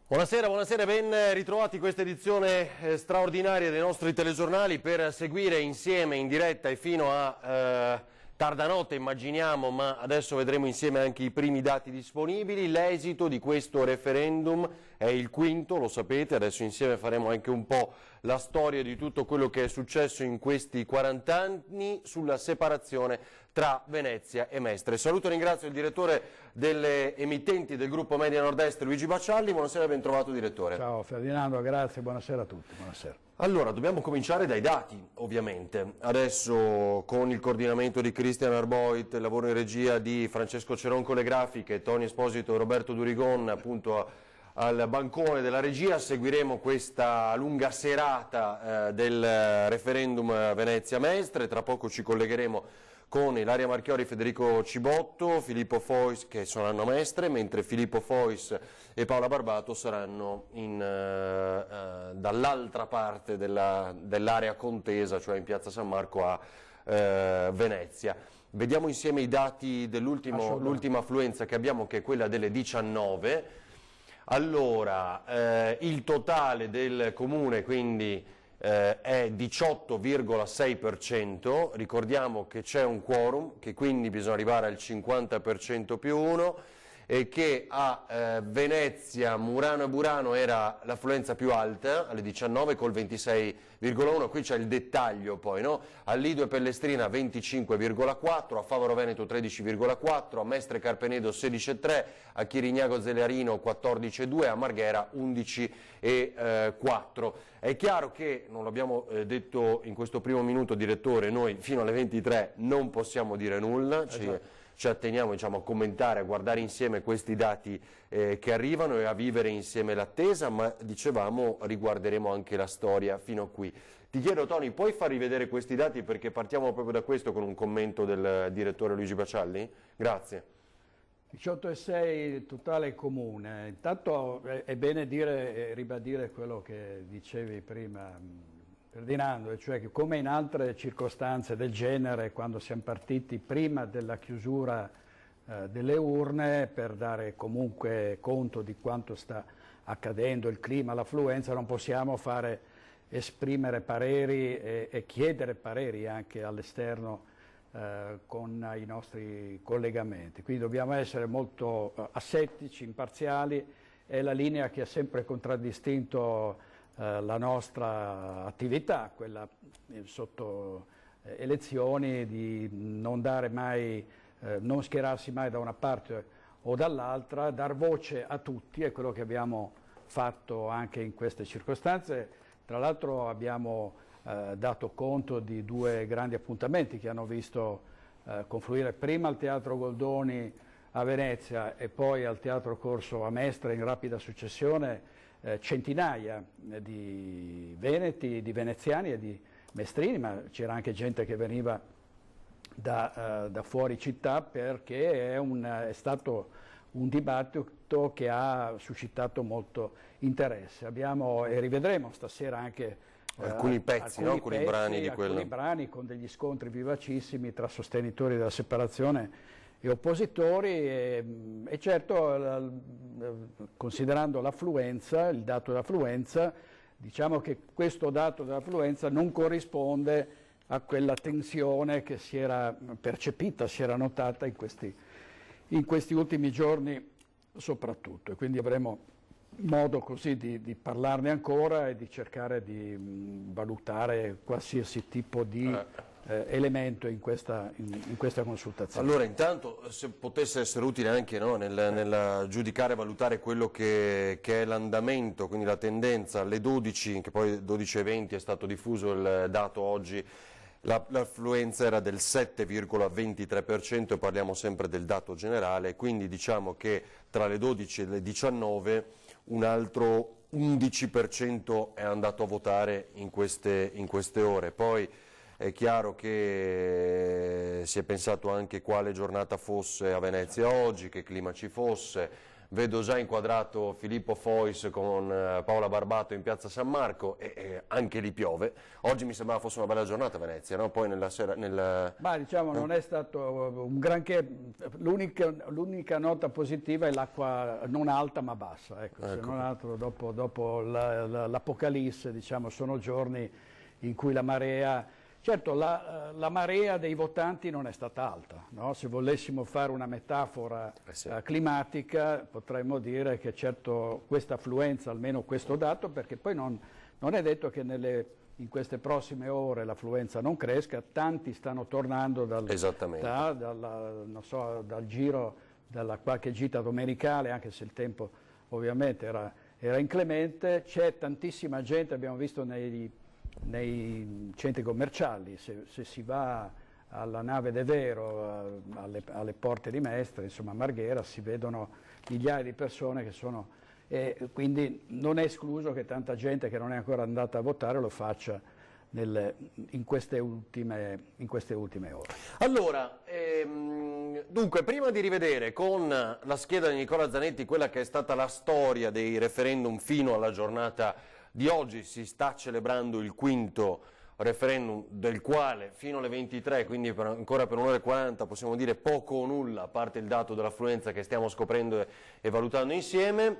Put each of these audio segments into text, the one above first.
Buonasera, buonasera, ben ritrovati in questa edizione straordinaria dei nostri telegiornali per seguire insieme in diretta e fino a tarda notte immaginiamo, ma adesso vedremo insieme anche i primi dati disponibili. L'esito di questo referendum è il quinto, lo sapete, adesso insieme faremo anche un po' la storia di tutto quello che è successo in questi 40 anni sulla separazione tra Venezia e Mestre. Saluto e ringrazio il direttore delle emittenti del gruppo Media Nord-Est, Luigi Baccialli. Buonasera e ben trovato direttore. Ciao Ferdinando, grazie, buonasera a tutti. Buonasera. Allora, dobbiamo cominciare dai dati, ovviamente. Adesso con il coordinamento di Cristian Arboit, il lavoro in regia di Francesco Ceron con le grafiche, Tony Esposito e Roberto Durigon appunto al bancone della regia, seguiremo questa lunga serata del referendum Venezia-Mestre. Tra poco ci collegheremo con Ilaria Marchiori, Federico Cibotto, Filippo Fois che saranno a Mestre, mentre Filippo Fois e Paola Barbato saranno dall'altra parte dell'area contesa, cioè in Piazza San Marco a Venezia. Vediamo insieme i dati dell'ultima affluenza che abbiamo, che è quella delle 19. Allora, il totale del comune quindi è 18,6%, ricordiamo che c'è un quorum, che quindi bisogna arrivare al 50% più 1 e che a Venezia, Murano e Burano era l'affluenza più alta, alle 19 col 26,1, qui c'è il dettaglio poi, no? A Lido e Pellestrina 25,4, a Favaro Veneto 13,4, a Mestre Carpenedo 16,3, a Chirignago Zelarino 14,2, a Marghera 11,4. È chiaro che, non l'abbiamo detto in questo primo minuto direttore, noi fino alle 23 non possiamo dire nulla, ci atteniamo, diciamo, a commentare, a guardare insieme questi dati che arrivano e a vivere insieme l'attesa, ma dicevamo riguarderemo anche la storia fino a qui. Ti chiedo Tony, puoi far rivedere questi dati perché partiamo proprio da questo con un commento del direttore Luigi Baccialli? Grazie. 18,6 totale comune. Intanto è bene ribadire quello che dicevi prima Ferdinando, cioè che come in altre circostanze del genere, quando siamo partiti prima della chiusura delle urne per dare comunque conto di quanto sta accadendo, il clima, l'affluenza, non possiamo esprimere pareri e chiedere pareri anche all'esterno con i nostri collegamenti. Quindi dobbiamo essere molto assettici, imparziali, è la linea che ha sempre contraddistinto la nostra attività, quella sotto elezioni, di non dare mai, non schierarsi mai da una parte o dall'altra, dar voce a tutti, è quello che abbiamo fatto anche in queste circostanze. Tra l'altro abbiamo dato conto di due grandi appuntamenti che hanno visto confluire prima al Teatro Goldoni a Venezia e poi al Teatro Corso a Mestre in rapida successione centinaia di veneti, di veneziani e di mestrini, ma c'era anche gente che veniva da fuori città perché è stato un dibattito che ha suscitato molto interesse. Abbiamo e rivedremo stasera anche alcuni pezzi, alcuni brani di quello. Alcuni brani con degli scontri vivacissimi tra sostenitori della separazione e oppositori e certo considerando l'affluenza, il dato dell'affluenza, diciamo che questo dato dell'affluenza non corrisponde a quella tensione che si era percepita, si era notata in questi ultimi giorni soprattutto, e quindi avremo modo così di parlarne ancora e di cercare di valutare qualsiasi tipo di elemento in questa consultazione. Allora intanto se potesse essere utile anche nel giudicare e valutare quello che è l'andamento, quindi la tendenza alle 12, che poi 12:20 è stato diffuso il dato oggi, l'affluenza era del 7,23% e parliamo sempre del dato generale, quindi diciamo che tra le 12 e le 19 un altro 11% è andato a votare in queste ore. Poi è chiaro che si è pensato anche quale giornata fosse a Venezia oggi, che clima ci fosse, vedo già inquadrato Filippo Fois con Paola Barbato in piazza San Marco e anche lì piove. Oggi mi sembrava fosse una bella giornata a Venezia, no? Poi nella sera... Ma diciamo non è stato un granché, l'unica nota positiva è l'acqua non alta ma bassa, ecco. Se non altro dopo l'apocalisse, diciamo, sono giorni in cui la marea... Certo, la marea dei votanti non è stata alta, no? Se volessimo fare una metafora climatica potremmo dire che certo questa affluenza, almeno questo dato, perché poi non è detto che in queste prossime ore l'affluenza non cresca, tanti stanno tornando dal giro, dalla qualche gita domenicale, anche se il tempo ovviamente era inclemente, c'è tantissima gente, abbiamo visto nei centri commerciali, se si va alla Nave de Vero, alle porte di Mestre, insomma a Marghera, si vedono migliaia di persone che sono, quindi non è escluso che tanta gente che non è ancora andata a votare lo faccia in queste ultime ore. Allora, dunque, prima di rivedere con la scheda di Nicola Zanetti quella che è stata la storia dei referendum fino alla giornata di oggi, si sta celebrando il quinto referendum del quale fino alle 23, quindi ancora per un'ora e 40, possiamo dire poco o nulla, a parte il dato dell'affluenza che stiamo scoprendo e valutando insieme.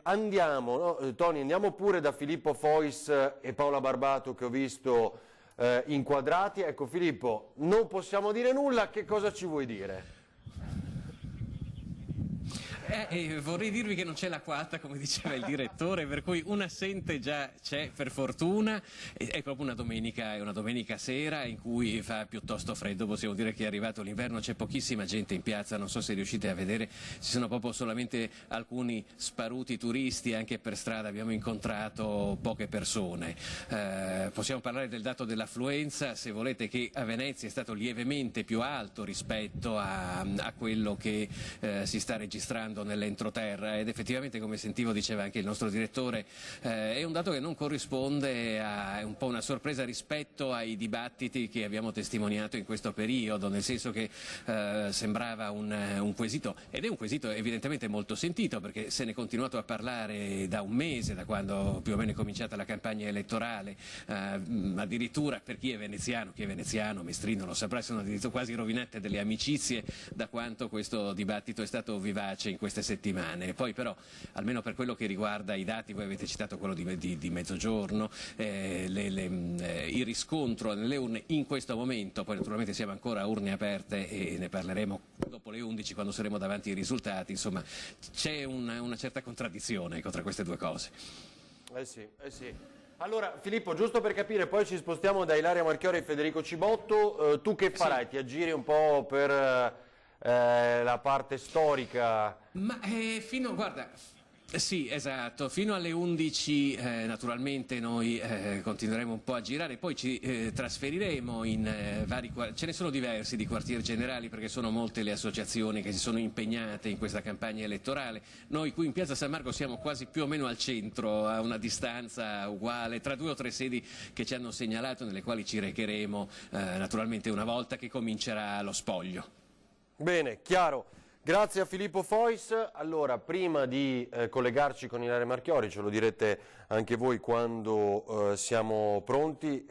Andiamo, no? Tony, andiamo pure da Filippo Fois e Paola Barbato che ho visto inquadrati. Ecco Filippo, non possiamo dire nulla, che cosa ci vuoi dire? Vorrei dirvi che non c'è la quarta, come diceva il direttore, per cui un assente già c'è per fortuna. È proprio è una domenica sera in cui fa piuttosto freddo, possiamo dire che è arrivato l'inverno, c'è pochissima gente in piazza, non so se riuscite a vedere, ci sono proprio solamente alcuni sparuti turisti, anche per strada abbiamo incontrato poche persone. Possiamo parlare del dato dell'affluenza, se volete, che a Venezia è stato lievemente più alto rispetto a quello che si sta registrando nell'entroterra, ed effettivamente, come sentivo diceva anche il nostro direttore, è un dato che non corrisponde è un po' una sorpresa rispetto ai dibattiti che abbiamo testimoniato in questo periodo, nel senso che sembrava un quesito, ed è un quesito evidentemente molto sentito, perché se ne è continuato a parlare da un mese, da quando più o meno è cominciata la campagna elettorale, addirittura per chi è veneziano, Mestrino lo saprà, sono addirittura quasi rovinate delle amicizie da quanto questo dibattito è stato vivace in queste settimane. Poi però, almeno per quello che riguarda i dati, voi avete citato quello di mezzogiorno, il riscontro nelle urne in questo momento, poi naturalmente siamo ancora a urne aperte e ne parleremo dopo le 11 quando saremo davanti ai risultati, insomma c'è una certa contraddizione tra queste due cose. Sì. Allora Filippo, giusto per capire, poi ci spostiamo da Ilaria Marchiori e Federico Cibotto, tu che farai? Sì. Ti aggiri un po' per la parte storica? Ma guarda, sì, esatto, fino alle 11 naturalmente noi continueremo un po' a girare, poi ci trasferiremo in vari quartieri, ce ne sono diversi di quartieri generali, perché sono molte le associazioni che si sono impegnate in questa campagna elettorale. Noi qui in piazza San Marco siamo quasi più o meno al centro, a una distanza uguale, tra 2 o 3 sedi che ci hanno segnalato, nelle quali ci recheremo naturalmente una volta che comincerà lo spoglio. Bene, chiaro. Grazie a Filippo Fois. Allora, prima di collegarci con Ilaria Marchiori, ce lo direte anche voi quando siamo pronti,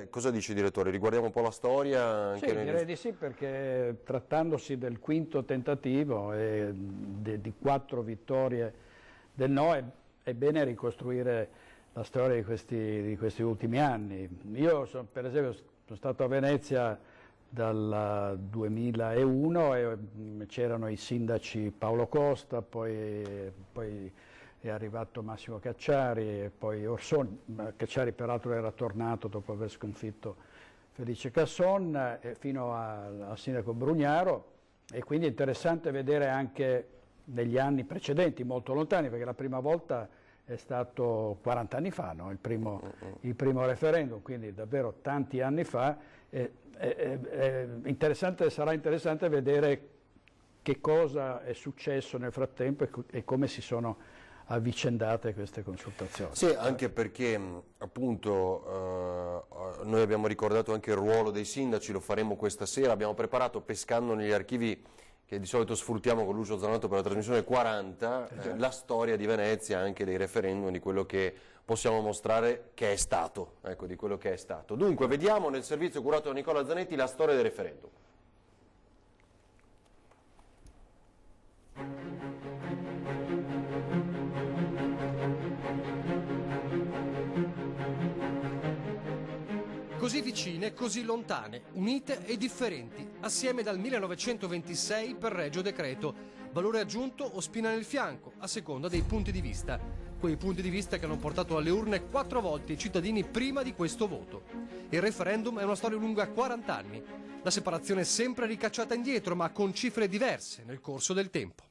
cosa dice direttore? Riguardiamo un po' la storia? Anche sì, direi di sì, perché trattandosi del quinto tentativo e di 4 vittorie del no, è bene ricostruire la storia di questi ultimi anni. Io, per esempio, sono stato a Venezia dal 2001 e c'erano i sindaci Paolo Costa, poi è arrivato Massimo Cacciari e poi Orsoni. Cacciari peraltro era tornato dopo aver sconfitto Felice Casson, fino al sindaco Brugnaro, e quindi è interessante vedere anche negli anni precedenti, molto lontani, perché la prima volta è stato 40 anni fa, no? il primo referendum, quindi davvero tanti anni fa. Sarà interessante vedere che cosa è successo nel frattempo e come si sono avvicendate queste consultazioni. Sì, anche perché appunto noi abbiamo ricordato anche il ruolo dei sindaci, lo faremo questa sera, abbiamo preparato, pescando negli archivi che di solito sfruttiamo con Lucio Zanonato per la trasmissione 40, la storia di Venezia, anche dei referendum, di quello che possiamo mostrare che è stato, ecco, di quello che è stato. Dunque, vediamo nel servizio curato da Nicola Zanetti la storia del referendum. Così vicine, così lontane, unite e differenti, assieme dal 1926 per regio decreto, valore aggiunto o spina nel fianco, a seconda dei punti di vista. Quei punti di vista che hanno portato alle urne 4 volte i cittadini prima di questo voto. Il referendum è una storia lunga 40 anni. La separazione è sempre ricacciata indietro, ma con cifre diverse nel corso del tempo.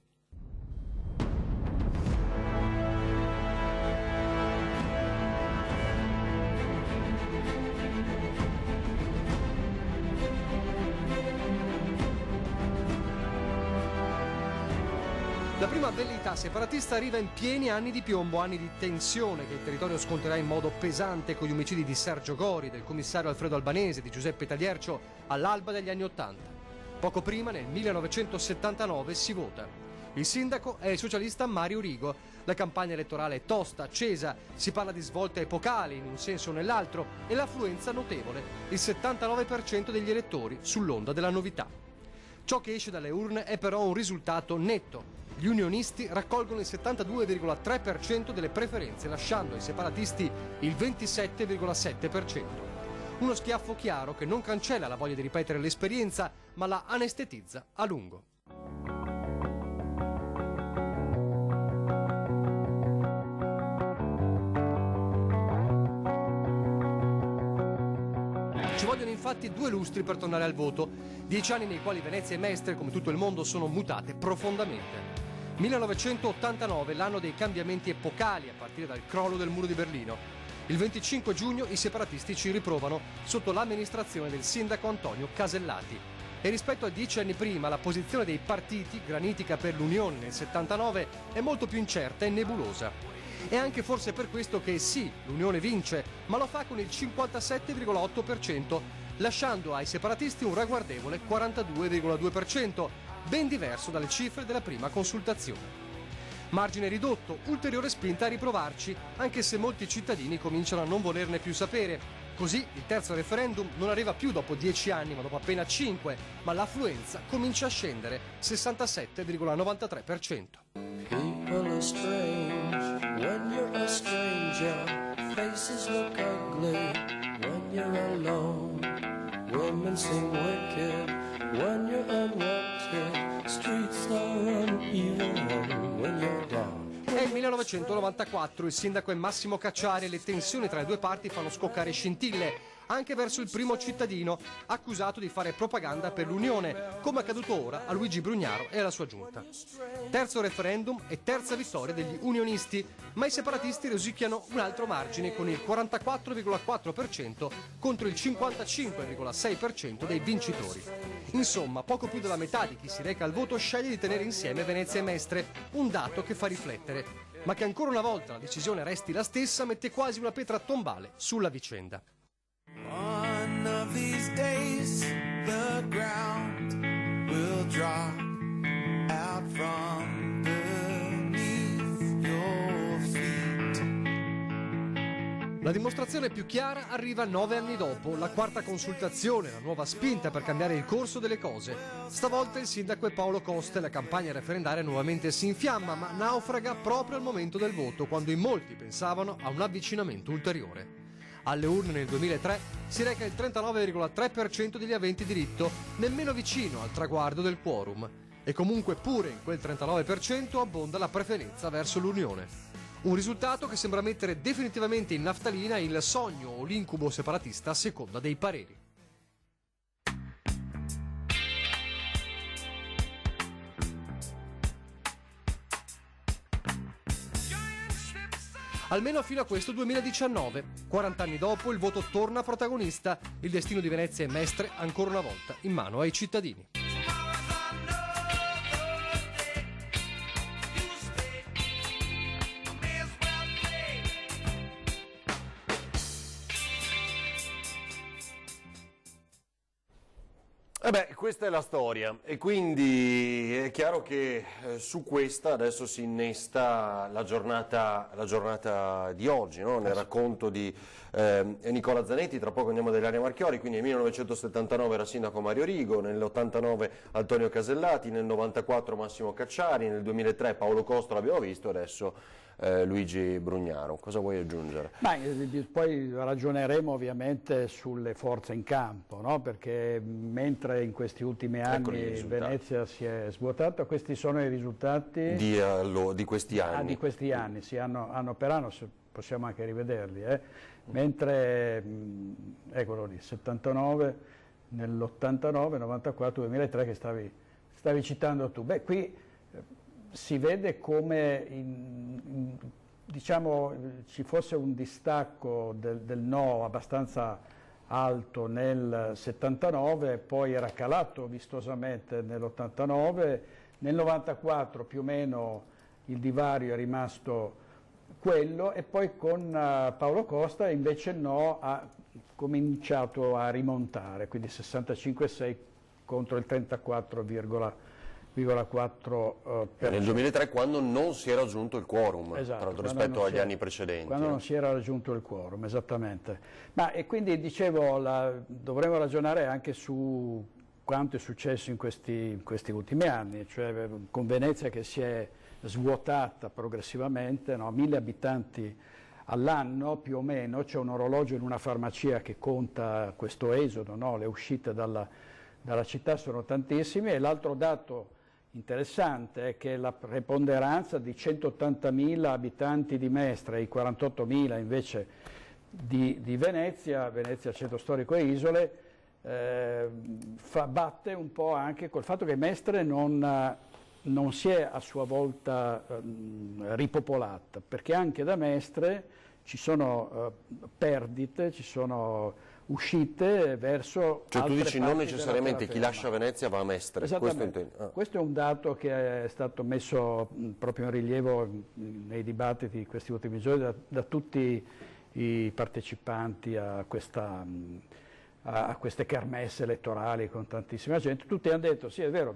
La prima velleità separatista arriva in pieni anni di piombo, anni di tensione che il territorio sconterà in modo pesante con gli omicidi di Sergio Gori, del commissario Alfredo Albanese, di Giuseppe Tagliercio all'alba degli anni '80. Poco prima, nel 1979, si vota. Il sindaco è il socialista Mario Rigo. La campagna elettorale è tosta, accesa, si parla di svolte epocali in un senso o nell'altro e l'affluenza notevole, il 79% degli elettori sull'onda della novità. Ciò che esce dalle urne è però un risultato netto. Gli unionisti raccolgono il 72,3% delle preferenze, lasciando ai separatisti il 27,7%. Uno schiaffo chiaro che non cancella la voglia di ripetere l'esperienza, ma la anestetizza a lungo. Ci vogliono infatti 2 lustri per tornare al voto, 10 anni nei quali Venezia e Mestre, come tutto il mondo, sono mutate profondamente. 1989, l'anno dei cambiamenti epocali a partire dal crollo del muro di Berlino. Il 25 giugno i separatisti ci riprovano sotto l'amministrazione del sindaco Antonio Casellati. E rispetto a 10 anni prima la posizione dei partiti, granitica per l'Unione nel 79, è molto più incerta e nebulosa. È anche forse per questo che sì, l'Unione vince, ma lo fa con il 57,8%, lasciando ai separatisti un ragguardevole 42,2%, ben diverso dalle cifre della prima consultazione. Margine ridotto, ulteriore spinta a riprovarci, anche se molti cittadini cominciano a non volerne più sapere. Così il terzo referendum non arriva più dopo 10 anni, ma dopo appena 5, ma l'affluenza comincia a scendere, 67,93%. People are strange when you're a stranger. Faces look ugly when you're alone. Women seem wicked when you're unwanted. Streets are uneven when you're down. È il 1994, il sindaco è Massimo Cacciari e le tensioni tra le due parti fanno scoccare scintille, anche verso il primo cittadino, accusato di fare propaganda per l'Unione, come accaduto ora a Luigi Brugnaro e alla sua giunta. Terzo referendum e terza vittoria degli unionisti, ma i separatisti rosicchiano un altro margine con il 44,4% contro il 55,6% dei vincitori. Insomma, poco più della metà di chi si reca al voto sceglie di tenere insieme Venezia e Mestre, un dato che fa riflettere, ma che ancora una volta la decisione resti la stessa mette quasi una pietra tombale sulla vicenda. One of these days the ground will drop out from beneath your feet. La dimostrazione più chiara arriva 9 anni dopo, la quarta consultazione, la nuova spinta per cambiare il corso delle cose. Stavolta il sindaco è Paolo Costa e la campagna referendaria nuovamente si infiamma, ma naufraga proprio al momento del voto, quando in molti pensavano a un avvicinamento ulteriore. Alle urne nel 2003 si reca il 39,3% degli aventi diritto, nemmeno vicino al traguardo del quorum. E comunque pure in quel 39% abbonda la preferenza verso l'Unione. Un risultato che sembra mettere definitivamente in naftalina il sogno o l'incubo separatista a seconda dei pareri. Almeno fino a questo 2019. 40 anni dopo il voto torna protagonista, il destino di Venezia e Mestre ancora una volta in mano ai cittadini. Questa è la storia e quindi è chiaro che su questa adesso si innesta la giornata di oggi, no? Nel racconto di Nicola Zanetti. Tra poco andiamo dall'Ilaria Marchiori, quindi nel 1979 era sindaco Mario Rigo, nell'89 Antonio Casellati, nel 94 Massimo Cacciari, nel 2003 Paolo Costa l'abbiamo visto, adesso Luigi Brugnaro. Cosa vuoi aggiungere? Poi ragioneremo ovviamente sulle forze in campo, no? Perché mentre in questi ultimi anni Venezia si è svuotata, questi sono i risultati di questi anni. Di questi anni, sì, anno per anno, possiamo anche rivederli. Mentre, eccolo lì, 79, nell'89, 94, 2003 che stavi citando tu. Qui si vede come diciamo, ci fosse un distacco del no abbastanza alto nel 79, poi era calato vistosamente nell'89, nel 94 più o meno il divario è rimasto quello, e poi con Paolo Costa invece il no ha cominciato a rimontare, quindi 65,6 contro il 34,4%. Nel 2003, quando non si era raggiunto il quorum, esatto, rispetto agli anni precedenti. Quando non si era raggiunto il quorum, esattamente. E quindi dicevo, dovremmo ragionare anche su quanto è successo in questi ultimi anni, cioè con Venezia che si è svuotata progressivamente, no? 1000 abitanti all'anno più o meno, c'è un orologio in una farmacia che conta questo esodo, no? Le uscite dalla città sono tantissime, e l'altro dato interessante è che la preponderanza di 180.000 abitanti di Mestre e i 48.000 invece di Venezia Centro Storico e Isole, batte un po' anche col fatto che Mestre non si è a sua volta ripopolata, perché anche da Mestre ci sono perdite, ci sono uscite verso Cioè tu dici non necessariamente chi terraferma. lascia Venezia va a Mestre. Esattamente. Questo è un dato che è stato messo proprio in rilievo nei dibattiti di questi ultimi giorni da tutti i partecipanti a queste kermesse elettorali con tantissima gente. Tutti hanno detto sì, è vero,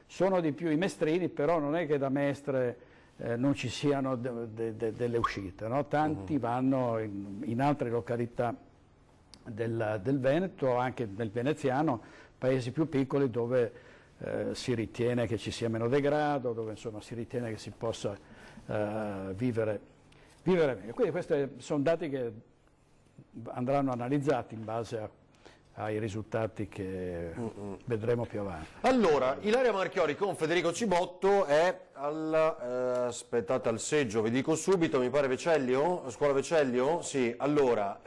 sono di più i mestrini, però non è che da Mestre non ci siano delle uscite, no? Tanti vanno in altre località del Veneto, anche del veneziano, paesi più piccoli dove si ritiene che ci sia meno degrado, dove insomma si ritiene che si possa vivere meglio. Quindi questi sono dati che andranno analizzati in base ai risultati che vedremo più avanti. Allora, Ilaria Marchiori con Federico Cibotto è aspettate al seggio, vi dico subito, mi pare Vecellio, Scuola Vecellio? Sì, allora,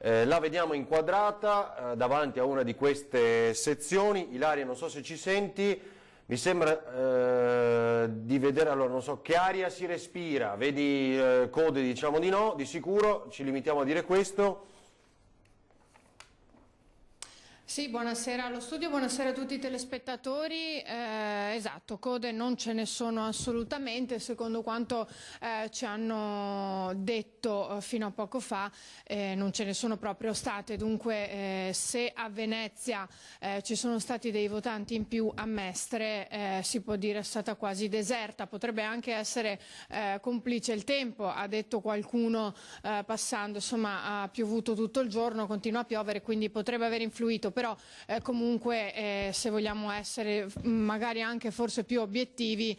la vediamo inquadrata davanti a una di queste sezioni. Ilaria, non so se ci senti, mi sembra di vedere, allora non so che aria si respira, vedi code, diciamo di no, di sicuro, ci limitiamo a dire questo. Sì, buonasera allo studio, buonasera a tutti i telespettatori. Esatto, code non ce ne sono assolutamente, secondo quanto ci hanno detto fino a poco fa, non ce ne sono proprio state. Dunque se a Venezia ci sono stati dei votanti in più, a Mestre si può dire è stata quasi deserta. Potrebbe anche essere complice il tempo, ha detto qualcuno passando, insomma ha piovuto tutto il giorno, continua a piovere, quindi potrebbe aver influito. Però comunque se vogliamo essere magari anche forse più obiettivi,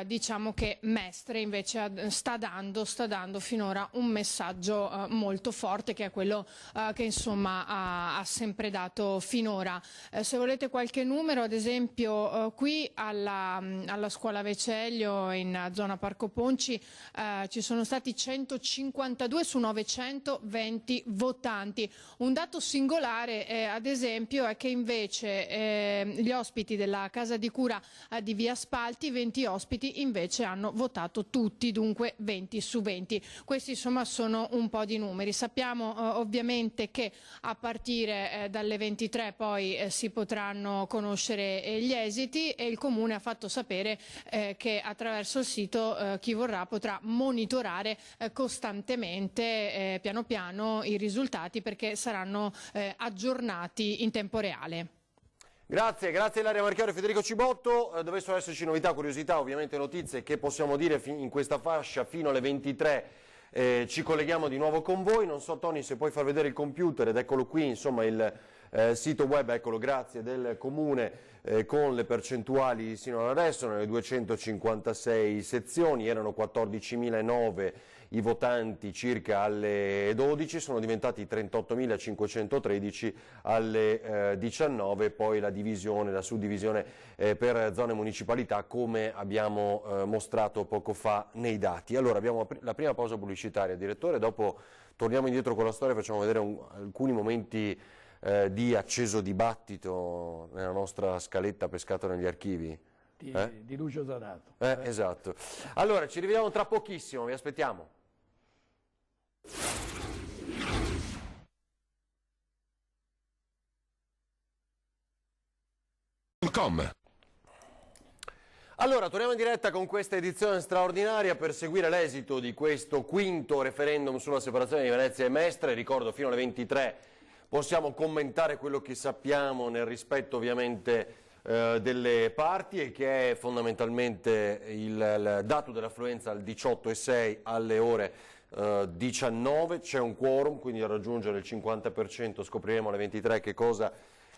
diciamo che Mestre invece sta dando finora un messaggio molto forte, che è quello che insomma ha sempre dato finora. Se volete qualche numero, ad esempio qui alla Scuola Vecellio in zona Parco Ponci ci sono stati 152 su 920 votanti. Un dato singolare ad esempio è che invece gli ospiti della casa di cura di Via Spalti, 20 ospiti invece hanno votato tutti, dunque 20 su 20. Questi insomma sono un po' di numeri. Sappiamo ovviamente che a partire dalle 23 poi si potranno conoscere gli esiti, e il Comune ha fatto sapere che attraverso il sito chi vorrà potrà monitorare costantemente piano piano i risultati, perché saranno aggiornati tutti in tempo reale. Grazie Ilaria Marchioro e Federico Cibotto. Dovessero esserci novità, curiosità, ovviamente notizie che possiamo dire in questa fascia fino alle 23. Ci colleghiamo di nuovo con voi. Non so, Tony, se puoi far vedere il computer, ed eccolo qui, insomma il sito web, eccolo, grazie, del Comune, con le percentuali sino ad adesso. Nelle 256 sezioni erano 14.009 i votanti circa alle 12, sono diventati 38.513 alle 19, poi la divisione, la suddivisione per zone e municipalità, come abbiamo mostrato poco fa nei dati. Allora abbiamo la prima pausa pubblicitaria, direttore, dopo torniamo indietro con la storia, facciamo vedere alcuni momenti di acceso dibattito nella nostra scaletta pescato negli archivi. Di Lucio Zanato. Esatto. Allora ci rivediamo tra pochissimo, vi aspettiamo. Allora, torniamo in diretta con questa edizione straordinaria per seguire l'esito di questo quinto referendum sulla separazione di Venezia e Mestre. Ricordo, fino alle 23 possiamo commentare quello che sappiamo nel rispetto ovviamente delle parti, e che è fondamentalmente il dato dell'affluenza al 18,6 alle ore 19. C'è un quorum, quindi a raggiungere il 50% scopriremo alle 23 che cosa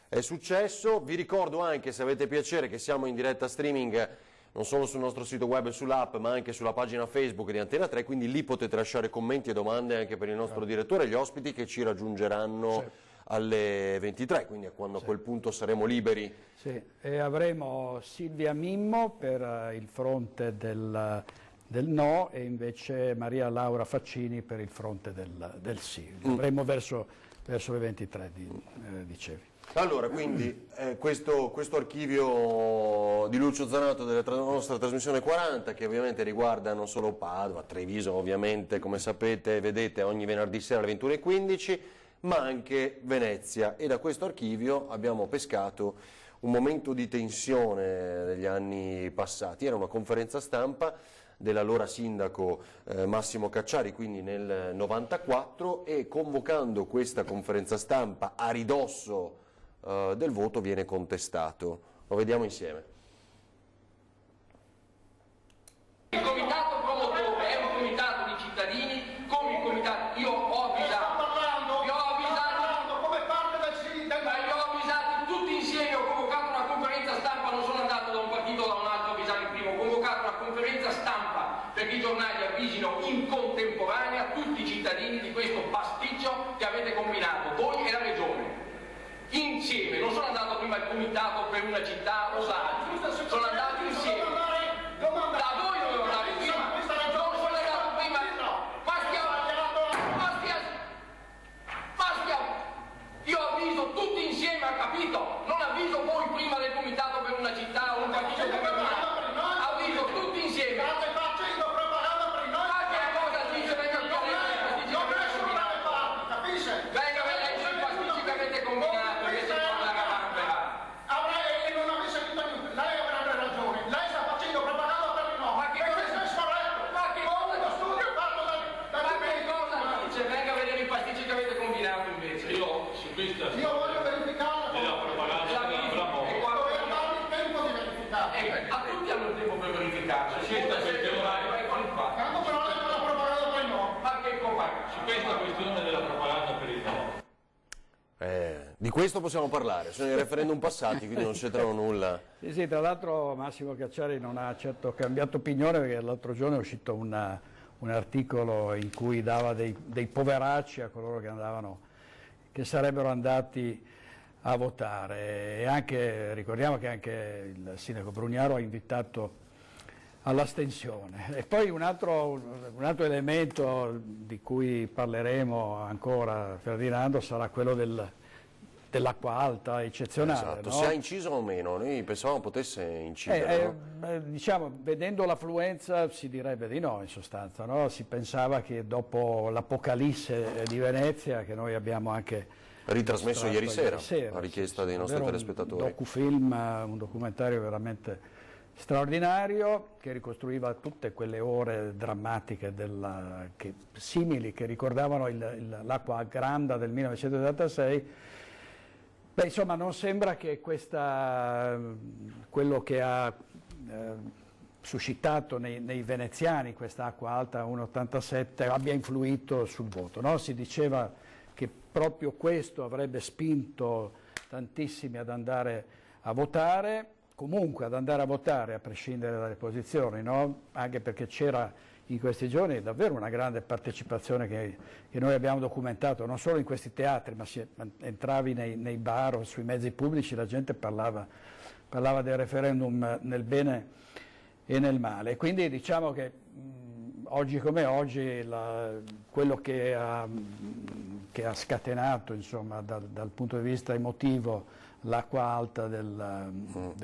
è successo. Vi ricordo anche, se avete piacere, che siamo in diretta streaming non solo sul nostro sito web e sull'app, ma anche sulla pagina Facebook di Antena 3, quindi lì potete lasciare commenti e domande anche per il nostro direttore e gli ospiti che ci raggiungeranno alle 23, quindi a quando a quel punto saremo liberi. Sì, e avremo Silvia Mimmo per il fronte del no, e invece Maria Laura Faccini per il fronte del sì. Avremo verso le 23, dicevi. Allora, quindi questo archivio di Lucio Zanato della nostra trasmissione 40, che ovviamente riguarda non solo Padova, Treviso ovviamente, come sapete, vedete ogni venerdì sera alle 21:15, ma anche Venezia, e da questo archivio abbiamo pescato un momento di tensione degli anni passati. Era una conferenza stampa dell'allora sindaco Massimo Cacciari, quindi nel 94, e convocando questa conferenza stampa a ridosso del voto viene contestato. Lo vediamo insieme. Il comitato promotore è un comitato di cittadini, come il comitato, io ho avvisato, come parte del sindaco, ma io ho avvisato tutti insieme, ho convocato una conferenza stampa, non sono andato da un partito o da un altro a avvisare il primo, ho convocato una conferenza stampa perché i giornali avvisino in contemporanea tutti i cittadini di questo pasticcio che avete combinato, voi e la regione. Insieme, non sono andato prima al comitato per una città o l'altra, sono andati insieme. Da voi dovevo andare prima, non sono andato prima. Bastia, io avviso tutti insieme, ha capito? Non avviso voi prima del comitato per una città o un partito per un altro, avviso tutti insieme. State facendo propaganda per noi. Ma che cosa dice? Venga a chiedere, non nessuno dalle parti, capisce? Venga a vedere i pasticci che avete combinato. Io voglio verificare la propaganda. A tutti hanno il tempo per verificare. Su questa questione della propaganda per il no. Di questo possiamo parlare, sono i referendum passati, quindi non c'entrano nulla. Sì, tra l'altro Massimo Cacciari non ha certo cambiato opinione, perché l'altro giorno è uscito un articolo in cui dava dei poveracci a coloro che sarebbero andati a votare, e anche, ricordiamo che anche il sindaco Brugnaro ha invitato all'astensione. E poi un altro elemento di cui parleremo ancora, Ferdinando, sarà quello dell'acqua alta eccezionale. Esatto, no? se ha inciso o meno, noi pensavamo potesse incidere. No? Diciamo, vedendo l'affluenza si direbbe di no, in sostanza, no? Si pensava che dopo l'apocalisse di Venezia, che noi abbiamo anche ritrasmesso ieri sera a richiesta dei nostri telespettatori. Un documentario veramente straordinario, che ricostruiva tutte quelle ore drammatiche simili, che ricordavano l'acqua granda del 1986, Beh, insomma, non sembra che quello che ha suscitato nei veneziani questa acqua alta 1,87 abbia influito sul voto, no? Si diceva che proprio questo avrebbe spinto tantissimi ad andare a votare, comunque ad andare a votare a prescindere dalle posizioni, no? Anche perché c'era in questi giorni davvero una grande partecipazione che noi abbiamo documentato, non solo in questi teatri, ma entravi nei bar o sui mezzi pubblici, la gente parlava del referendum nel bene e nel male. Quindi diciamo che oggi come oggi quello che ha scatenato, insomma, dal punto di vista emotivo l'acqua alta del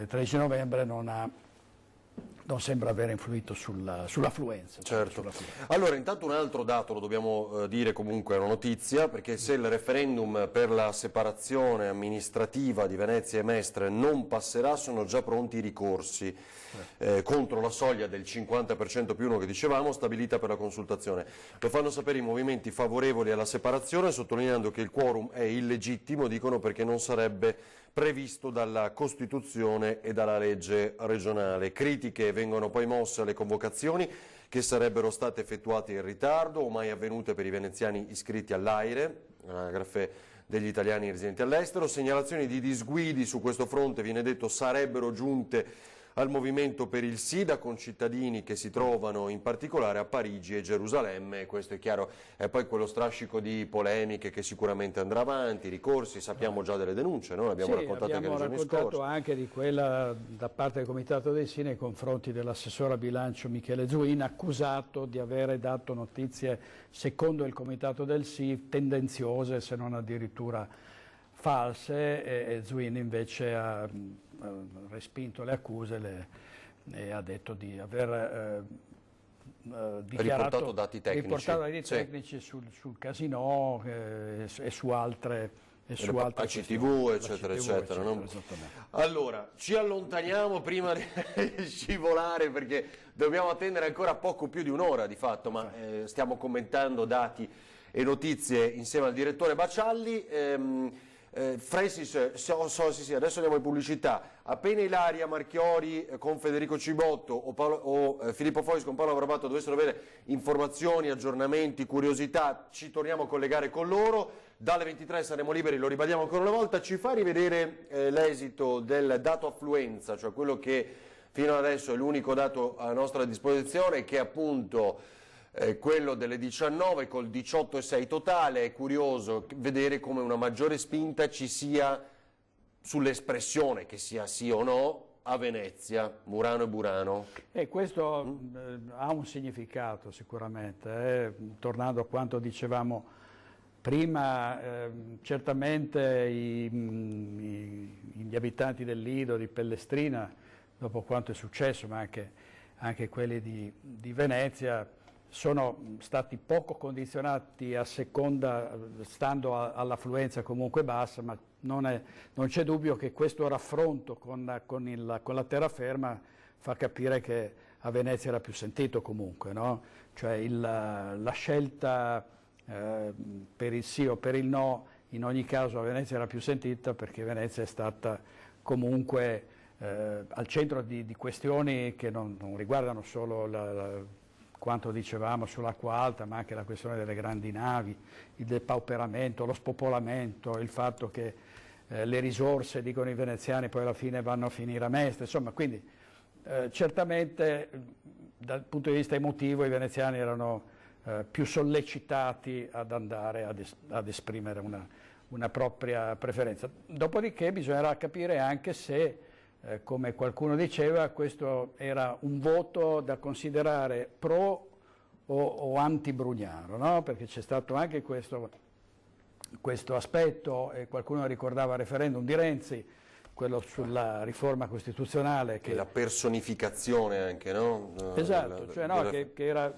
13 novembre non sembra aver influito sull'affluenza. Certo. Allora, intanto un altro dato lo dobbiamo dire, comunque è una notizia, perché se il referendum per la separazione amministrativa di Venezia e Mestre non passerà, sono già pronti i ricorsi contro la soglia del 50% più 1 che dicevamo, stabilita per la consultazione. Lo fanno sapere i movimenti favorevoli alla separazione, sottolineando che il quorum è illegittimo, dicono, perché non sarebbe previsto dalla Costituzione e dalla legge regionale. Critiche vengono poi mosse alle convocazioni che sarebbero state effettuate in ritardo o mai avvenute per i veneziani iscritti all'AIRE, anagrafe degli italiani residenti all'estero. Segnalazioni di disguidi su questo fronte, viene detto, sarebbero giunte al Movimento per il Sì da concittadini che si trovano in particolare a Parigi e Gerusalemme. Questo è chiaro, è poi quello strascico di polemiche che sicuramente andrà avanti, ricorsi, sappiamo già delle denunce, no? Abbiamo raccontato anche nei giorni scorsi. Abbiamo raccontato anche di quella da parte del Comitato dei Sì nei confronti dell'assessore a bilancio Michele Zuin, accusato di avere dato notizie, secondo il Comitato del Sì, tendenziose se non addirittura false, e Zuin invece ha respinto le accuse e ha detto di aver riportato dati tecnici, sul casino e su altre ACTV, eccetera, eccetera. No? Allora, ci allontaniamo prima di scivolare, perché dobbiamo attendere ancora poco più di un'ora di fatto, ma stiamo commentando dati e notizie insieme al direttore Bacialli. Francis, sì, adesso andiamo in pubblicità. Appena Ilaria Marchiori con Federico Cibotto o Filippo Fois con Paolo Barbato dovessero avere informazioni, aggiornamenti, curiosità, ci torniamo a collegare con loro. Dalle 23 saremo liberi, lo ribadiamo ancora una volta. Ci fa rivedere l'esito del dato affluenza, cioè quello che fino adesso è l'unico dato a nostra disposizione, che è appunto quello delle 19 col 18,6 totale. È curioso vedere come una maggiore spinta ci sia sull'espressione, che sia sì o no, a Venezia, Murano e Burano. E questo ha un significato sicuramente, tornando a quanto dicevamo prima, certamente gli abitanti del Lido, di Pellestrina, dopo quanto è successo, ma anche quelli di Venezia, sono stati poco condizionati a seconda, stando all'affluenza comunque bassa, ma non c'è dubbio che questo raffronto con la terraferma fa capire che a Venezia era più sentito comunque, no? Cioè la scelta per il sì o per il no, in ogni caso a Venezia era più sentita, perché Venezia è stata comunque al centro di questioni che non riguardano solo quanto dicevamo sull'acqua alta, ma anche la questione delle grandi navi, il depauperamento, lo spopolamento, il fatto che le risorse, dicono i veneziani, poi alla fine vanno a finire a Mestre, insomma, quindi certamente dal punto di vista emotivo i veneziani erano più sollecitati ad andare ad esprimere una propria preferenza. Dopodiché bisognerà capire anche se, come qualcuno diceva, questo era un voto da considerare pro o anti-Brugnaro, no? Perché c'è stato anche questo aspetto, e qualcuno ricordava il referendum di Renzi, quello sulla riforma costituzionale. Che la personificazione anche, no? Esatto, cioè no, che era,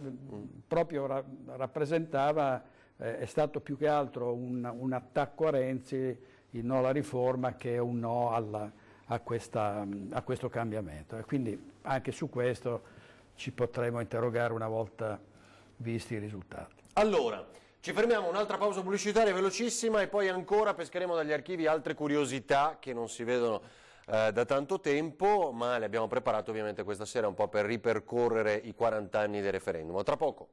proprio rappresentava, è stato più che altro un attacco a Renzi, il no alla riforma, che un no a questo cambiamento, e quindi anche su questo ci potremo interrogare una volta visti i risultati. Allora, Ci fermiamo, un'altra pausa pubblicitaria velocissima e poi ancora pescheremo dagli archivi altre curiosità che non si vedono da tanto tempo, ma le abbiamo preparate ovviamente questa sera un po' per ripercorrere i 40 anni del referendum. A tra poco.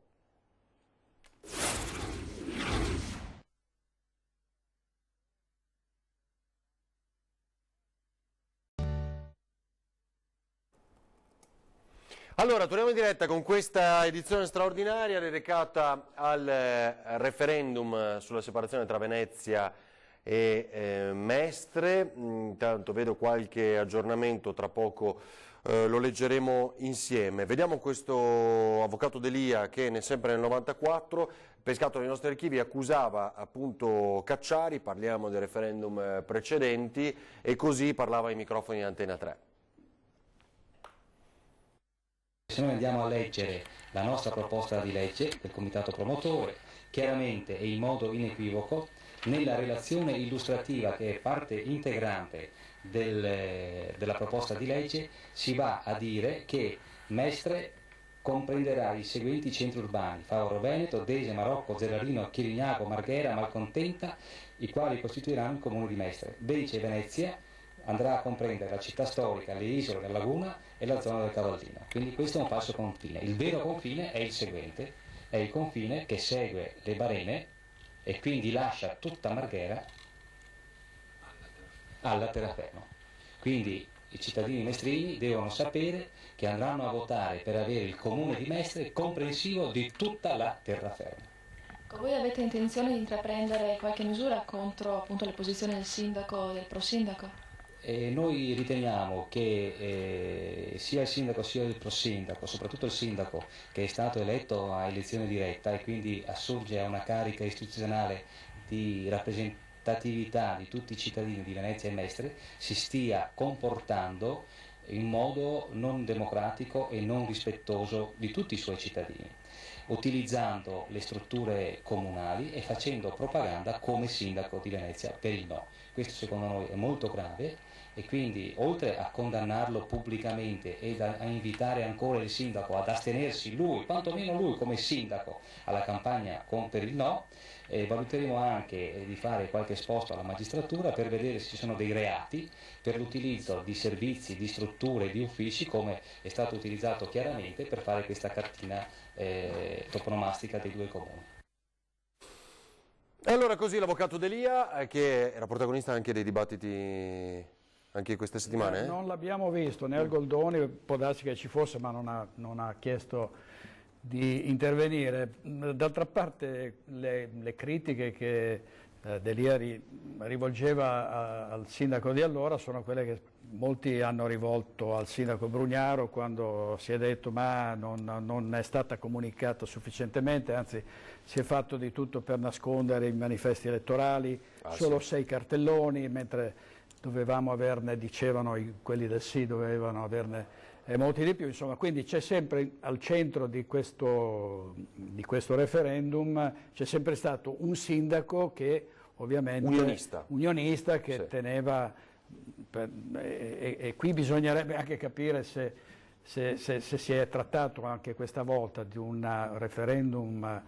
Allora, torniamo in diretta con questa edizione straordinaria dedicata al referendum sulla separazione tra Venezia e Mestre. Intanto vedo qualche aggiornamento, tra poco lo leggeremo insieme. Vediamo questo avvocato D'Elia che sempre nel 94, pescato nei nostri archivi, accusava appunto Cacciari, parliamo dei referendum precedenti, e così parlava ai microfoni di Antena 3. Se noi andiamo a leggere la nostra proposta di legge del comitato promotore, chiaramente e in modo inequivoco, nella relazione illustrativa che è parte integrante della proposta di legge, si va a dire che Mestre comprenderà i seguenti centri urbani: Faro Veneto, Dese, Marocco, Zerarino, Chirignago, Marghera, Malcontenta, i quali costituiranno il comune di Mestre. Bece e Venezia andrà a comprendere la città storica, le isole, la laguna e la zona del Cavallino. Quindi questo è un falso confine. Il vero confine è il seguente, è il confine che segue le Barene e quindi lascia tutta Marghera alla terraferma. Quindi i cittadini mestrini devono sapere che andranno a votare per avere il comune di Mestre comprensivo di tutta la terraferma. Voi avete intenzione di intraprendere qualche misura contro appunto le posizioni del sindaco e del prosindaco? Noi riteniamo che sia il sindaco sia il prosindaco, soprattutto il sindaco che è stato eletto a elezione diretta e quindi assurge a una carica istituzionale di rappresentatività di tutti i cittadini di Venezia e Mestre, si stia comportando in modo non democratico e non rispettoso di tutti i suoi cittadini, utilizzando le strutture comunali e facendo propaganda come sindaco di Venezia per il no. Questo secondo noi è molto grave e quindi, oltre a condannarlo pubblicamente ed a invitare ancora il sindaco ad astenersi lui, quantomeno lui come sindaco, alla campagna per il no, valuteremo anche di fare qualche esposto alla magistratura per vedere se ci sono dei reati per l'utilizzo di servizi, di strutture, di uffici, come è stato utilizzato chiaramente per fare questa cartina toponomastica dei due comuni. E allora così l'avvocato D'Elia, che era protagonista anche dei dibattiti anche queste settimane? Non l'abbiamo visto, né al Goldoni, può darsi che ci fosse, ma non ha chiesto di intervenire. D'altra parte le critiche che D'Elia rivolgeva al sindaco di allora sono quelle che molti hanno rivolto al sindaco Brugnaro quando si è detto ma non è stata comunicata sufficientemente, anzi si è fatto di tutto per nascondere i manifesti elettorali, solo 6 cartelloni, mentre dovevamo averne, dicevano quelli del sì, dovevano averne molti di più, insomma, quindi c'è sempre al centro di questo referendum, c'è sempre stato un sindaco che ovviamente unionista che sì, teneva, e qui bisognerebbe anche capire se si è trattato anche questa volta di un referendum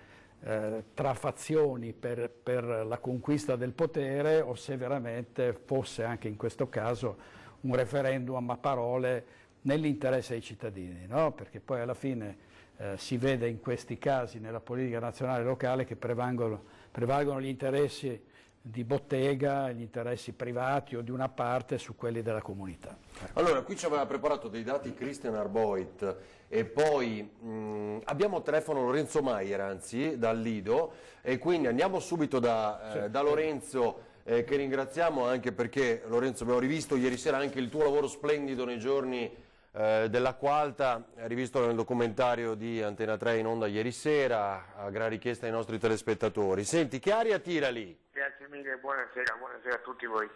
tra fazioni per la conquista del potere o se veramente fosse anche in questo caso un referendum a parole nell'interesse dei cittadini, no? Perché poi alla fine si vede in questi casi nella politica nazionale e locale che prevalgono gli interessi di bottega, gli interessi privati o di una parte su quelli della comunità. Allora, qui ci aveva preparato dei dati Christian Arboit e poi abbiamo al telefono Lorenzo Maier, anzi, dal Lido, e quindi andiamo subito da Lorenzo, che ringraziamo anche perché, Lorenzo, abbiamo rivisto ieri sera anche il tuo lavoro splendido nei giorni dell'Acqua Alta, rivisto nel documentario di Antena 3 in onda ieri sera, a gran richiesta ai nostri telespettatori. Senti, che aria tira lì? Grazie mille, buonasera a tutti voi.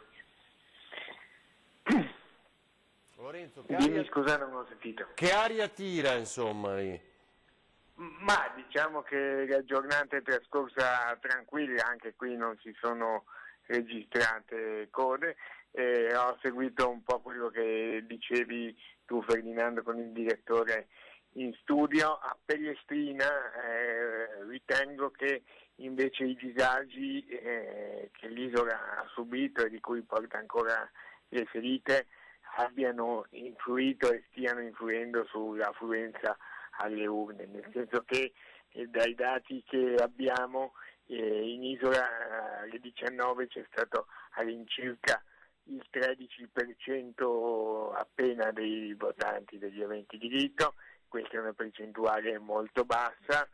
Lorenzo, Dimmi, scusa, non ho sentito. Che aria tira, insomma, lì? Ma diciamo che la giornata è trascorsa tranquilla, anche qui non si sono registrate code. Ho seguito un po' quello che dicevi tu, Ferdinando, con il direttore in studio. A Pellestrina ritengo che invece i disagi che l'isola ha subito e di cui porta ancora le ferite abbiano influito e stiano influendo sull'affluenza alle urne, nel senso che dai dati che abbiamo in isola alle 19 c'è stato all'incirca il 13% appena dei votanti degli aventi diritto. Questa è una percentuale molto bassa.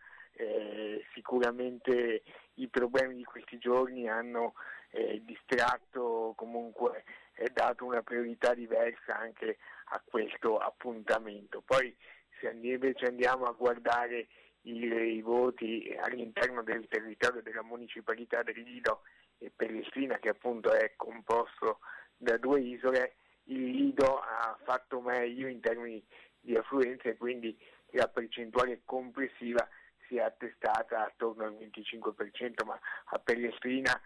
Sicuramente i problemi di questi giorni hanno distratto, comunque dato una priorità diversa anche a questo appuntamento. Poi se invece andiamo a guardare i voti all'interno del territorio della municipalità del Lido e Pellestrina, che appunto è composto da 2 isole, il Lido ha fatto meglio in termini di affluenza e quindi la percentuale complessiva si è attestata attorno al 25%, ma a Pellestrina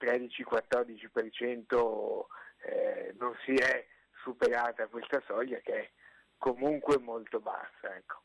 13-14% non si è superata questa soglia, che è comunque molto bassa. Ecco.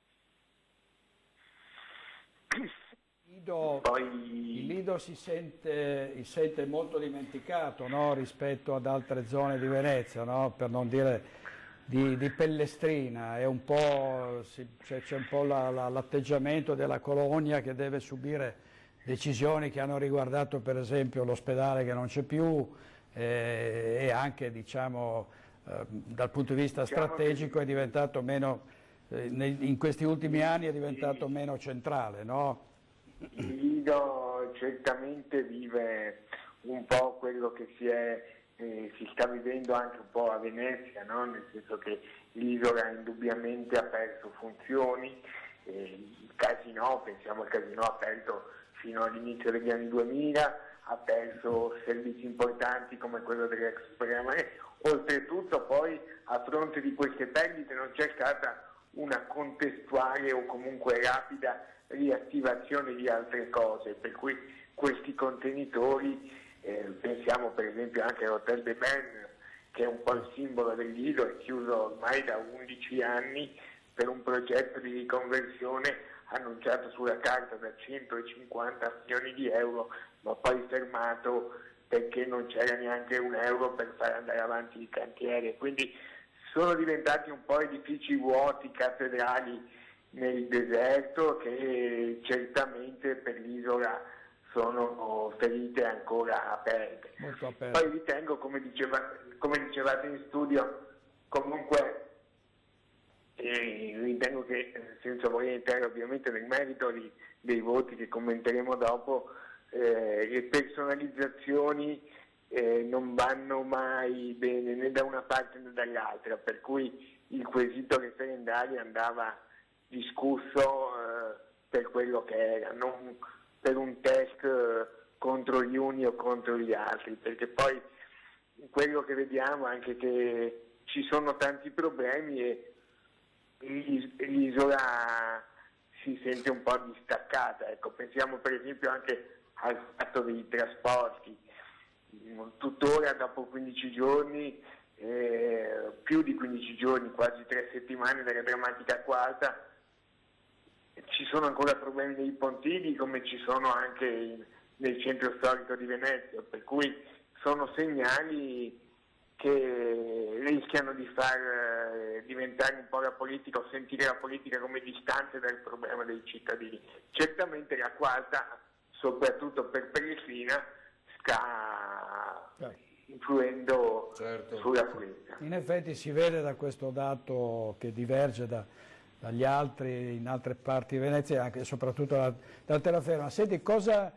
Il Lido si sente molto dimenticato, no? Rispetto ad altre zone di Venezia, no? Per non dire di Pellestrina. È un po', c'è un po' l'atteggiamento della colonia che deve subire decisioni che hanno riguardato per esempio l'ospedale che non c'è più e anche diciamo dal punto di vista strategico è diventato meno, in questi ultimi anni è diventato meno centrale, no? Il Lido certamente vive un po' quello che si sta vivendo anche un po' a Venezia, no? Nel senso che l'isola indubbiamente ha perso funzioni, il casinò, pensiamo al casinò aperto fino all'inizio degli anni 2000, ha perso servizi importanti come quello dell'ex Supermare. Oltretutto poi a fronte di queste perdite non c'è stata una contestuale o comunque rapida riattivazione di altre cose, per cui questi contenitori, pensiamo per esempio anche all'Hotel de Ben, che è un po' il simbolo del Lido, è chiuso ormai da 11 anni per un progetto di riconversione annunciato sulla carta da 150 milioni di euro, ma poi fermato perché non c'era neanche un euro per far andare avanti il cantiere. Quindi sono diventati un po' edifici vuoti, cattedrali nel deserto, che certamente per l'isola sono ferite ancora aperte. Molto aperte. Poi ritengo, come dicevate in studio, comunque ritengo che, senza voler entrare ovviamente nel merito dei voti che commenteremo dopo, le personalizzazioni non vanno mai bene né da una parte né dall'altra, per cui il quesito referendario andava discusso per quello che era, non per un test contro gli uni o contro gli altri, perché poi quello che vediamo è anche che ci sono tanti problemi e l'isola si sente un po' distaccata. Ecco, pensiamo per esempio anche al fatto dei trasporti. Tuttora dopo 15 giorni, più di 15 giorni, quasi 3 settimane dalla drammatica acqua alta, ci sono ancora problemi nei pontili come ci sono anche nel centro storico di Venezia, per cui sono segnali che rischiano di far diventare un po' la politica o sentire la politica come distante dal problema dei cittadini. Certamente l'acqua alta, soprattutto per Pellestrina, sta influendo sull'affluenza. In effetti si vede da questo dato che diverge dagli altri in altre parti di Venezia e anche soprattutto dal terraferma. Senti, cosa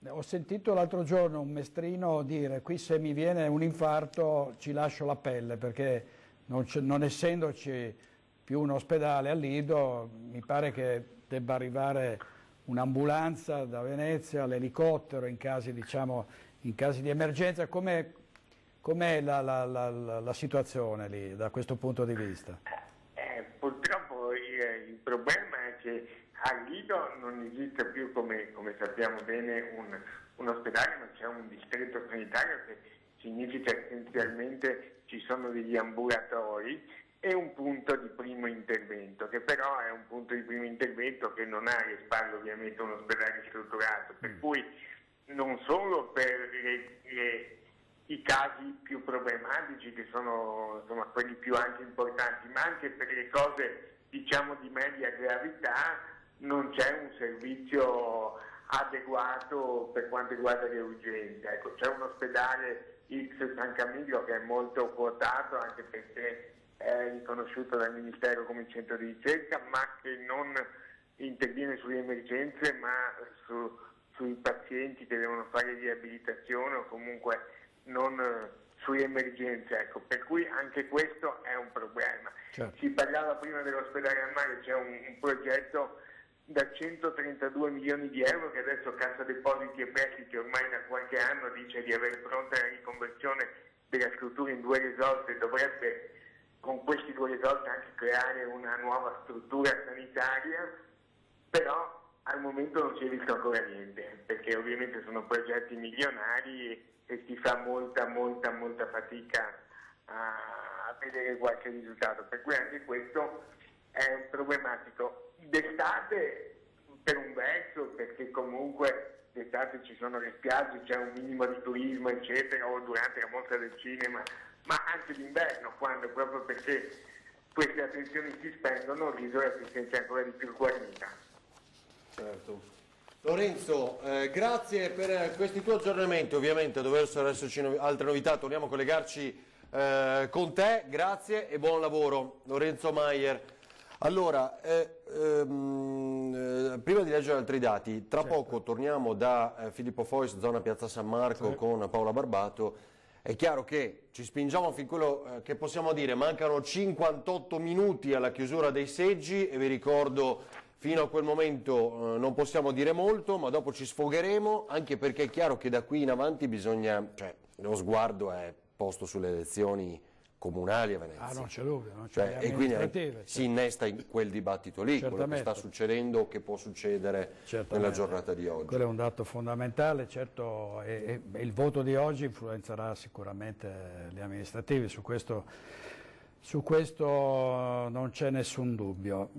ho sentito l'altro giorno un mestrino dire: qui se mi viene un infarto ci lascio la pelle, perché non essendoci più un ospedale al Lido mi pare che debba arrivare un'ambulanza da Venezia, l'elicottero in casi, diciamo, in casi di emergenza. Com'è la situazione lì da questo punto di vista? Purtroppo il problema è che a Lido non esiste più, come sappiamo bene, un ospedale, ma c'è un distretto sanitario, che significa essenzialmente ci sono degli ambulatori e un punto di primo intervento, che però è un punto di primo intervento che che non ha alle spalle ovviamente un ospedale strutturato, per cui non solo per i casi più problematici, che sono insomma quelli più anche importanti, ma anche per le cose diciamo di media gravità non c'è un servizio adeguato per quanto riguarda le urgenze. Ecco, c'è un ospedale X San Camillo che è molto quotato anche perché è riconosciuto dal Ministero come centro di ricerca, ma che non interviene sulle emergenze, ma sui pazienti che devono fare riabilitazione o comunque non sulle emergenze, ecco, per cui anche questo è un problema. Certo. Si parlava prima dell'ospedale al mare, c'è un progetto da 132 milioni di euro che adesso Cassa Depositi e Prestiti ormai da qualche anno dice di avere pronta la riconversione della struttura in 2 resort e dovrebbe con questi 2 resort anche creare una nuova struttura sanitaria, però al momento non si è visto ancora niente, perché ovviamente sono progetti milionari e si fa molta fatica a vedere qualche risultato, per cui anche questo è problematico. D'estate per un verso, perché comunque d'estate ci sono le spiagge, c'è un minimo di turismo eccetera, o durante la mostra del cinema, ma anche d'inverno, quando proprio perché queste attenzioni si spendono, l'isola si sente ancora di più guarnita. Certo. Lorenzo, grazie per questi tuoi aggiornamenti, ovviamente dovessero esserci altre novità, torniamo a collegarci con te, grazie e buon lavoro. Lorenzo Maier. Allora, prima di leggere altri dati, tra poco torniamo da Filippo Fois, zona Piazza San Marco, con Paola Barbato. È chiaro che ci spingiamo fin quello che possiamo dire, mancano 58 minuti alla chiusura dei seggi e vi ricordo fino a quel momento non possiamo dire molto, ma dopo ci sfogheremo, anche perché è chiaro che da qui in avanti bisogna, cioè lo sguardo è posto sulle elezioni comunali a Venezia. Ah, non c'è dubbio, non c'è e quindi si innesta in quel dibattito lì, quello che sta succedendo, che può succedere nella giornata di oggi. Quello è un dato fondamentale, certo, e il voto di oggi influenzerà sicuramente gli amministrativi, su questo non c'è nessun dubbio.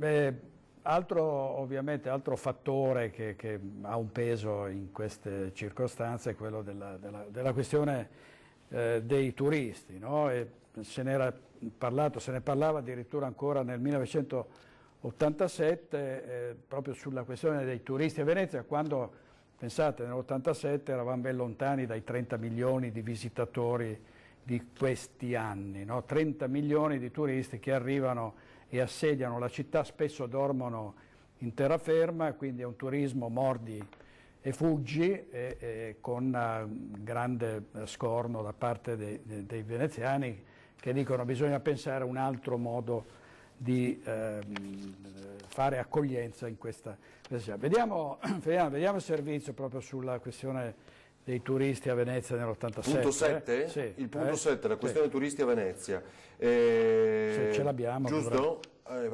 Ovviamente altro fattore che ha un peso in queste circostanze è quello della questione dei turisti, no? Se ne parlava addirittura ancora nel 1987 proprio sulla questione dei turisti a Venezia, quando, pensate, nell'87 eravamo ben lontani dai 30 milioni di visitatori di questi anni, no? 30 milioni di turisti che arrivano e assediano la città, spesso dormono in terraferma, quindi è un turismo mordi e fuggi, con grande scorno da parte dei veneziani, che dicono bisogna pensare a un altro modo di fare accoglienza in questa città. Vediamo il servizio proprio sulla questione dei turisti a Venezia nell'87. Punto 7? Sì. Il punto 7, la questione turisti a Venezia. Se ce l'abbiamo. Giusto?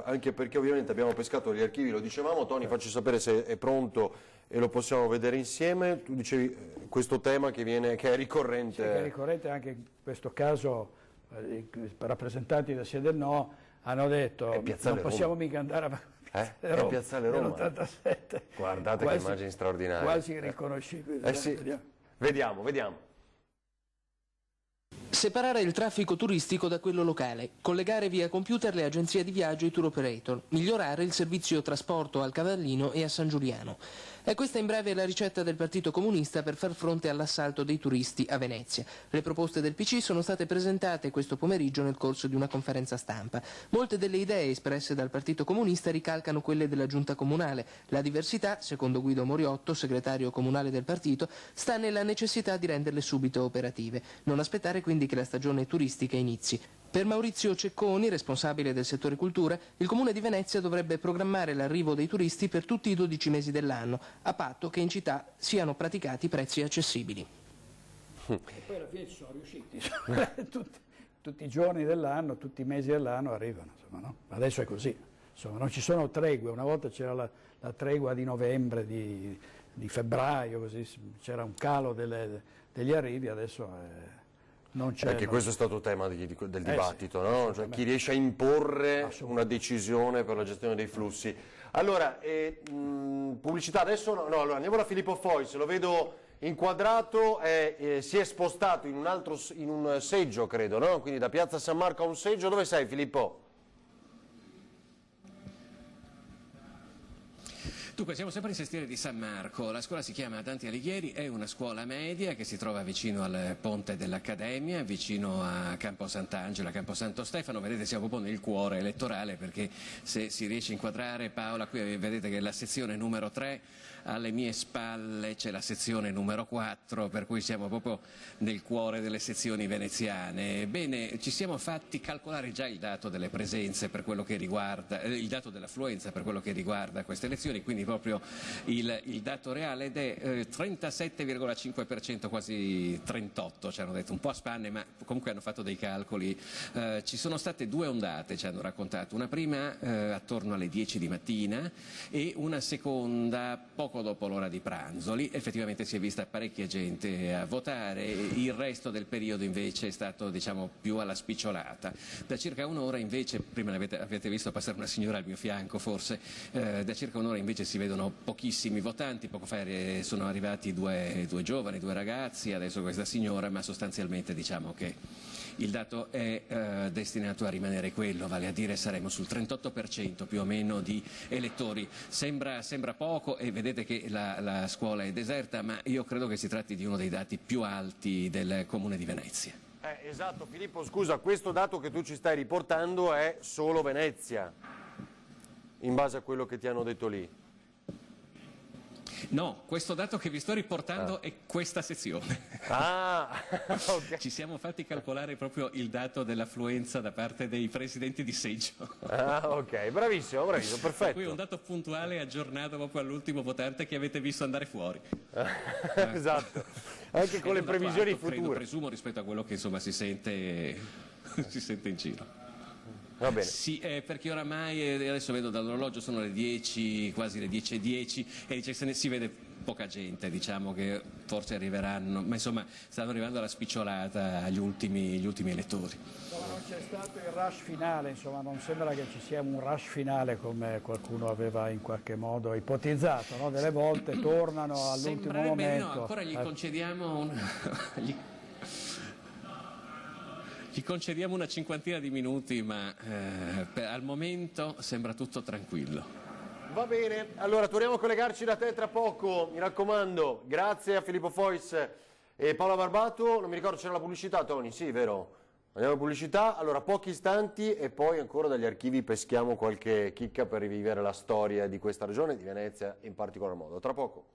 Anche perché ovviamente abbiamo pescato gli archivi, lo dicevamo. Tony, facci sapere se è pronto e lo possiamo vedere insieme. Tu dicevi questo tema che è ricorrente. Sì, che è ricorrente anche in questo caso. I rappresentanti del Sì del No hanno detto non possiamo mica andare a Piazzale Roma. nell'87. Guardate che immagini straordinarie. Quasi riconoscibili. Sì. Vediamo. Separare il traffico turistico da quello locale, collegare via computer le agenzie di viaggio e i tour operator, migliorare il servizio trasporto al Cavallino e a San Giuliano. È questa in breve la ricetta del Partito Comunista per far fronte all'assalto dei turisti a Venezia. Le proposte del PC sono state presentate questo pomeriggio nel corso di una conferenza stampa. Molte delle idee espresse dal Partito Comunista ricalcano quelle della Giunta Comunale. La diversità, secondo Guido Moriotto, segretario comunale del partito, sta nella necessità di renderle subito operative. Non aspettare quindi che la stagione turistica inizi. Per Maurizio Cecconi, responsabile del settore cultura, il Comune di Venezia dovrebbe programmare l'arrivo dei turisti per tutti i 12 mesi dell'anno, a patto che in città siano praticati prezzi accessibili. E poi alla fine ci sono riusciti, tutti i giorni dell'anno, tutti i mesi dell'anno arrivano, insomma, no? Adesso è così, insomma, non ci sono tregue. Una volta c'era la tregua di novembre, di febbraio, così c'era un calo degli arrivi, adesso Perché questo è stato tema del dibattito, no? Cioè, chi riesce a imporre una decisione per la gestione dei flussi. Allora, pubblicità adesso, no, allora andiamo da Filippo Fois, lo vedo inquadrato, si è spostato in un seggio, credo, no? Quindi da Piazza San Marco a un seggio. Dove sei, Filippo? Dunque, siamo sempre in Sestiere di San Marco, la scuola si chiama Dante Alighieri, è una scuola media che si trova vicino al ponte dell'Accademia, vicino a Campo Sant'Angelo, a Campo Santo Stefano. Vedete, siamo proprio nel cuore elettorale, perché se si riesce a inquadrare, Paola, qui vedete che la sezione numero 3, alle mie spalle c'è la sezione numero 4, per cui siamo proprio nel cuore delle sezioni veneziane. Bene, ci siamo fatti calcolare già il dato delle presenze per quello che riguarda, il dato dell'affluenza per quello che riguarda queste elezioni, quindi proprio il dato reale, ed è 37,5%, quasi 38%, ci hanno detto, un po' a spanne, ma comunque hanno fatto dei calcoli. Ci sono state due ondate, ci hanno raccontato, una prima attorno alle 10 di mattina e una seconda poco dopo l'ora di pranzo. Lì effettivamente si è vista parecchia gente a votare, il resto del periodo invece è stato, diciamo, più alla spicciolata. Da circa un'ora invece, prima avete visto passare una signora al mio fianco forse, da circa un'ora invece si vedono pochissimi votanti. Poco fa sono arrivati due giovani, due ragazzi, adesso questa signora, ma sostanzialmente diciamo che il dato è destinato a rimanere quello, vale a dire saremo sul 38% più o meno di elettori. Sembra poco, e vedete che la scuola è deserta, ma io credo che si tratti di uno dei dati più alti del Comune di Venezia. Esatto, Filippo, scusa, questo dato che tu ci stai riportando è solo Venezia, in base a quello che ti hanno detto lì? No, questo dato che vi sto riportando è questa sezione. Okay. Ci siamo fatti calcolare proprio il dato dell'affluenza da parte dei presidenti di seggio. Ok, bravissimo, perfetto. Qui un dato puntuale aggiornato proprio all'ultimo votante che avete visto andare fuori. Esatto, anche con le previsioni future. Presumo, rispetto a quello che insomma si sente in giro. Va bene. Sì, perché oramai, adesso vedo dall'orologio, sono le 10, quasi le 10:10, e dice che si vede poca gente, diciamo che forse arriveranno, ma insomma stanno arrivando alla spicciolata gli ultimi elettori. No, non c'è stato il rush finale, insomma non sembra che ci sia un rush finale come qualcuno aveva in qualche modo ipotizzato, no? Delle volte tornano all'ultimo momento. No, ancora gli concediamo Gli concediamo una cinquantina di minuti, ma al momento sembra tutto tranquillo. Va bene, allora torniamo a collegarci da te tra poco, mi raccomando. Grazie a Filippo Fois e Paola Barbato. Non mi ricordo, c'era la pubblicità, Tony, sì, vero? Andiamo alla pubblicità, allora pochi istanti e poi ancora dagli archivi peschiamo qualche chicca per rivivere la storia di questa regione, di Venezia in particolar modo. Tra poco.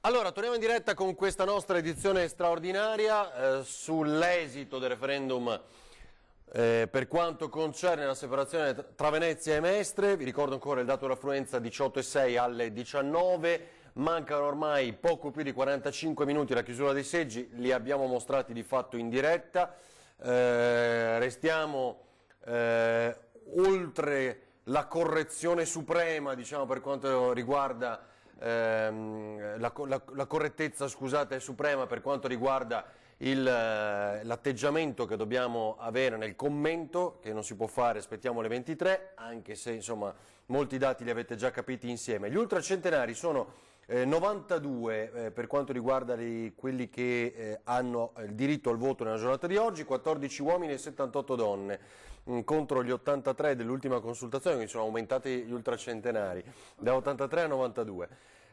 Allora, torniamo in diretta con questa nostra edizione straordinaria sull'esito del referendum per quanto concerne la separazione tra Venezia e Mestre. Vi ricordo ancora il dato dell'affluenza 18,6 alle 19, mancano ormai poco più di 45 minuti alla chiusura dei seggi, li abbiamo mostrati di fatto in diretta, restiamo oltre la correzione suprema, diciamo, per quanto riguarda la correttezza, scusate, è suprema per quanto riguarda l'atteggiamento che dobbiamo avere nel commento, che non si può fare, aspettiamo le 23, anche se insomma molti dati li avete già capiti insieme. Gli ultracentenari sono 92 per quanto riguarda quelli che hanno il diritto al voto nella giornata di oggi, 14 uomini e 78 donne contro gli 83 dell'ultima consultazione, quindi sono aumentati gli ultracentenari da 83 a 92.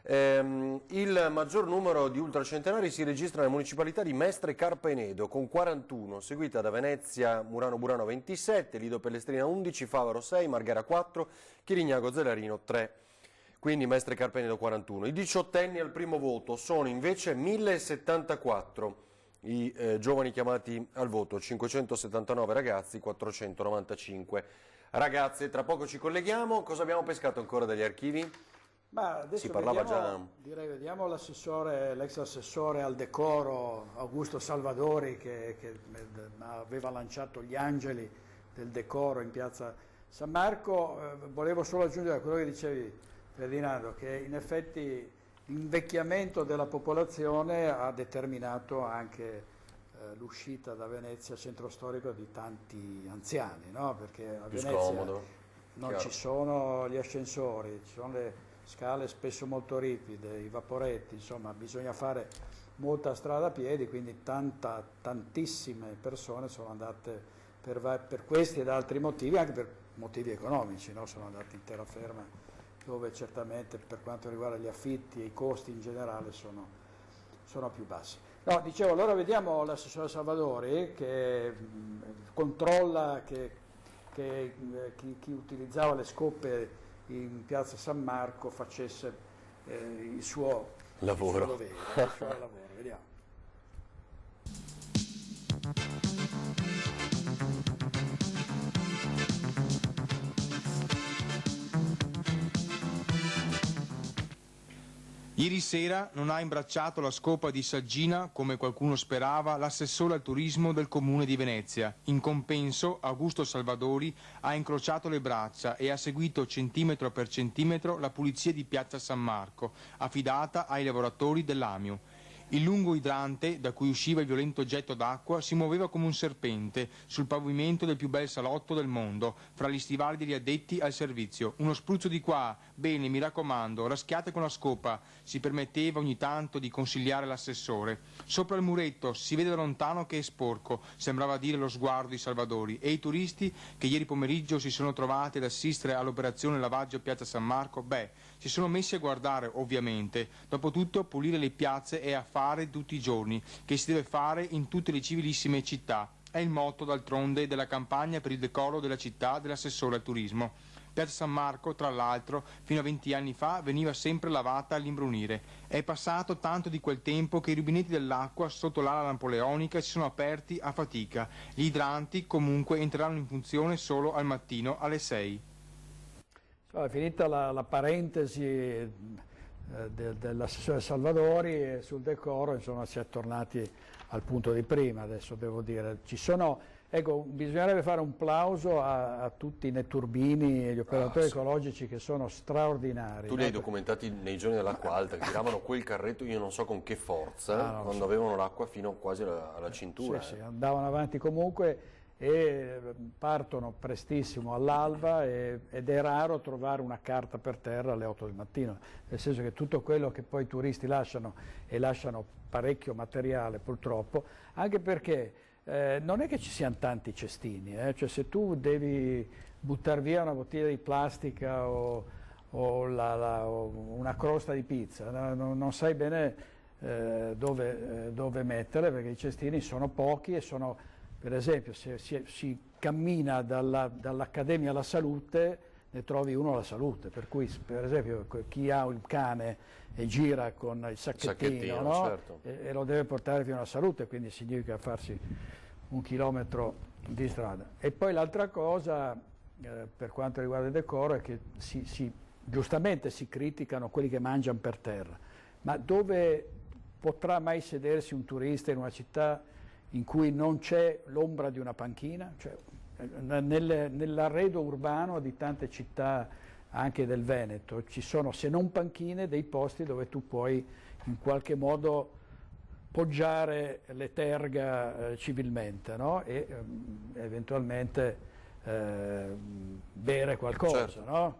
Il maggior numero di ultracentenari si registra nella municipalità di Mestre Carpenedo con 41, seguita da Venezia Murano Burano 27, Lido Pellestrina 11, Favaro 6, Marghera 4, Chirignago Zelarino 3. Quindi Mestre Carpenedo 41. I diciottenni al primo voto sono invece 1074 i giovani chiamati al voto, 579 ragazzi, 495 ragazze. Tra poco ci colleghiamo. Cosa abbiamo pescato ancora dagli archivi? Ma adesso si parlava vediamo, direi, vediamo l'ex assessore al decoro Augusto Salvadori che aveva lanciato gli angeli del decoro in piazza San Marco. Volevo solo aggiungere a quello che dicevi, Ferdinando, che in effetti l'invecchiamento della popolazione ha determinato anche l'uscita da Venezia, centro storico, di tanti anziani, no? Perché a Venezia non ci sono gli ascensori, ci sono le scale spesso molto ripide, i vaporetti, insomma bisogna fare molta strada a piedi, quindi tantissime persone sono andate per questi ed altri motivi, anche per motivi economici, no? Sono andati in terraferma, dove certamente per quanto riguarda gli affitti e i costi in generale sono più bassi. No, dicevo, allora vediamo l'assessore Salvadori che controlla che chi utilizzava le scope in piazza San Marco facesse il suo lavoro. Vediamo. Ieri sera non ha imbracciato la scopa di Saggina, come qualcuno sperava, l'assessore al turismo del comune di Venezia. In compenso, Augusto Salvadori ha incrociato le braccia e ha seguito centimetro per centimetro la pulizia di piazza San Marco, affidata ai lavoratori dell'Amio. Il lungo idrante, da cui usciva il violento getto d'acqua, si muoveva come un serpente sul pavimento del più bel salotto del mondo, fra gli stivali degli addetti al servizio. Uno spruzzo di qua, bene, mi raccomando, raschiate con la scopa, si permetteva ogni tanto di consigliare l'assessore. Sopra il muretto si vede da lontano che è sporco, sembrava dire lo sguardo di Salvadori, e i turisti che ieri pomeriggio si sono trovati ad assistere all'operazione lavaggio piazza San Marco, si sono messi a guardare, ovviamente. Dopotutto pulire le piazze è affare tutti i giorni, che si deve fare in tutte le civilissime città. È il motto, d'altronde, della campagna per il decoro della città dell'assessore al turismo. Piazza San Marco, tra l'altro, fino a 20 anni fa veniva sempre lavata all'imbrunire. È passato tanto di quel tempo che i rubinetti dell'acqua sotto l'ala napoleonica si sono aperti a fatica. Gli idranti comunque entreranno in funzione solo al mattino alle 6. Finita la parentesi dell'assessore Salvadori sul decoro, insomma si è tornati al punto di prima. Adesso devo dire, bisognerebbe fare un plauso a tutti i netturbini e gli operatori ecologici che sono straordinari. Tu li hai documentati nei giorni dell'acqua alta, che tiravano quel carretto, io non so con che forza, quando avevano l'acqua fino quasi alla cintura. Sì, andavano avanti comunque e partono prestissimo all'alba ed è raro trovare una carta per terra alle 8 del mattino, nel senso che tutto quello che poi i turisti lasciano, e lasciano parecchio materiale purtroppo, anche perché non è che ci siano tanti cestini, cioè se tu devi buttare via una bottiglia di plastica o una crosta di pizza, non sai bene dove mettere, perché i cestini sono pochi e sono... Per esempio, se si cammina dall'Accademia alla Salute, ne trovi uno alla Salute, per cui per esempio chi ha un cane e gira con il sacchettino, no? Certo. e lo deve portare fino alla Salute, quindi significa farsi 1 chilometro di strada. E poi l'altra cosa, per quanto riguarda il decoro, è che giustamente si criticano quelli che mangiano per terra, ma dove potrà mai sedersi un turista in una città in cui non c'è l'ombra di una panchina? Cioè, nell'arredo urbano di tante città anche del Veneto ci sono, se non panchine, dei posti dove tu puoi in qualche modo poggiare le terga civilmente, no? E eventualmente bere qualcosa, certo. No?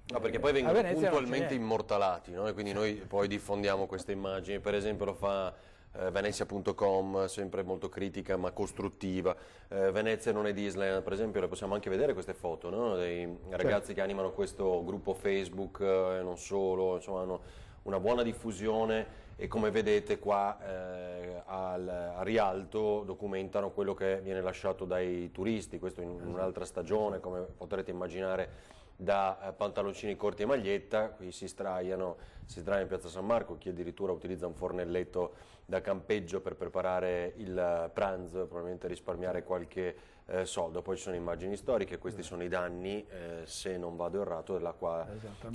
No, perché poi vengono puntualmente immortalati, no? E quindi noi poi diffondiamo queste immagini, per esempio lo fa Venezia.com, sempre molto critica ma costruttiva. Venezia non è Disneyland, per esempio, le possiamo anche vedere queste foto, no? Dei ragazzi che animano questo gruppo Facebook e non solo, insomma hanno una buona diffusione e come vedete qua a Rialto documentano quello che viene lasciato dai turisti, questo in un'altra stagione, come potrete immaginare da pantaloncini corti e maglietta, qui si sdraiano in piazza San Marco, chi addirittura utilizza un fornelletto da campeggio per preparare il pranzo, probabilmente risparmiare qualche soldo. Poi ci sono immagini storiche, questi sono i danni, se non vado errato, dell'acqua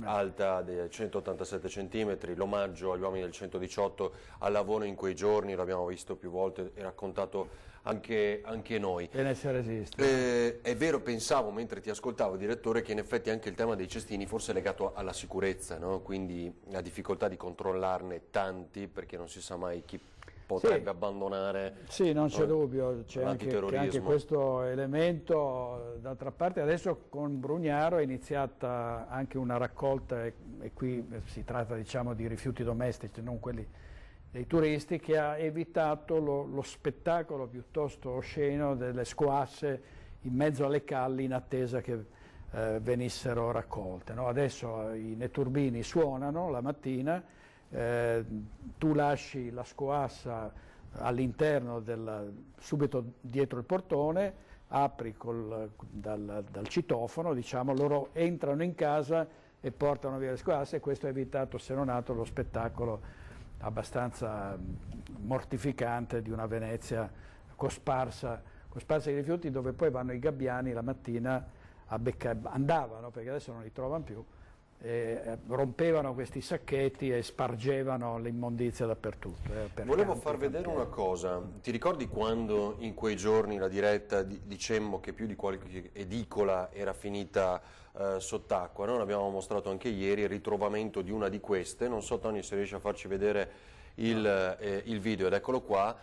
alta dei 187 cm, l'omaggio agli uomini del 118 al lavoro in quei giorni, l'abbiamo visto più volte e raccontato anche noi. Bene se resiste. È vero, pensavo mentre ti ascoltavo, direttore, che in effetti anche il tema dei cestini forse è legato alla sicurezza, no? Quindi la difficoltà di controllarne tanti, perché non si sa mai chi potrebbe abbandonare. Sì, non c'è dubbio, c'è anche questo elemento. D'altra parte adesso con Brugnaro è iniziata anche una raccolta, e qui si tratta, diciamo, di rifiuti domestici, non quelli dei turisti, che ha evitato lo spettacolo piuttosto osceno delle squasse in mezzo alle calli in attesa che venissero raccolte, no? Adesso i netturbini suonano la mattina, tu lasci la scoassa all'interno subito dietro il portone, apri dal citofono, diciamo, loro entrano in casa e portano via le scoasse, e questo ha evitato, se non altro, lo spettacolo abbastanza mortificante di una Venezia cosparsa di rifiuti, dove poi vanno i gabbiani la mattina a beccare, andavano, perché adesso non li trovano più, rompevano questi sacchetti e spargevano l'immondizia dappertutto. Volevo far vedere una cosa, ti ricordi quando in quei giorni la diretta dicemmo che più di qualche edicola era finita sott'acqua, no? L'abbiamo mostrato anche ieri, il ritrovamento di una di queste, non so Tony se riesci a farci vedere il video, ed eccolo qua,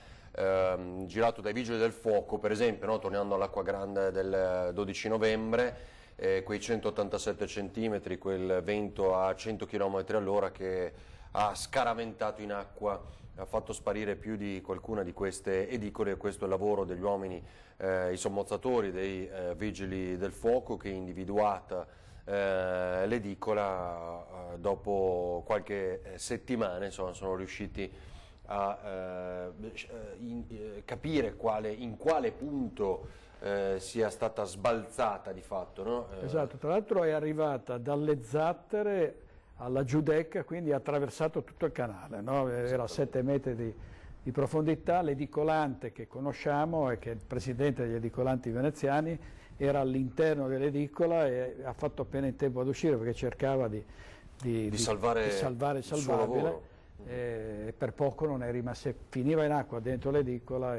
girato dai Vigili del Fuoco, per esempio, no? Tornando all'Acqua Grande del 12 novembre, quei 187 centimetri, quel vento a 100 km all'ora che ha scaraventato in acqua, ha fatto sparire più di qualcuna di queste edicole, e questo è il lavoro degli uomini, i sommozzatori dei Vigili del Fuoco, che individuata l'edicola, dopo qualche settimana, insomma, sono riusciti a capire in quale punto sia stata sbalzata di fatto, no? Esatto, tra l'altro è arrivata dalle Zattere alla Giudecca, quindi ha attraversato tutto il canale, no? Era a 7 metri di profondità, l'edicolante che conosciamo e che è il presidente degli edicolanti veneziani era all'interno dell'edicola e ha fatto appena in tempo ad uscire, perché cercava di salvare il salvabile, e per poco non è rimasto, se finiva in acqua dentro l'edicola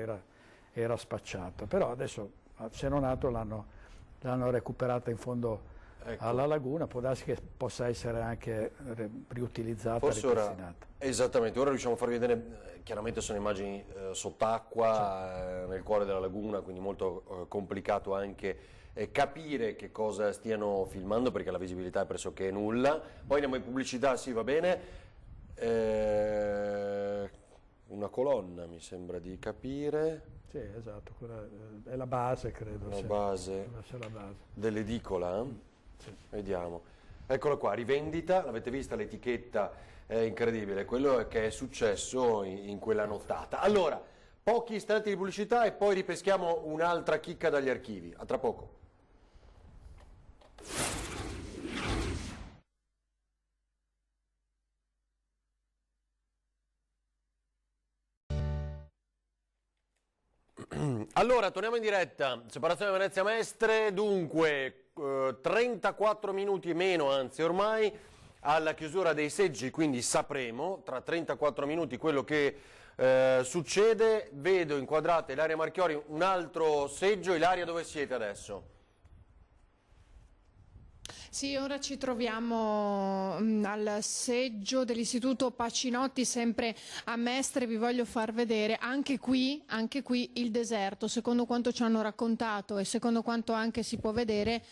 era spacciato, però adesso se non altro l'hanno recuperata in fondo, ecco, alla laguna, può darsi che possa essere anche riutilizzata, ripristinata. Esattamente, ora riusciamo a farvi vedere, chiaramente sono immagini sott'acqua, nel cuore della laguna, quindi molto complicato anche capire che cosa stiano filmando, perché la visibilità è pressoché nulla. Poi andiamo in pubblicità, sì, va bene. Una colonna, mi sembra di capire. Sì, esatto, quella è la base, credo. La base dell'edicola? Sì. Vediamo. Eccola qua, rivendita, l'avete vista l'etichetta? È incredibile, quello che è successo in quella nottata. Allora, pochi istanti di pubblicità e poi ripeschiamo un'altra chicca dagli archivi. A tra poco. Allora, torniamo in diretta, separazione Venezia Mestre, dunque 34 minuti meno, anzi ormai, alla chiusura dei seggi, quindi sapremo tra 34 minuti quello che succede. Vedo inquadrate Ilaria Marchiori, un altro seggio. Ilaria, dove siete adesso? Sì, ora ci troviamo al seggio dell'Istituto Pacinotti, sempre a Mestre. Vi voglio far vedere anche qui il deserto, secondo quanto ci hanno raccontato e secondo quanto anche si può vedere,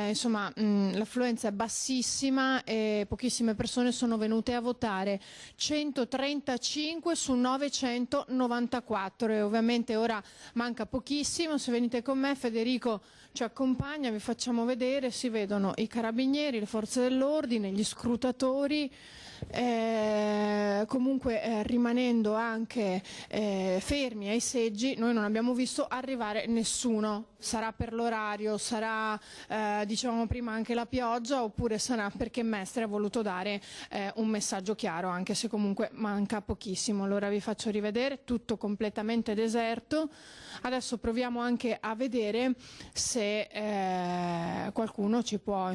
insomma, l'affluenza è bassissima e pochissime persone sono venute a votare, 135 su 994, e ovviamente ora manca pochissimo. Se venite con me, Federico ci accompagna, vi facciamo vedere, si vedono i i carabinieri, le forze dell'ordine, gli scrutatori, comunque rimanendo anche fermi ai seggi. Noi non abbiamo visto arrivare nessuno, sarà per l'orario, sarà dicevamo prima anche la pioggia, oppure sarà perché Mestre ha voluto dare un messaggio chiaro, anche se comunque manca pochissimo. Allora vi faccio rivedere, tutto completamente deserto. Adesso proviamo anche a vedere se qualcuno ci può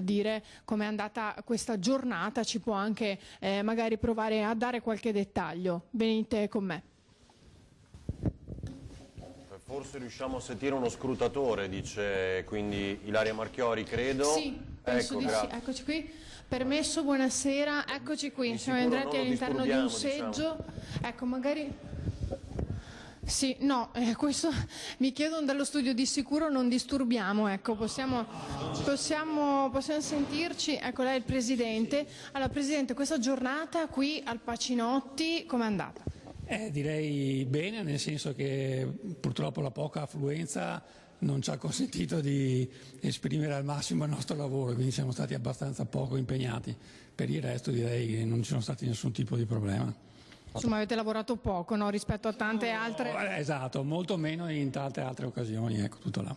dire com'è andata questa giornata, ci può anche magari provare a dare qualche dettaglio. Venite con me. Forse riusciamo a sentire uno scrutatore, dice quindi Ilaria Marchiori, credo. Sì, penso di sì. Eccoci qui. Permesso, buonasera, eccoci qui. Siamo entrati all'interno di un seggio. Ecco, magari... Sì, no, questo mi chiedono dallo studio, di sicuro non disturbiamo, ecco, possiamo sentirci. Ecco, lei è il Presidente. Allora, Presidente, questa giornata qui al Pacinotti com'è andata? Direi bene, nel senso che purtroppo la poca affluenza non ci ha consentito di esprimere al massimo il nostro lavoro, quindi siamo stati abbastanza poco impegnati. Per il resto direi che non ci sono stati nessun tipo di problema. Insomma, avete lavorato poco, no? Rispetto a tante altre... Esatto, molto meno in tante altre occasioni, ecco, tutto là.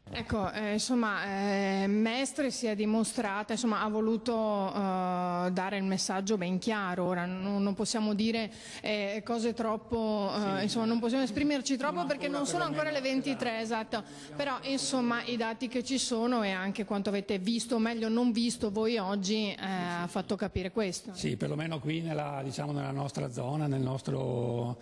Ecco, Mestre si è dimostrata, ha voluto dare il messaggio ben chiaro. Ora non possiamo dire cose troppo, non possiamo esprimerci troppo perché non sono ancora le 23, esatto. Però i dati che ci sono e anche quanto avete visto, o meglio non visto voi oggi, ha fatto capire questo. Sì, perlomeno qui nella nostra zona, nel nostro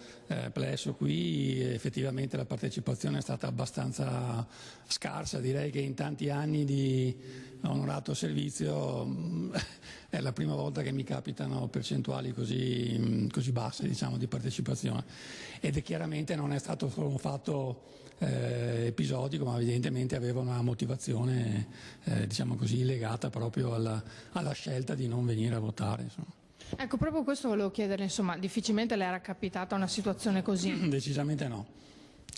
plesso qui, effettivamente la partecipazione è stata abbastanza scarsa. Direi che in tanti anni di onorato servizio è la prima volta che mi capitano percentuali così basse, di partecipazione, ed chiaramente non è stato solo un fatto episodico, ma evidentemente aveva una motivazione legata proprio alla scelta di non venire a votare, insomma. Ecco, proprio questo volevo chiedere, difficilmente le era capitata una situazione così? Decisamente no.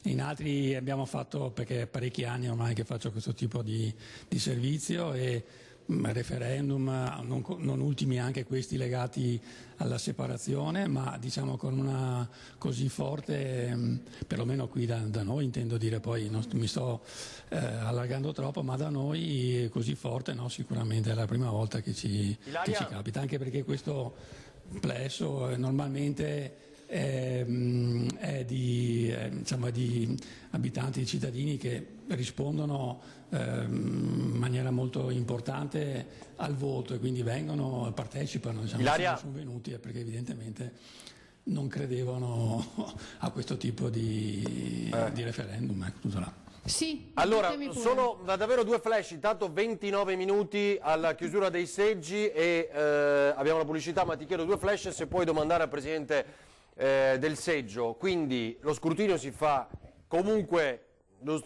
In altri abbiamo fatto, perché è parecchi anni ormai che faccio questo tipo di servizio, e referendum, non ultimi anche questi legati alla separazione, ma con una così forte, perlomeno qui da noi, intendo dire, poi non mi sto allargando troppo, ma da noi così forte no, sicuramente è la prima volta che ci capita, anche perché questo plesso normalmente è di abitanti, di cittadini che rispondono in maniera molto importante al voto, e quindi vengono, partecipano, se sono venuti è perché evidentemente non credevano a questo tipo di referendum, tutto là. Sì, allora, sono davvero due flash, intanto 29 minuti alla chiusura dei seggi e abbiamo la pubblicità, ma ti chiedo due flash se puoi domandare al Presidente del seggio. Quindi lo scrutinio si fa comunque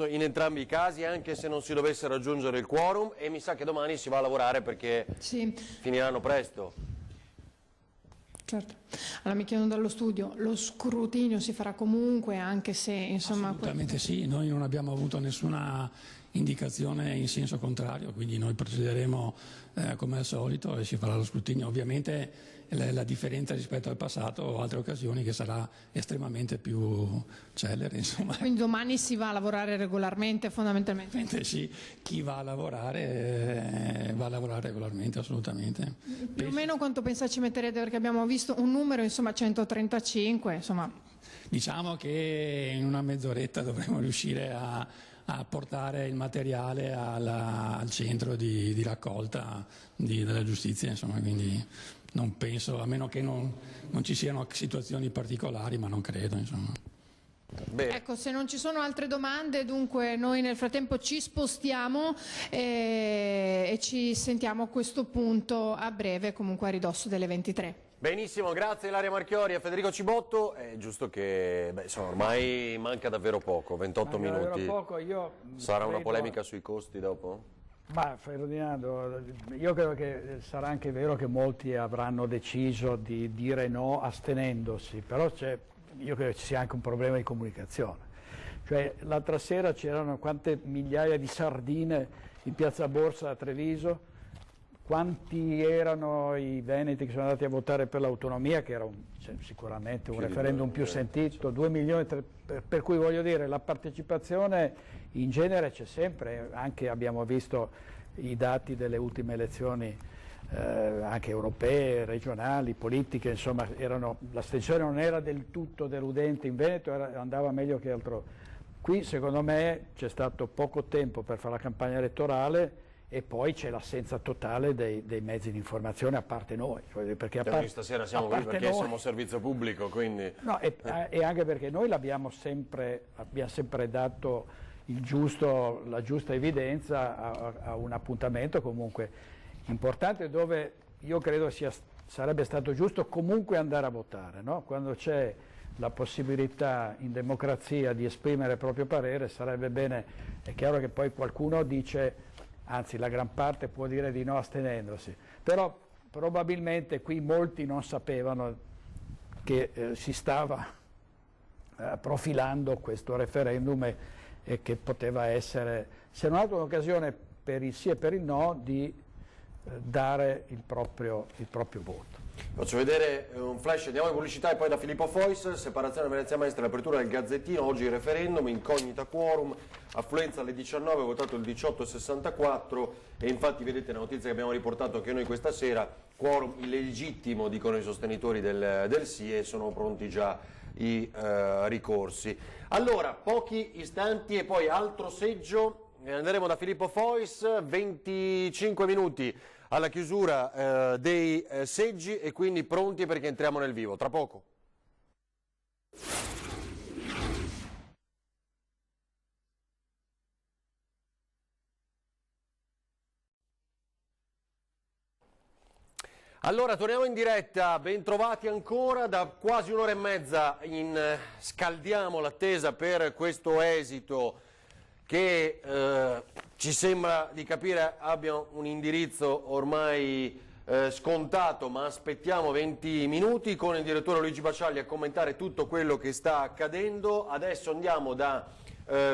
in entrambi i casi, anche se non si dovesse raggiungere il quorum, e mi sa che domani si va a lavorare perché finiranno presto. Certo. Allora mi chiedono dallo studio, lo scrutinio si farà comunque, anche se Assolutamente sì, noi non abbiamo avuto nessuna indicazione in senso contrario, quindi noi procederemo come al solito e si farà lo scrutinio. Ovviamente la differenza rispetto al passato o altre occasioni che sarà estremamente più celere, insomma. Quindi domani si va a lavorare regolarmente, fondamentalmente? Sì, chi va a lavorare regolarmente, assolutamente. Più o meno quanto pensa ci metterete? Perché abbiamo visto un numero, 135, Diciamo che in una mezz'oretta dovremo riuscire a portare il materiale al centro di raccolta della giustizia, insomma, quindi non penso, a meno che non ci siano situazioni particolari, ma non credo, insomma. Bene. Ecco, se non ci sono altre domande, dunque noi nel frattempo ci spostiamo e ci sentiamo a questo punto a breve, comunque a ridosso delle 23. Benissimo, grazie Ilaria Marchiori e Federico Cibotto. È giusto che ormai manca davvero poco, 28 minuti. Poco, sarà una polemica sui costi dopo? Ma Ferdinando, io credo che sarà anche vero che molti avranno deciso di dire no astenendosi, però io credo ci sia anche un problema di comunicazione. Cioè l'altra sera c'erano quante migliaia di sardine in piazza Borsa a Treviso, quanti erano i veneti che sono andati a votare per l'autonomia, che era sicuramente un referendum più sentito, 2 milioni, per cui voglio dire, la partecipazione in genere c'è sempre, anche abbiamo visto i dati delle ultime elezioni anche europee, regionali, politiche, insomma l'astensione non era del tutto deludente in Veneto, andava meglio che altrove. Qui secondo me c'è stato poco tempo per fare la campagna elettorale e poi c'è l'assenza totale dei mezzi di informazione, a parte noi. Perché noi stasera siamo qui perché siamo servizio pubblico, quindi... No, e anche perché noi abbiamo sempre dato la giusta evidenza a un appuntamento comunque importante, dove io credo sarebbe stato giusto comunque andare a votare, no? Quando c'è la possibilità in democrazia di esprimere il proprio parere, sarebbe bene. È chiaro che poi qualcuno dice, anzi la gran parte può dire di no astenendosi, però probabilmente qui molti non sapevano che si stava profilando questo referendum e che poteva essere, se non altro, un'occasione per il sì e per il no di dare il proprio voto. Faccio vedere un flash, andiamo in pubblicità e poi da Filippo Fois, separazione Venezia Mestre, l'apertura del Gazzettino, oggi il referendum, incognita quorum, affluenza alle 19, votato il 18,64 e infatti vedete la notizia che abbiamo riportato anche noi questa sera, quorum illegittimo dicono i sostenitori del sì e sono pronti già i ricorsi. Allora, pochi istanti e poi altro seggio, andremo da Filippo Fois, 25 minuti alla chiusura dei seggi e quindi pronti perché entriamo nel vivo, tra poco. Allora, torniamo in diretta, bentrovati ancora, da quasi un'ora e mezza scaldiamo l'attesa per questo esito che ci sembra di capire abbia un indirizzo ormai scontato, ma aspettiamo 20 minuti con il direttore Luigi Bacialli a commentare tutto quello che sta accadendo. Adesso andiamo da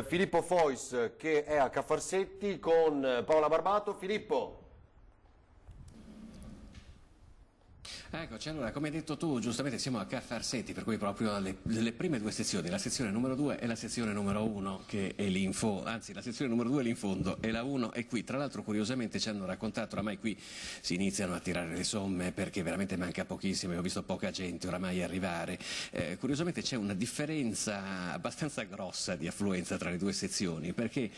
Filippo Fois che è a Caffarsetti con Paola Barbato. Filippo. Eccoci, allora come hai detto tu giustamente siamo a Caffarsetti, per cui proprio le prime due sezioni, la sezione numero 2 e la sezione numero 1 che è lì in fondo, anzi la sezione numero 2 è lì in fondo e la 1 è qui. Tra l'altro curiosamente ci hanno raccontato, oramai qui si iniziano a tirare le somme perché veramente manca pochissimo e ho visto poca gente oramai arrivare. Curiosamente c'è una differenza abbastanza grossa di affluenza tra le due sezioni perché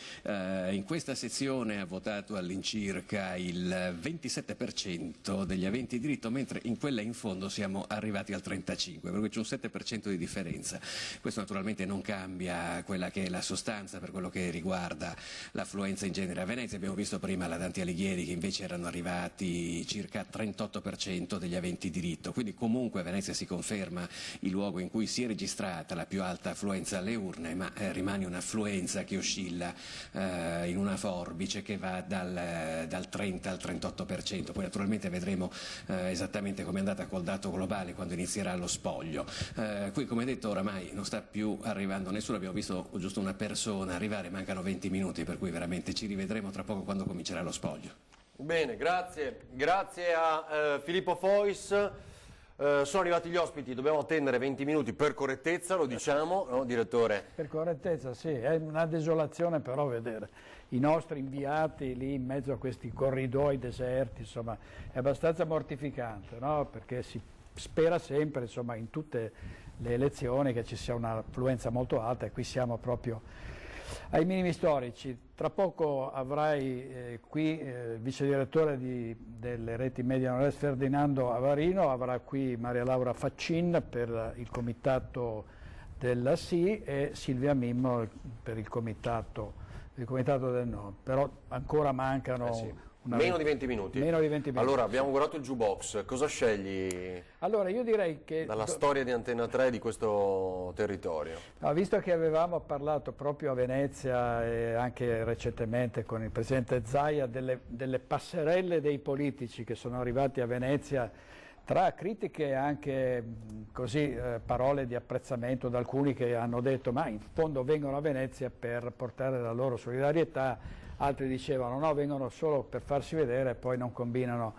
in questa sezione ha votato all'incirca il 27% degli aventi diritto, mentre in quella in fondo siamo arrivati al 35%, per cui c'è un 7% di differenza. Questo naturalmente non cambia quella che è la sostanza per quello che riguarda l'affluenza in genere a Venezia. Abbiamo visto prima la Dante Alighieri che invece erano arrivati circa 38% degli aventi diritto, quindi comunque a Venezia si conferma il luogo in cui si è registrata la più alta affluenza alle urne, ma rimane un'affluenza che oscilla in una forbice che va dal 30 al 38%. Poi naturalmente vedremo esattamente come è andata col dato globale quando inizierà lo spoglio. Qui come detto oramai non sta più arrivando nessuno, abbiamo visto giusto una persona arrivare, mancano 20 minuti per cui veramente ci rivedremo tra poco quando comincerà lo spoglio. Bene, grazie a Filippo Fois. Sono arrivati gli ospiti, dobbiamo attendere 20 minuti per correttezza, lo diciamo, no, direttore? Per correttezza sì, è una desolazione però vedere i nostri inviati lì in mezzo a questi corridoi deserti, insomma è abbastanza mortificante, no? Perché si spera sempre, insomma, in tutte le elezioni che ci sia un'affluenza molto alta e qui siamo proprio ai minimi storici. Tra poco avrai qui il vice direttore delle reti media nord-est Ferdinando Avarino, avrà qui Maria Laura Faccin per il comitato della Sì e Silvia Mimmo per il comitato del no, però ancora mancano meno di 20 minuti. Meno di 20 minuti. Allora, abbiamo guardato il jukebox, cosa scegli allora, io direi che dalla storia di Antenna 3 di questo territorio? Visto che avevamo parlato proprio a Venezia e anche recentemente con il presidente Zaia delle passerelle dei politici che sono arrivati a Venezia Tra critiche e anche così, parole di apprezzamento da alcuni che hanno detto ma in fondo vengono a Venezia per portare la loro solidarietà, altri dicevano no, vengono solo per farsi vedere e poi non combinano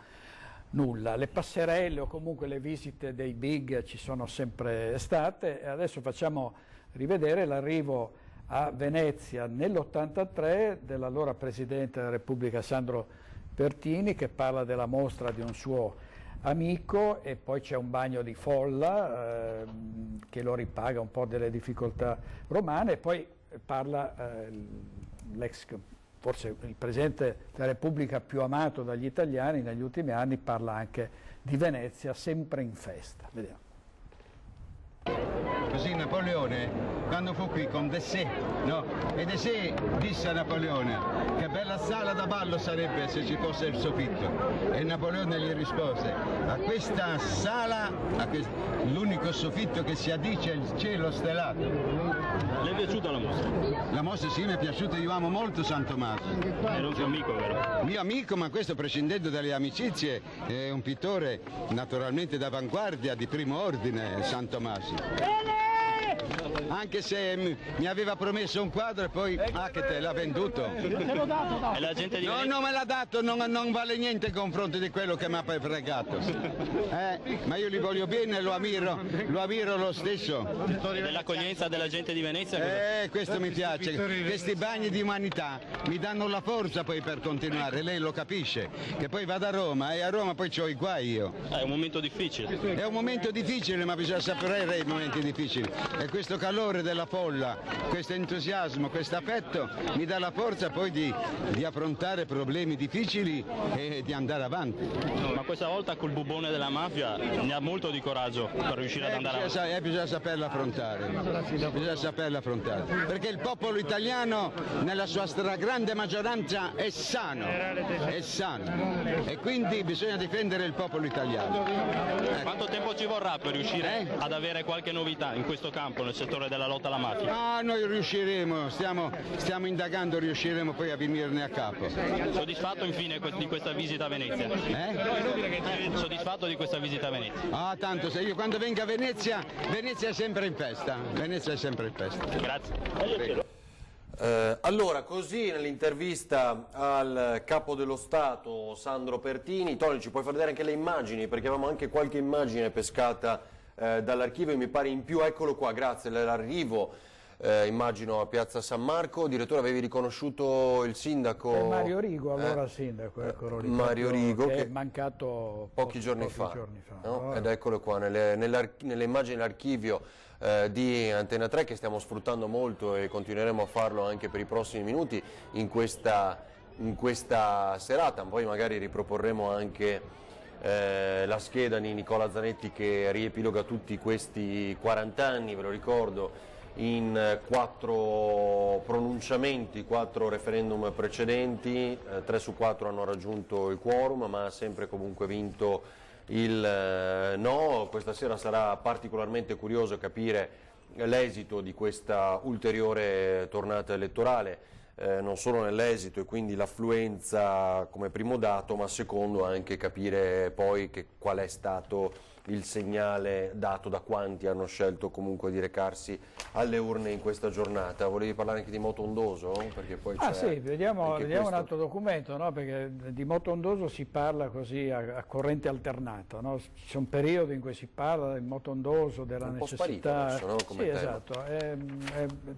nulla. Le passerelle o comunque le visite dei big ci sono sempre state e adesso facciamo rivedere l'arrivo a Venezia nell'83 dell'allora Presidente della Repubblica Sandro Pertini, che parla della mostra di un suo amico, e poi c'è un bagno di folla che lo ripaga un po' delle difficoltà romane, e poi parla forse il Presidente della Repubblica più amato dagli italiani negli ultimi anni, parla anche di Venezia sempre in festa. Vediamo. Così Napoleone, quando fu qui con Dessé, no? E Dessé disse a Napoleone che bella sala da ballo sarebbe se ci fosse il soffitto. E Napoleone gli rispose, a questa sala, l'unico soffitto che si addice è il cielo stellato. Le è piaciuta la mostra? La mostra sì, mi è piaciuta, io amo molto San Tommaso. Era un suo amico, vero? Mio amico, ma questo prescindendo dalle amicizie, è un pittore naturalmente d'avanguardia, di primo ordine, San Tommaso. Anche se mi aveva promesso un quadro e poi che te l'ha venduto. E la gente di No, non me l'ha dato, non vale niente in confronto di quello che mi ha pregato. Ma io li voglio bene, lo ammiro lo stesso. Dell'accoglienza della gente di Venezia? Questo mi piace, questi bagni di umanità mi danno la forza poi per continuare, lei lo capisce, che poi vado a Roma e a Roma poi c'ho i guai io. È un momento difficile. È un momento difficile, ma bisogna sapere i momenti difficili. E questo calore della folla, questo entusiasmo, questo affetto mi dà la forza poi di affrontare problemi difficili e di andare avanti. Ma questa volta col bubone della mafia ne ha molto di coraggio per riuscire ad andare avanti. Bisogna saperla affrontare, perché il popolo italiano nella sua stragrande maggioranza è sano, e quindi bisogna difendere il popolo italiano. Quanto tempo ci vorrà per riuscire ad avere qualche novità in questo campo, nel settore della lotta alla mafia? Noi riusciremo, stiamo indagando, riusciremo poi a venirne a capo. Soddisfatto infine di questa visita a Venezia? Soddisfatto di questa visita a Venezia? Tanto, se io quando vengo a Venezia è sempre in festa. Grazie. Allora, così nell'intervista al Capo dello Stato Sandro Pertini, Tony, ci puoi far vedere anche le immagini, perché avevamo anche qualche immagine pescata dall'archivio, mi pare in più, eccolo qua, grazie, l'arrivo, immagino a Piazza San Marco. Direttore, avevi riconosciuto il sindaco? Mario Rigo, allora sindaco, eccolo lì, Mario Rigo, che è mancato pochi giorni fa. No? Ed eccolo qua, nelle immagini dell'archivio di Antena 3, che stiamo sfruttando molto e continueremo a farlo anche per i prossimi minuti in questa serata. Poi magari riproporremo anche la scheda di Nicola Zanetti che riepiloga tutti questi 40 anni, ve lo ricordo, in 4 pronunciamenti, 4 referendum precedenti, 3 su 4 hanno raggiunto il quorum, ma ha sempre comunque vinto il no. Questa sera sarà particolarmente curioso capire l'esito di questa ulteriore tornata elettorale, non solo nell'esito e quindi l'affluenza come primo dato, ma secondo anche capire poi qual è stato il segnale dato da quanti hanno scelto comunque di recarsi alle urne in questa giornata. Volevi parlare anche di Moto Ondoso? Perché poi sì, vediamo un altro documento, no? Perché di Moto Ondoso si parla così a corrente alternata, no? Ci sono periodi in cui si parla del Moto Ondoso, della necessità. Adesso, no? Come sì, tema. Esatto.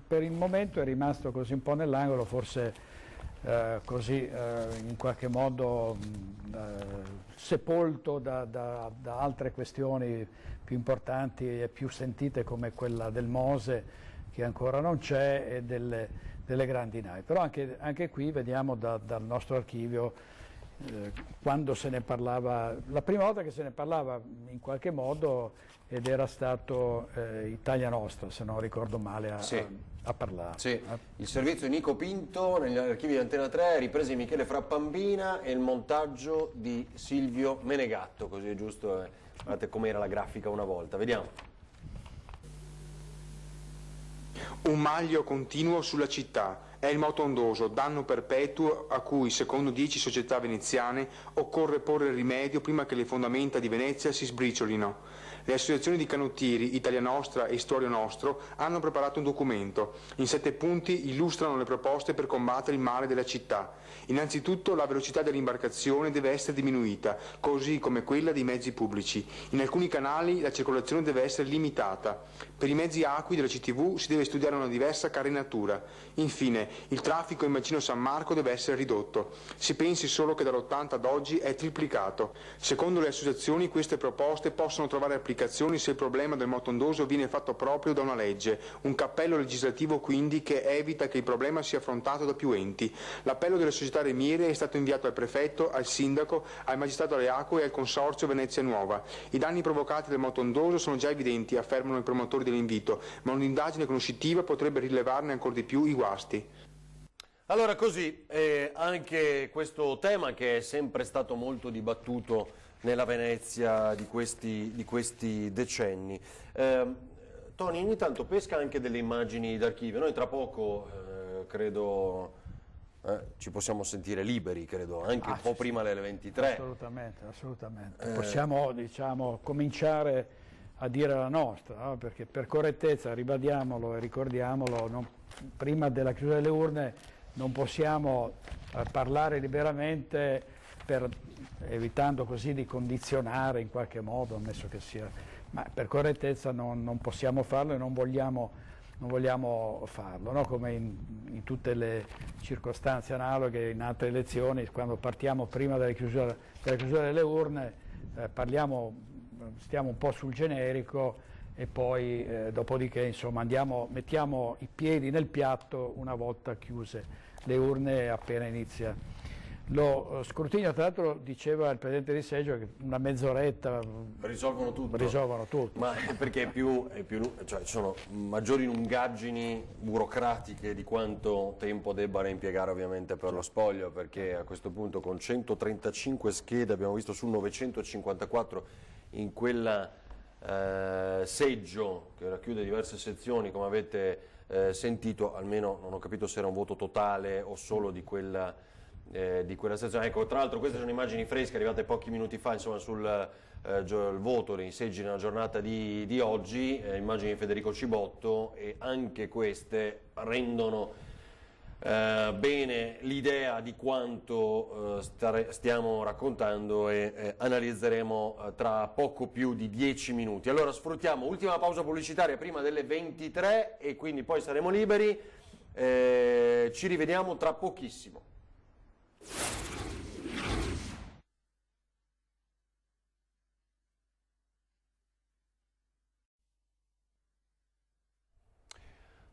Per il momento è rimasto così un po' nell'angolo, forse così in qualche modo sepolto da altre questioni più importanti e più sentite, come quella del Mose, che ancora non c'è, e delle grandi navi. Però anche qui vediamo dal nostro archivio quando se ne parlava, la prima volta che se ne parlava in qualche modo, ed era stato Italia Nostra, se non ricordo male, a parlare. Sì. Il servizio di Nico Pinto negli archivi di Antena 3, riprese di Michele Frappambina e il montaggio di Silvio Menegatto, così è giusto, guardate com'era la grafica una volta, vediamo. Un maglio continuo sulla città È il moto ondoso, danno perpetuo a cui, secondo 10 società veneziane, occorre porre rimedio prima che le fondamenta di Venezia si sbriciolino. Le associazioni di canottieri, Italia Nostra e Storia Nostro, hanno preparato un documento. In 7 punti illustrano le proposte per combattere il male della città. Innanzitutto la velocità dell'imbarcazione deve essere diminuita, così come quella dei mezzi pubblici. In alcuni canali la circolazione deve essere limitata. Per i mezzi acqui della CTV si deve studiare una diversa carenatura. Infine, il traffico in bacino San Marco deve essere ridotto. Si pensi solo che dall'80 ad oggi è triplicato. Secondo le associazioni queste proposte possono trovare applicazioni se il problema del moto ondoso viene fatto proprio da una legge, un cappello legislativo quindi che evita che il problema sia affrontato da più enti. L'appello delle società remiere è stato inviato al prefetto, al sindaco, al magistrato alle acque e al consorzio Venezia Nuova. I danni provocati dal moto ondoso sono già evidenti, affermano i promotori dell'invito, ma un'indagine conoscitiva potrebbe rilevarne ancora di più i guasti. Allora così, anche questo tema che è sempre stato molto dibattuto nella Venezia di questi decenni. Tony, ogni tanto pesca anche delle immagini d'archivio. Noi tra poco, credo, ci possiamo sentire liberi, credo, anche un po' prima delle 23. Assolutamente, assolutamente. Possiamo, diciamo, cominciare a dire la nostra, no? Perché per correttezza, ribadiamolo e ricordiamolo, prima della chiusura delle urne non possiamo parlare liberamente, evitando così di condizionare in qualche modo, ammesso che sia, ma per correttezza non possiamo farlo e non vogliamo farlo, no? Come in tutte le circostanze analoghe in altre elezioni, quando partiamo prima della chiusura delle urne, stiamo un po' sul generico e poi dopodiché insomma mettiamo i piedi nel piatto una volta chiuse le urne appena inizia lo scrutinio. Tra l'altro diceva il Presidente di Seggio che una mezz'oretta risolvono tutto. Ma perché cioè, ci sono maggiori lungaggini burocratiche di quanto tempo debbano impiegare ovviamente per lo spoglio, perché a questo punto con 135 schede, abbiamo visto su 954 in quella seggio che racchiude diverse sezioni, come avete sentito, almeno non ho capito se era un voto totale o solo di quella sezione. Ecco, tra l'altro queste sono immagini fresche arrivate pochi minuti fa, insomma, sul voto dei seggi nella giornata di oggi, immagini di Federico Cibotto, e anche queste rendono bene l'idea di quanto stiamo raccontando e analizzeremo tra poco più di 10 minuti. Allora sfruttiamo, ultima pausa pubblicitaria prima delle 23 e quindi poi saremo liberi, ci rivediamo tra pochissimo.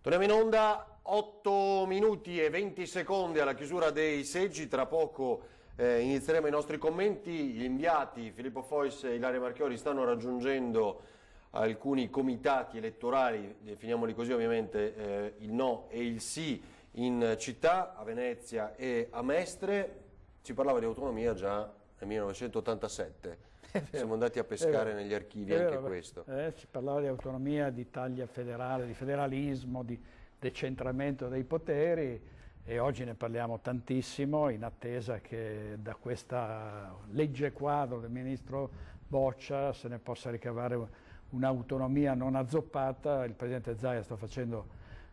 Torniamo in onda. 8 minuti e 20 secondi alla chiusura dei seggi, tra poco inizieremo i nostri commenti. Gli inviati Filippo Fois e Ilaria Marchiori stanno raggiungendo alcuni comitati elettorali, definiamoli così ovviamente, il no e il sì in città, a Venezia e a Mestre. Si parlava di autonomia già nel 1987, siamo andati a pescare negli archivi anche questo. Si parlava di autonomia, di taglia federale, di federalismo, di decentramento dei poteri, e oggi ne parliamo tantissimo in attesa che da questa legge quadro del ministro Boccia se ne possa ricavare un'autonomia non azzoppata. Il Presidente Zaia sta facendo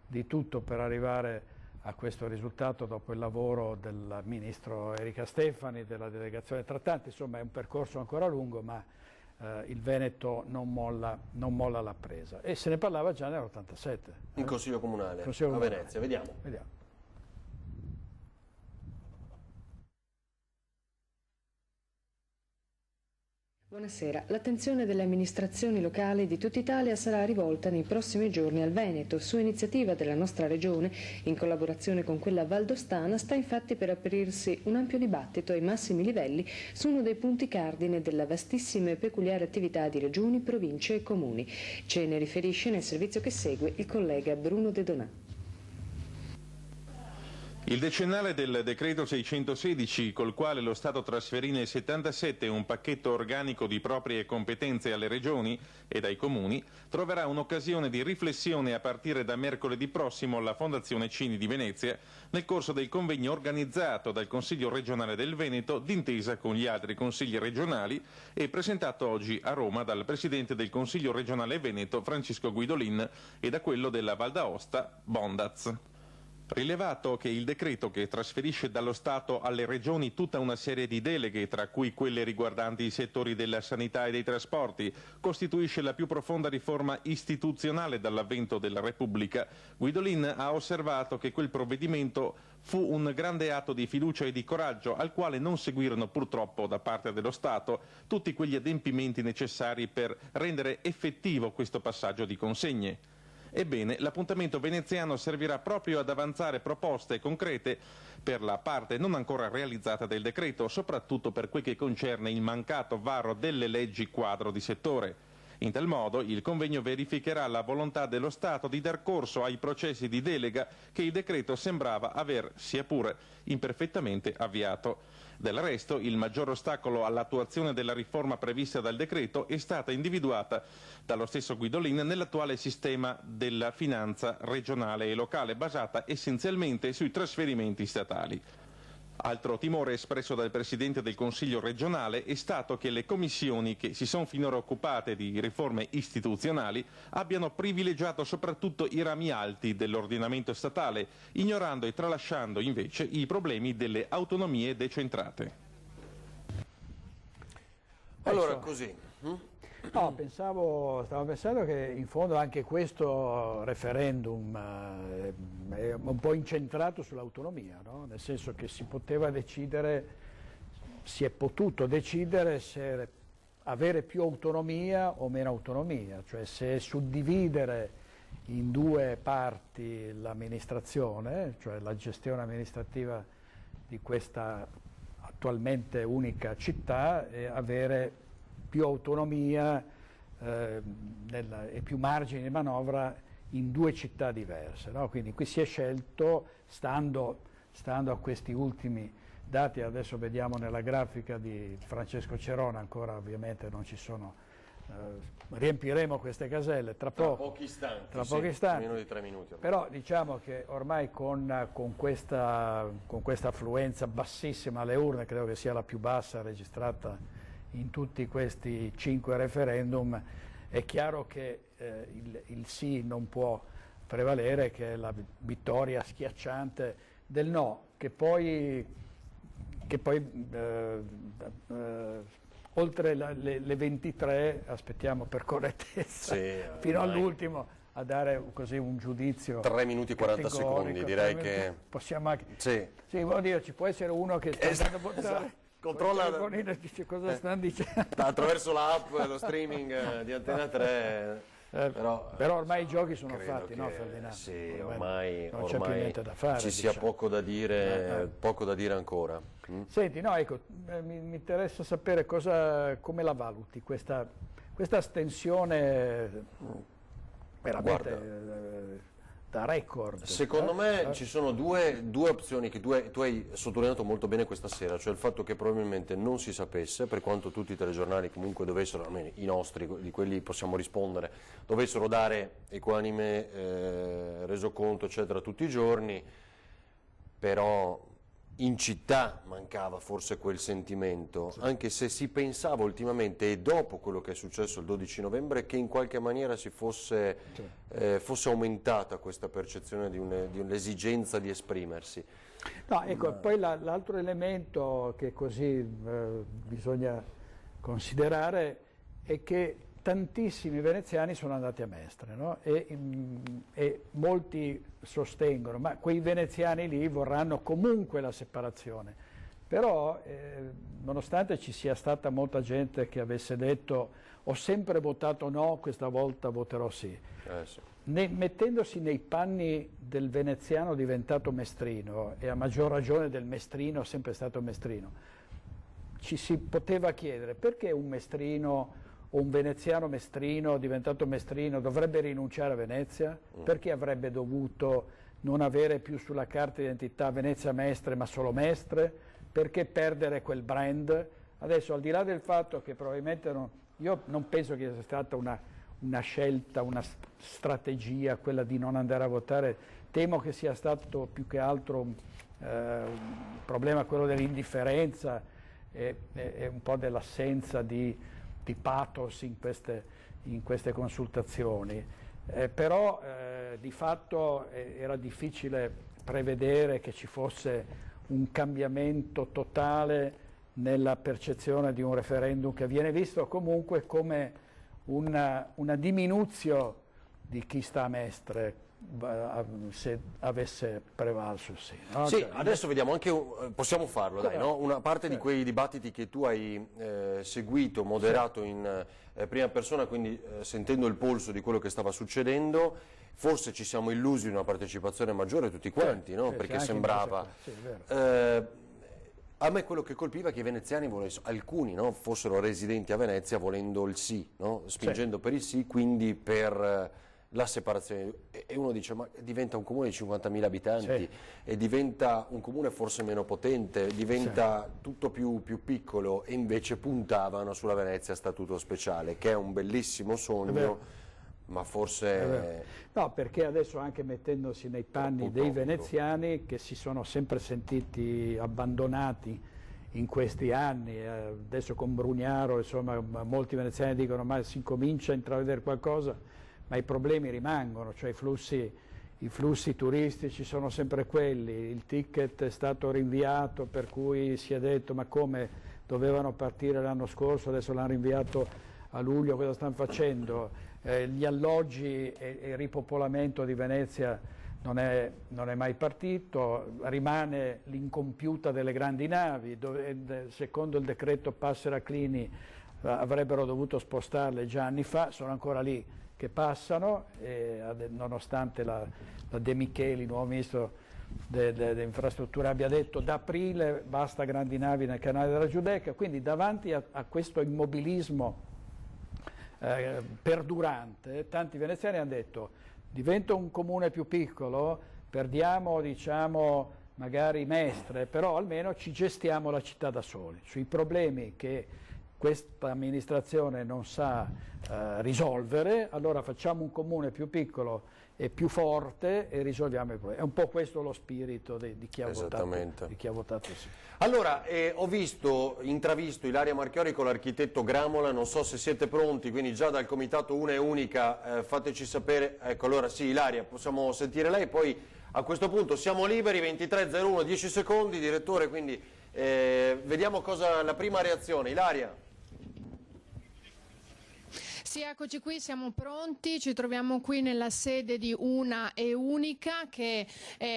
di tutto per arrivare a questo risultato dopo il lavoro del Ministro Erika Stefani, della delegazione trattanti. Insomma è un percorso ancora lungo, ma il Veneto non molla la presa, e se ne parlava già nell'87. In Consiglio Comunale a Venezia, vediamo. Buonasera. L'attenzione delle amministrazioni locali di tutta Italia sarà rivolta nei prossimi giorni al Veneto. Su iniziativa della nostra regione, in collaborazione con quella valdostana, sta infatti per aprirsi un ampio dibattito ai massimi livelli su uno dei punti cardine della vastissima e peculiare attività di regioni, province e comuni. Ce ne riferisce nel servizio che segue il collega Bruno De Donà. Il decennale del decreto 616, col quale lo Stato trasferì nel 77 un pacchetto organico di proprie competenze alle regioni ed ai comuni, troverà un'occasione di riflessione a partire da mercoledì prossimo alla Fondazione Cini di Venezia, nel corso del convegno organizzato dal Consiglio regionale del Veneto d'intesa con gli altri consigli regionali e presentato oggi a Roma dal Presidente del Consiglio regionale Veneto Francesco Guidolin e da quello della Val d'Aosta Bondaz. Rilevato che il decreto, che trasferisce dallo Stato alle regioni tutta una serie di deleghe, tra cui quelle riguardanti i settori della sanità e dei trasporti, costituisce la più profonda riforma istituzionale dall'avvento della Repubblica, Guidolin ha osservato che quel provvedimento fu un grande atto di fiducia e di coraggio, al quale non seguirono purtroppo da parte dello Stato tutti quegli adempimenti necessari per rendere effettivo questo passaggio di consegne. Ebbene, l'appuntamento veneziano servirà proprio ad avanzare proposte concrete per la parte non ancora realizzata del decreto, soprattutto per quel che concerne il mancato varo delle leggi quadro di settore. In tal modo il convegno verificherà la volontà dello Stato di dar corso ai processi di delega che il decreto sembrava aver, sia pure imperfettamente, avviato. Del resto, il maggior ostacolo all'attuazione della riforma prevista dal decreto è stata individuata dallo stesso Guidolin nell'attuale sistema della finanza regionale e locale, basata essenzialmente sui trasferimenti statali. Altro timore espresso dal Presidente del Consiglio regionale è stato che le commissioni che si sono finora occupate di riforme istituzionali abbiano privilegiato soprattutto i rami alti dell'ordinamento statale, ignorando e tralasciando invece i problemi delle autonomie decentrate. Allora, così. No, stavo pensando che in fondo anche questo referendum è un po' incentrato sull'autonomia, no? Nel senso che si è potuto decidere se avere più autonomia o meno autonomia, cioè se suddividere in due parti l'amministrazione, cioè la gestione amministrativa di questa attualmente unica città, e avere più autonomia e più margini di manovra in due città diverse, no? Quindi qui si è scelto, stando a questi ultimi dati, adesso vediamo nella grafica di Francesco Cerona, ancora ovviamente non ci sono, riempiremo queste caselle tra pochi istanti, meno di 3 minuti. Però diciamo che ormai con questa affluenza bassissima alle urne, credo che sia la più bassa registrata in tutti questi 5 referendum, è chiaro che il sì non può prevalere, che è la vittoria schiacciante del no, che poi oltre le 23, aspettiamo per correttezza, fino all'ultimo a dare così un giudizio 3 minuti e 40 secondi, direi che possiamo anche... Sì, vuol dire, ci può essere uno che sta andando a votare... Esatto. Controlla dice cosa stanno dicendo attraverso l'app, lo streaming di Antena 3. Però ormai i giochi sono fatti, no, Ferdinando? Sì, ormai non c'è più niente da fare. Ci sia poco da dire ancora. Senti, no, ecco, mi interessa sapere come la valuti questa astensione veramente da record. Secondo me ci sono due opzioni che tu hai sottolineato molto bene questa sera, cioè il fatto che probabilmente non si sapesse, per quanto tutti i telegiornali comunque dovessero, almeno i nostri, di quelli possiamo rispondere, dovessero dare equanime resoconto eccetera tutti i giorni, però in città mancava forse quel sentimento, sì. Anche se si pensava ultimamente, e dopo quello che è successo il 12 novembre, che in qualche maniera si fosse aumentata questa percezione di un'esigenza di esprimersi. No, ecco, poi l'altro elemento che così bisogna considerare è che tantissimi veneziani sono andati a Mestre, no? E molti sostengono, ma quei veneziani lì vorranno comunque la separazione. Però, nonostante ci sia stata molta gente che avesse detto ho sempre votato no, questa volta voterò sì. Sì. Mettendosi nei panni del veneziano diventato mestrino, e a maggior ragione del mestrino sempre stato mestrino, ci si poteva chiedere perché un mestrino o un veneziano mestrino diventato mestrino dovrebbe rinunciare a Venezia? Perché avrebbe dovuto non avere più sulla carta d'identità Venezia Mestre ma solo Mestre? Perché perdere quel brand? Adesso, al di là del fatto che probabilmente io non penso che sia stata una scelta, una strategia quella di non andare a votare, temo che sia stato più che altro un problema quello dell'indifferenza e un po' dell'assenza di pathos in queste consultazioni. Però di fatto era difficile prevedere che ci fosse un cambiamento totale nella percezione di un referendum che viene visto comunque come una diminuzione di chi sta a Mestre se avesse prevalso il sì. No? Sì, Cioè, adesso vediamo anche, possiamo farlo, dai, no? Una parte di quei dibattiti che tu hai seguito, moderato in prima persona, quindi sentendo il polso di quello che stava succedendo, forse ci siamo illusi di una partecipazione maggiore tutti quanti, no? Perché sembrava... A me quello che colpiva è che i veneziani, alcuni, no, fossero residenti a Venezia volendo il sì, no? Spingendo per il sì, quindi per la separazione. E uno dice, ma diventa un comune di 50.000 abitanti e diventa un comune forse meno potente, diventa tutto più piccolo, e invece puntavano sulla Venezia a statuto speciale, che è un bellissimo sogno. Ma forse... No, perché adesso, anche mettendosi nei panni dei veneziani che si sono sempre sentiti abbandonati in questi anni, adesso con Brugnaro, insomma, molti veneziani dicono ma si incomincia a intravedere qualcosa, ma i problemi rimangono, cioè i flussi turistici sono sempre quelli, il ticket è stato rinviato, per cui si è detto ma come dovevano partire l'anno scorso, adesso l'hanno rinviato a luglio, cosa stanno facendo? Gli alloggi e il ripopolamento di Venezia non è mai partito, rimane l'incompiuta delle grandi navi, dove, secondo il decreto Passera-Clini avrebbero dovuto spostarle già anni fa, sono ancora lì che passano, nonostante la De Micheli, nuovo ministro delle infrastrutture, abbia detto da aprile basta grandi navi nel canale della Giudecca, quindi davanti a questo immobilismo perdurante, tanti veneziani hanno detto diventa un comune più piccolo, perdiamo diciamo magari Mestre, però almeno ci gestiamo la città da soli, sui problemi che questa amministrazione non sa risolvere, allora facciamo un comune più piccolo e più forte e risolviamo i problemi. È un po' questo lo spirito di chi ha votato sì. Allora, ho intravisto Ilaria Marchiori con l'architetto Gramola, non so se siete pronti, quindi già dal comitato Una e Unica fateci sapere. Ecco, allora sì, Ilaria, possiamo sentire lei, poi a questo punto siamo liberi, 23:01, 10 secondi, direttore, quindi vediamo la prima reazione. Ilaria. Sì, eccoci qui, siamo pronti, ci troviamo qui nella sede di Una e Unica, che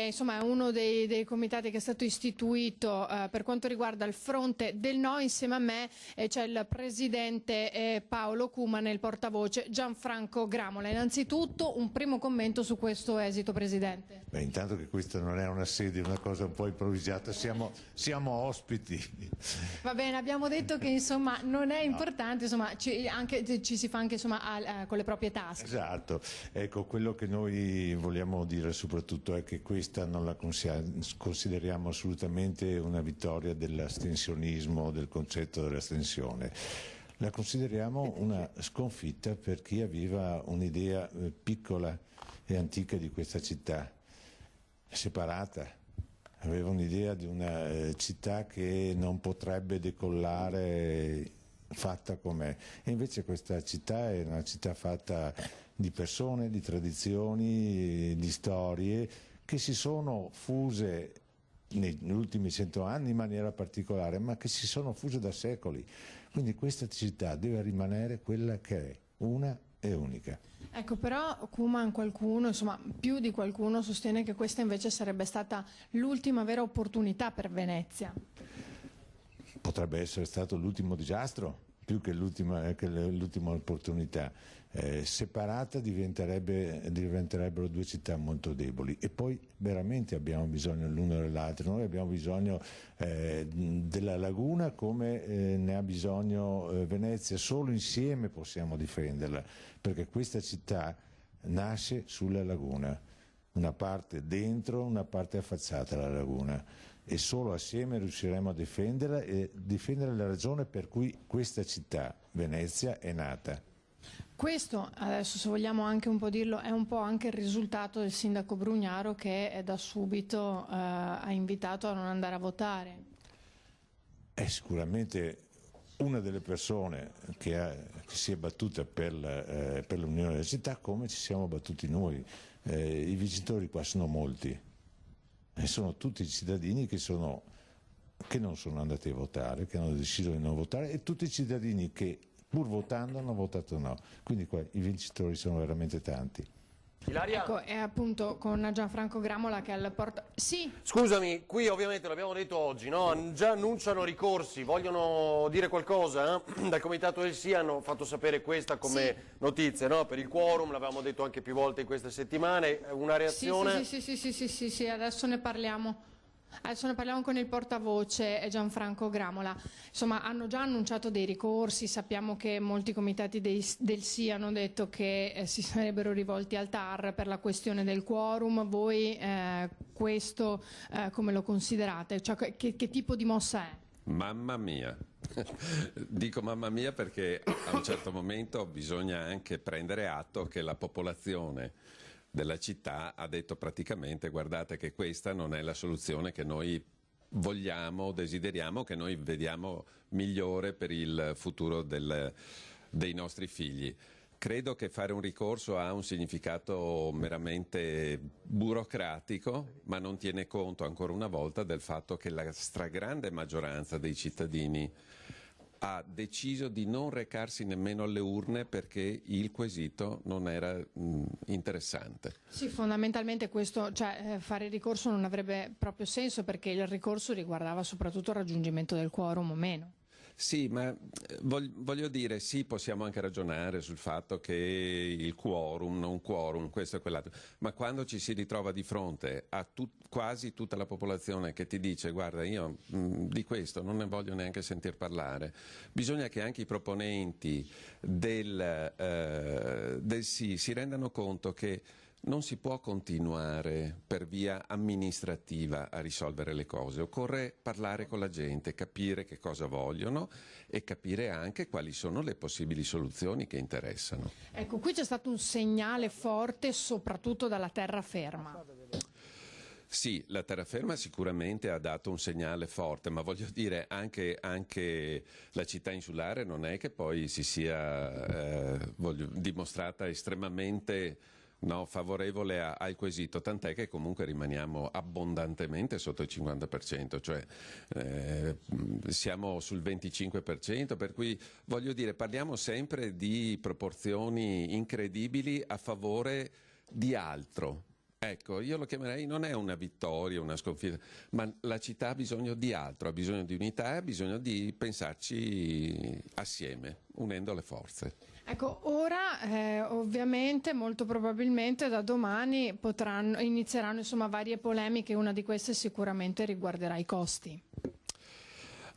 insomma, è uno dei comitati che è stato istituito per quanto riguarda il fronte del no. Insieme a me c'è il presidente Paolo Cuman e il portavoce Gianfranco Gramola. Innanzitutto un primo commento su questo esito, Presidente. Beh, intanto che questa non è una sede, è una cosa un po' improvvisata, siamo ospiti. Va bene, abbiamo detto che insomma non è importante, insomma ci si fa anche insomma con le proprie tasche. Esatto, ecco, quello che noi vogliamo dire soprattutto è che questa non la consideriamo assolutamente una vittoria dell'astensionismo, del concetto dell'astensione. La consideriamo una sconfitta per chi aveva un'idea piccola e antica di questa città, separata. Aveva un'idea di una città che non potrebbe decollare fatta com'è, e invece questa città è una città fatta di persone, di tradizioni, di storie che si sono fuse negli ultimi 100 anni in maniera particolare, ma che si sono fuse da secoli. Quindi questa città deve rimanere quella che è, una e unica. Ecco, però Cuman, qualcuno, insomma più di qualcuno, sostiene che questa invece sarebbe stata l'ultima vera opportunità per Venezia. Potrebbe essere stato l'ultimo disastro, più che l'ultima opportunità. Separata diventerebbero due città molto deboli, e poi veramente abbiamo bisogno l'uno dell'altro. Noi abbiamo bisogno della laguna come ne ha bisogno Venezia, solo insieme possiamo difenderla, perché questa città nasce sulla laguna. una parte dentro, una parte affacciata alla laguna, e solo assieme riusciremo a difenderla e difendere la ragione per cui questa città, Venezia, è nata. Questo, adesso se vogliamo anche un po' dirlo, è un po' anche il risultato del sindaco Brugnaro, che da subito ha invitato a non andare a votare. È sicuramente una delle persone che si è battuta per l'unione della città, come ci siamo battuti noi. I vincitori qua sono molti, e sono tutti i cittadini che non sono andati a votare, che hanno deciso di non votare, e tutti i cittadini che pur votando hanno votato no. Quindi qua i vincitori sono veramente tanti. Ilaria? Ecco, è appunto con Gianfranco Gramola che alla porta... Sì. Scusami, qui ovviamente l'abbiamo detto oggi, no? Già annunciano ricorsi, vogliono dire qualcosa? Dal comitato del Sì hanno fatto sapere questa come notizia, no? Per il quorum, l'avevamo detto anche più volte in queste settimane, una reazione? Sì, adesso ne parliamo. Adesso ne parliamo con il portavoce Gianfranco Gramola. Insomma, hanno già annunciato dei ricorsi, sappiamo che molti comitati del Sì hanno detto che si sarebbero rivolti al TAR per la questione del quorum. Voi questo come lo considerate? Cioè, che tipo di mossa è? Mamma mia. Dico mamma mia perché a un certo momento bisogna anche prendere atto che la popolazione della città ha detto praticamente: guardate che questa non è la soluzione che noi vogliamo, desideriamo, che noi vediamo migliore per il futuro dei nostri figli. Credo che fare un ricorso ha un significato meramente burocratico, ma non tiene conto ancora una volta del fatto che la stragrande maggioranza dei cittadini ha deciso di non recarsi nemmeno alle urne perché il quesito non era interessante. Sì, fondamentalmente questo, cioè fare il ricorso non avrebbe proprio senso, perché il ricorso riguardava soprattutto il raggiungimento del quorum o meno. Sì, ma voglio dire, sì, possiamo anche ragionare sul fatto che il quorum, non quorum, questo e quell'altro, ma quando ci si ritrova di fronte a quasi tutta la popolazione che ti dice: guarda, io di questo non ne voglio neanche sentir parlare, bisogna che anche i proponenti del Sì si rendano conto che non si può continuare per via amministrativa a risolvere le cose, occorre parlare con la gente, capire che cosa vogliono e capire anche quali sono le possibili soluzioni che interessano. Ecco, qui c'è stato un segnale forte soprattutto dalla terraferma. Sì, la terraferma sicuramente ha dato un segnale forte, ma voglio dire anche la città insulare non è che poi si sia dimostrata estremamente favorevole al quesito, tant'è che comunque rimaniamo abbondantemente sotto il 50%, cioè siamo sul 25%, per cui voglio dire, parliamo sempre di proporzioni incredibili a favore di altro. Ecco, io lo chiamerei, non è una vittoria, una sconfitta, ma la città ha bisogno di altro, ha bisogno di unità, ha bisogno di pensarci assieme, unendo le forze. Ecco, ora ovviamente, molto probabilmente da domani inizieranno insomma varie polemiche, una di queste sicuramente riguarderà i costi.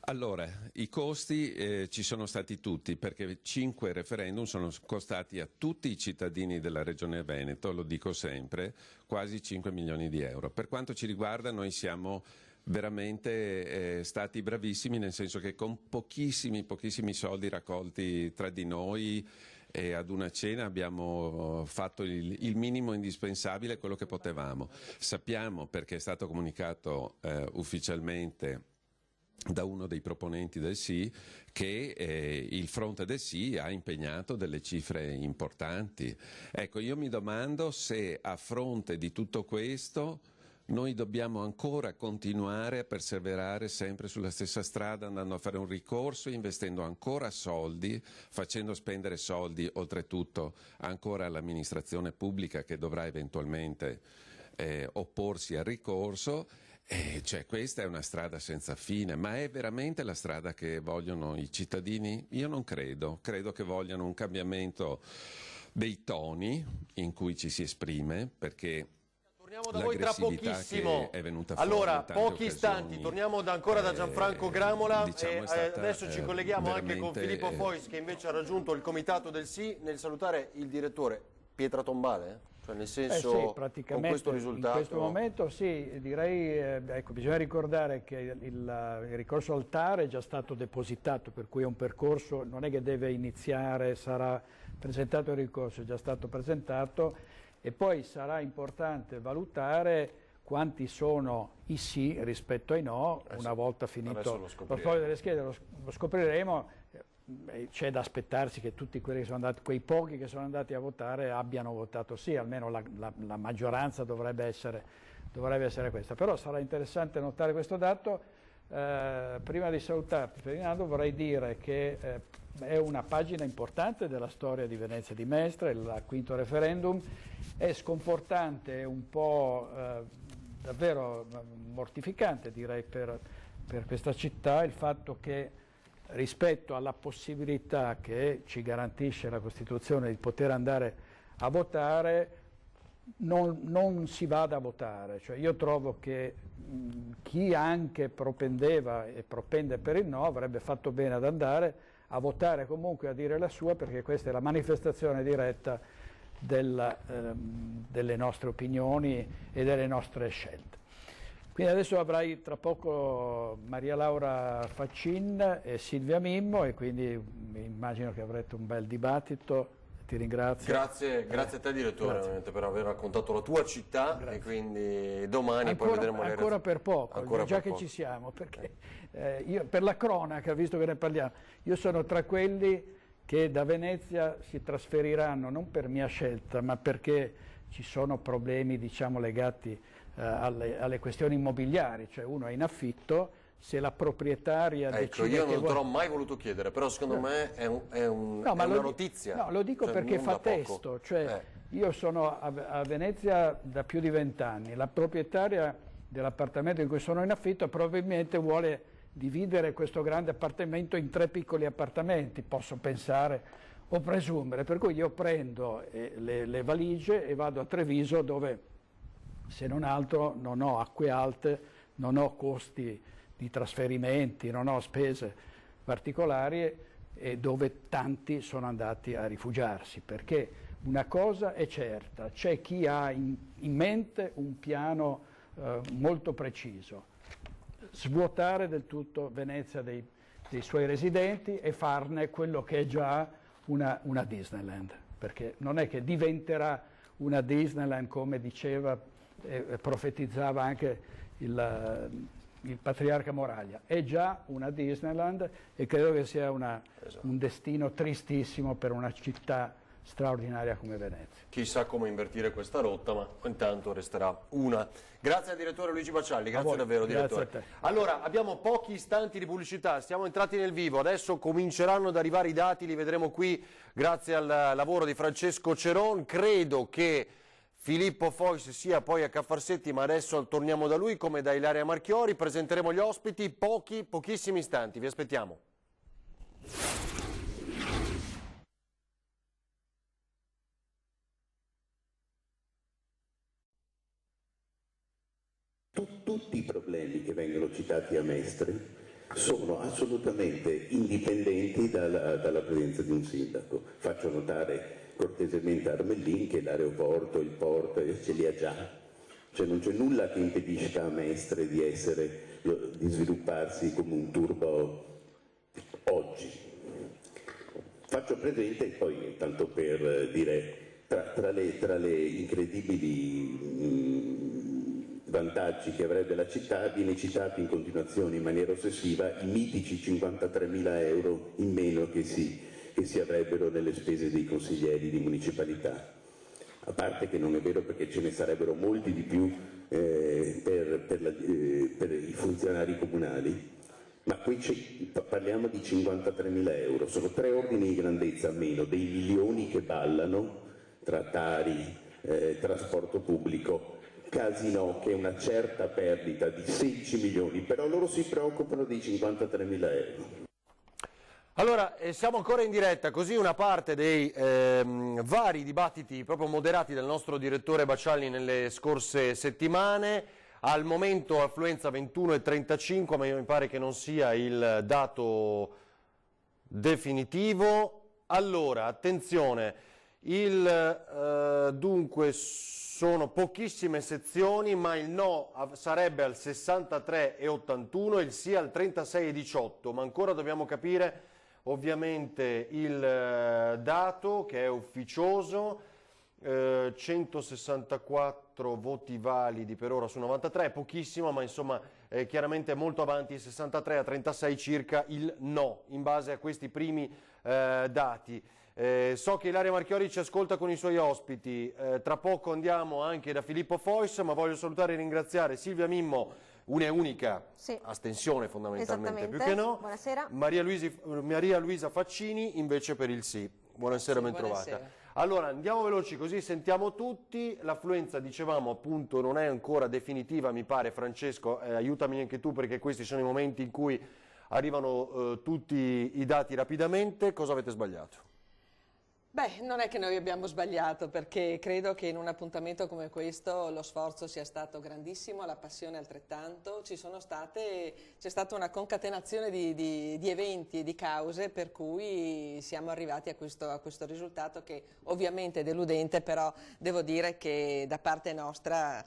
Allora, i costi ci sono stati tutti, perché 5 referendum sono costati a tutti i cittadini della Regione Veneto, lo dico sempre, quasi 5 milioni di euro. Per quanto ci riguarda, noi siamo veramente stati bravissimi, nel senso che con pochissimi soldi raccolti tra di noi e ad una cena abbiamo fatto il minimo indispensabile, quello che potevamo. Sappiamo, perché è stato comunicato ufficialmente da uno dei proponenti del Sì, che il fronte del Sì ha impegnato delle cifre importanti. Ecco, io mi domando se a fronte di tutto questo noi dobbiamo ancora continuare a perseverare sempre sulla stessa strada, andando a fare un ricorso, investendo ancora soldi, facendo spendere soldi oltretutto ancora all'amministrazione pubblica, che dovrà eventualmente opporsi al ricorso. Cioè, questa è una strada senza fine, ma è veramente la strada che vogliono i cittadini? Io non credo che vogliano un cambiamento dei toni in cui ci si esprime, perché torniamo da voi tra pochissimo. È venuta fuori allora, in tante pochi occasioni, istanti, torniamo ancora da Gianfranco Gramola, diciamo, adesso ci colleghiamo anche con veramente, Filippo Fois, che invece ha raggiunto il comitato del Sì, nel salutare il direttore Pietratombale. Cioè, nel senso, sì, praticamente con questo risultato... in questo momento sì, direi, ecco, bisogna ricordare che il ricorso al TAR è già stato depositato, per cui è un percorso, non è che deve iniziare, sarà presentato il ricorso, è già stato presentato, e poi sarà importante valutare quanti sono i sì rispetto ai no, una volta finito lo sfoglio delle schede, lo scopriremo. C'è da aspettarsi che tutti quelli che sono andati, quei pochi che sono andati a votare abbiano votato sì, almeno la maggioranza dovrebbe essere questa. Però sarà interessante notare questo dato. Prima di salutarti, Ferdinando, vorrei dire che è una pagina importante della storia di Venezia di Mestre, il quinto referendum. È sconfortante, un po' davvero mortificante, direi, per questa città il fatto che rispetto alla possibilità che ci garantisce la Costituzione di poter andare a votare, non si vada a votare. Cioè, io trovo che chi anche propendeva e propende per il no avrebbe fatto bene ad andare a votare comunque, a dire la sua, perché questa è la manifestazione diretta delle nostre opinioni e delle nostre scelte. Quindi adesso avrai tra poco Maria Laura Faccin e Silvia Mimmo, e quindi immagino che avrete un bel dibattito. Ti ringrazio. Grazie a te, direttore, per aver raccontato la tua città. E quindi domani poi vedremo le ancora per poco, già che ci siamo, perché io, per la cronaca, visto che ne parliamo, io sono tra quelli che da Venezia si trasferiranno non per mia scelta, ma perché ci sono problemi, diciamo, legati alle questioni immobiliari, cioè uno è in affitto, se la proprietaria decide io non te l'ho mai voluto chiedere, però secondo me è una notizia. No, lo dico, cioè, perché fa testo, cioè io sono a Venezia da più di 20 anni, la proprietaria dell'appartamento in cui sono in affitto probabilmente vuole dividere questo grande appartamento in 3 piccoli appartamenti, posso pensare o presumere, per cui io prendo le valigie e vado a Treviso, dove se non altro non ho acque alte, non ho costi di trasferimenti, non ho spese particolari, e dove tanti sono andati a rifugiarsi, perché una cosa è certa, c'è chi ha in mente un piano molto preciso: svuotare del tutto Venezia dei suoi residenti e farne quello che è già una Disneyland, perché non è che diventerà una Disneyland come diceva profetizzava anche il patriarca Moraglia, è già una Disneyland, e credo che sia un destino tristissimo per una città straordinaria come Venezia. Chissà come invertire questa rotta, ma intanto resterà una. Grazie al direttore Luigi Baccialli, grazie davvero, direttore. Grazie a te. Allora, abbiamo pochi istanti di pubblicità, siamo entrati nel vivo, adesso cominceranno ad arrivare i dati, li vedremo qui grazie al lavoro di Francesco Ceron. Credo che Filippo Fois sia poi a Caffarsetti, ma adesso torniamo da lui come da Ilaria Marchiori, presenteremo gli ospiti, pochissimi istanti, vi aspettiamo. Tutti i problemi che vengono citati a Mestre sono assolutamente indipendenti dalla presenza di un sindaco. Faccio notare cortesemente a Armellin che l'aeroporto, il porto, ce li ha già. Cioè non c'è nulla che impedisca a Mestre di svilupparsi come un turbo oggi. Faccio presente, poi tanto per dire, tra le incredibili vantaggi che avrebbe la città, viene citato in continuazione in maniera ossessiva i mitici 53.000 euro in meno che si avrebbero nelle spese dei consiglieri di municipalità. A parte che non è vero, perché ce ne sarebbero molti di più per i funzionari comunali, ma qui parliamo di 53.000 euro, sono 3 ordini di grandezza meno dei milioni che ballano tra Tari, trasporto pubblico, Casino, che è una certa perdita di 16 milioni, però loro si preoccupano dei 53.000 euro. Allora, siamo ancora in diretta, così una parte dei vari dibattiti proprio moderati dal nostro direttore Baccialli nelle scorse settimane. Al momento affluenza 21,35, ma mi pare che non sia il dato definitivo. Allora, attenzione, Dunque sono pochissime sezioni, ma il no sarebbe al 63,81 e il sì al 36,18, ma ancora dobbiamo capire ovviamente il dato che è ufficioso. 164 voti validi per ora su 93, è pochissimo, ma insomma chiaramente è molto avanti, 63-36 circa il no, in base a questi primi dati. So che Ilaria Marchiori ci ascolta con i suoi ospiti, tra poco andiamo anche da Filippo Fois, ma voglio salutare e ringraziare Silvia Mimmo, una e unica astensione fondamentalmente, più che no. Buonasera. Maria Luisa Faccini invece per il sì. Buonasera, bentrovata. Buonasera. Allora andiamo veloci così sentiamo tutti. L'affluenza, dicevamo appunto, non è ancora definitiva, mi pare. Francesco, aiutami anche tu, perché questi sono i momenti in cui arrivano tutti i dati rapidamente. Cosa avete sbagliato? Beh, non è che noi abbiamo sbagliato, perché credo che in un appuntamento come questo lo sforzo sia stato grandissimo, la passione altrettanto, c'è stata una concatenazione di eventi e di cause per cui siamo arrivati a questo risultato, che ovviamente è deludente, però devo dire che da parte nostra,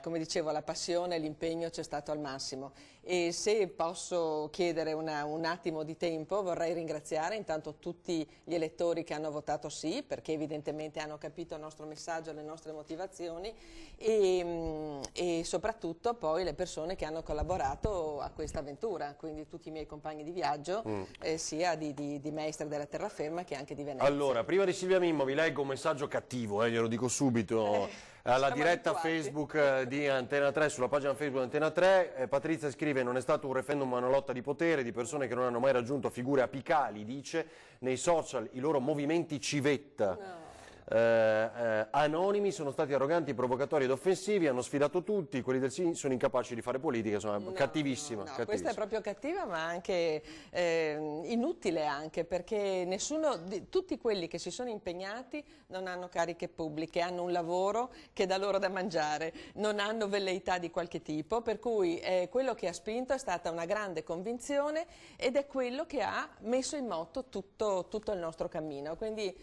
come dicevo, la passione e l'impegno c'è stato al massimo. E se posso chiedere un attimo di tempo, vorrei ringraziare intanto tutti gli elettori che hanno votato sì, perché evidentemente hanno capito il nostro messaggio, le nostre motivazioni, e soprattutto poi le persone che hanno collaborato a questa avventura, quindi tutti i miei compagni di viaggio, sia di Mestre della Terraferma che anche di Venezia. Allora, prima di Silvia Mimmo vi leggo un messaggio cattivo, glielo dico subito. Alla diretta Facebook di Antena 3, sulla pagina Facebook di Antena 3, Patrizia scrive: non è stato un referendum ma una lotta di potere di persone che non hanno mai raggiunto figure apicali, dice, nei social i loro movimenti civetta. Anonimi sono stati arroganti, provocatori ed offensivi, hanno sfidato tutti, quelli del sì sono incapaci di fare politica, insomma, cattivissima. No, questa è proprio cattiva, ma anche inutile, anche perché tutti quelli che si sono impegnati non hanno cariche pubbliche, hanno un lavoro che dà loro da mangiare, non hanno velleità di qualche tipo, per cui quello che ha spinto è stata una grande convinzione ed è quello che ha messo in moto tutto il nostro cammino. Quindi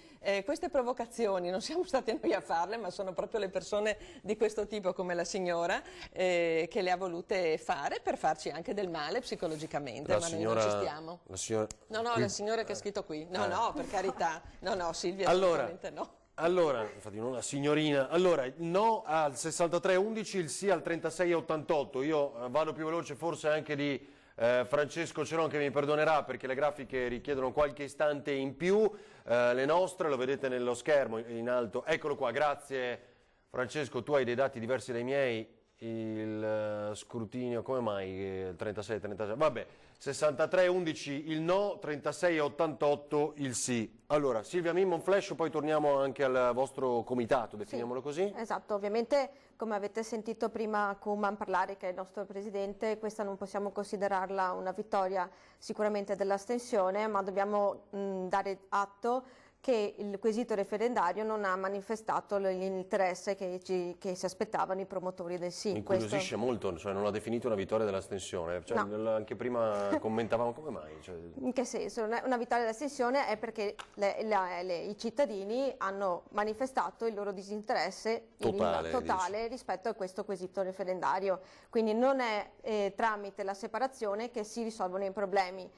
queste provocazioni non siamo stati noi a farle, ma sono proprio le persone di questo tipo, come la signora, che le ha volute fare per farci anche del male psicologicamente, ma noi non ci stiamo. La signora che ha scritto qui. No, per carità. No, Silvia, assolutamente no. Allora, infatti non la signorina, allora il no al 63,11, il sì al 36,88, io vado più veloce forse anche di Francesco Ceron, che mi perdonerà perché le grafiche richiedono qualche istante in più, le nostre lo vedete nello schermo in alto, eccolo qua, grazie Francesco, tu hai dei dati diversi dai miei, il scrutinio, come mai 36, vabbè, 63,11 il no, 36,88 il sì. Allora, Silvia Mimmo, un flash, poi torniamo anche al vostro comitato, definiamolo così. Esatto, ovviamente come avete sentito prima Kuman parlare, che è il nostro presidente, questa non possiamo considerarla una vittoria sicuramente dell'astensione, ma dobbiamo dare atto che il quesito referendario non ha manifestato l'interesse che si aspettavano i promotori del sì. Mi incuriosisce molto, cioè non ha definito una vittoria dell'astensione, cioè, anche prima commentavamo come mai. Cioè... In che senso? Una vittoria dell'astensione è perché i cittadini hanno manifestato il loro disinteresse totale rispetto a questo quesito referendario, quindi non è tramite la separazione che si risolvono i problemi.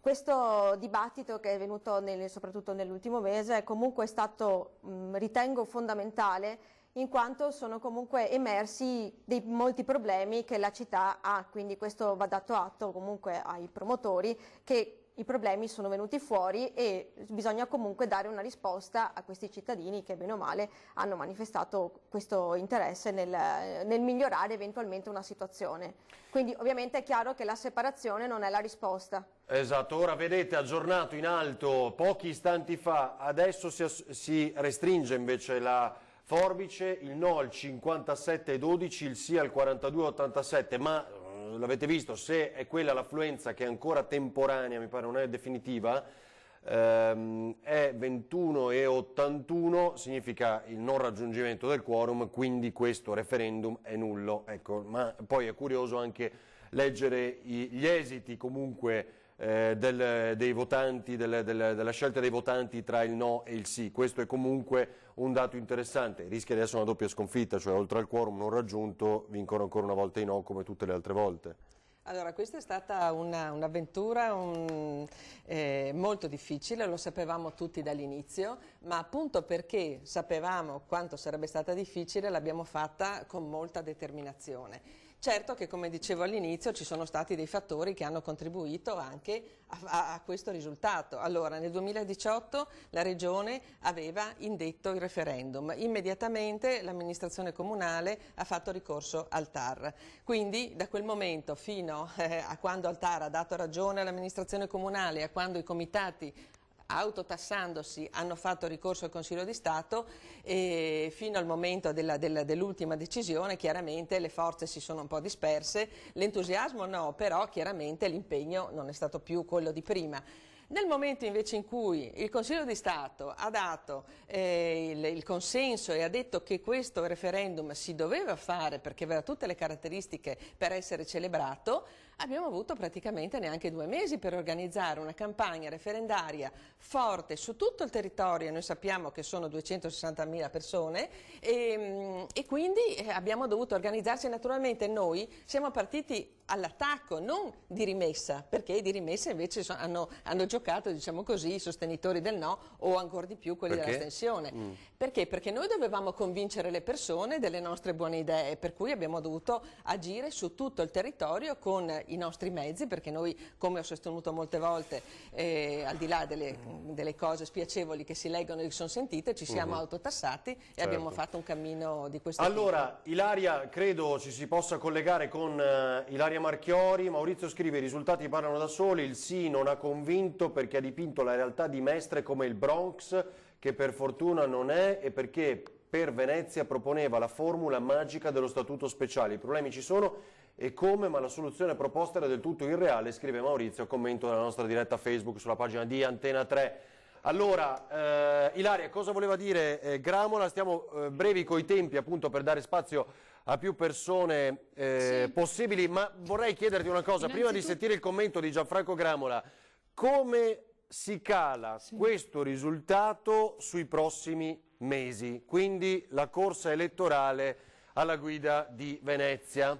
Questo dibattito che è venuto soprattutto nell'ultimo mese è comunque stato, ritengo, fondamentale, in quanto sono comunque emersi molti problemi che la città ha, quindi questo va dato atto comunque ai promotori che i problemi sono venuti fuori e bisogna comunque dare una risposta a questi cittadini che bene o male hanno manifestato questo interesse nel migliorare eventualmente una situazione. Quindi ovviamente è chiaro che la separazione non è la risposta. Esatto, ora vedete aggiornato in alto pochi istanti fa, adesso si restringe invece la forbice, il no al 57,12, il sì al 42,87, ma l'avete visto, se è quella l'affluenza che è ancora temporanea, mi pare non è definitiva, è 21,81, significa il non raggiungimento del quorum, quindi questo referendum è nullo. Ecco, ma poi è curioso anche leggere gli esiti comunque dei votanti, della scelta dei votanti tra il no e il sì. Questo è comunque un dato interessante, rischia di essere una doppia sconfitta, cioè oltre al quorum non raggiunto vincono ancora una volta i no come tutte le altre volte. Allora, questa è stata un'avventura molto difficile, lo sapevamo tutti dall'inizio, ma appunto perché sapevamo quanto sarebbe stata difficile l'abbiamo fatta con molta determinazione. Certo che, come dicevo all'inizio, ci sono stati dei fattori che hanno contribuito anche a questo risultato. Allora, nel 2018 la Regione aveva indetto il referendum. Immediatamente l'amministrazione comunale ha fatto ricorso al TAR. Quindi, da quel momento fino a quando il TAR ha dato ragione all'amministrazione comunale, a quando i comitati autotassandosi hanno fatto ricorso al Consiglio di Stato e fino al momento dell'ultima decisione chiaramente le forze si sono un po' disperse, l'entusiasmo no, però chiaramente l'impegno non è stato più quello di prima. Nel momento invece in cui il Consiglio di Stato ha dato il consenso e ha detto che questo referendum si doveva fare perché aveva tutte le caratteristiche per essere celebrato, abbiamo avuto praticamente neanche 2 mesi per organizzare una campagna referendaria forte su tutto il territorio. Noi sappiamo che sono 260.000 persone e quindi abbiamo dovuto organizzarci. Naturalmente noi siamo partiti all'attacco, non di rimessa, perché di rimessa invece hanno giocato, diciamo così, i sostenitori del no o ancora di più quelli dell'astensione. Perché? Perché noi dovevamo convincere le persone delle nostre buone idee, per cui abbiamo dovuto agire su tutto il territorio con i nostri mezzi, perché noi, come ho sostenuto molte volte, al di là delle cose spiacevoli che si leggono e che sono sentite, ci siamo autotassati e abbiamo fatto un cammino di questo tipo. Allora, Ilaria, credo ci si possa collegare con Ilaria Marchiori. Maurizio scrive: i risultati parlano da soli, il sì non ha convinto perché ha dipinto la realtà di Mestre come il Bronx, che per fortuna non è, e perché per Venezia proponeva la formula magica dello statuto speciale. I problemi ci sono e come, ma la soluzione proposta era del tutto irreale, scrive Maurizio a commento della nostra diretta Facebook sulla pagina di Antena 3. Allora, Ilaria, cosa voleva dire Gramola? Stiamo brevi coi tempi appunto per dare spazio a più persone possibili, ma vorrei chiederti una cosa, prima di sentire il commento di Gianfranco Gramola: come si cala questo risultato sui prossimi mesi, quindi la corsa elettorale alla guida di Venezia?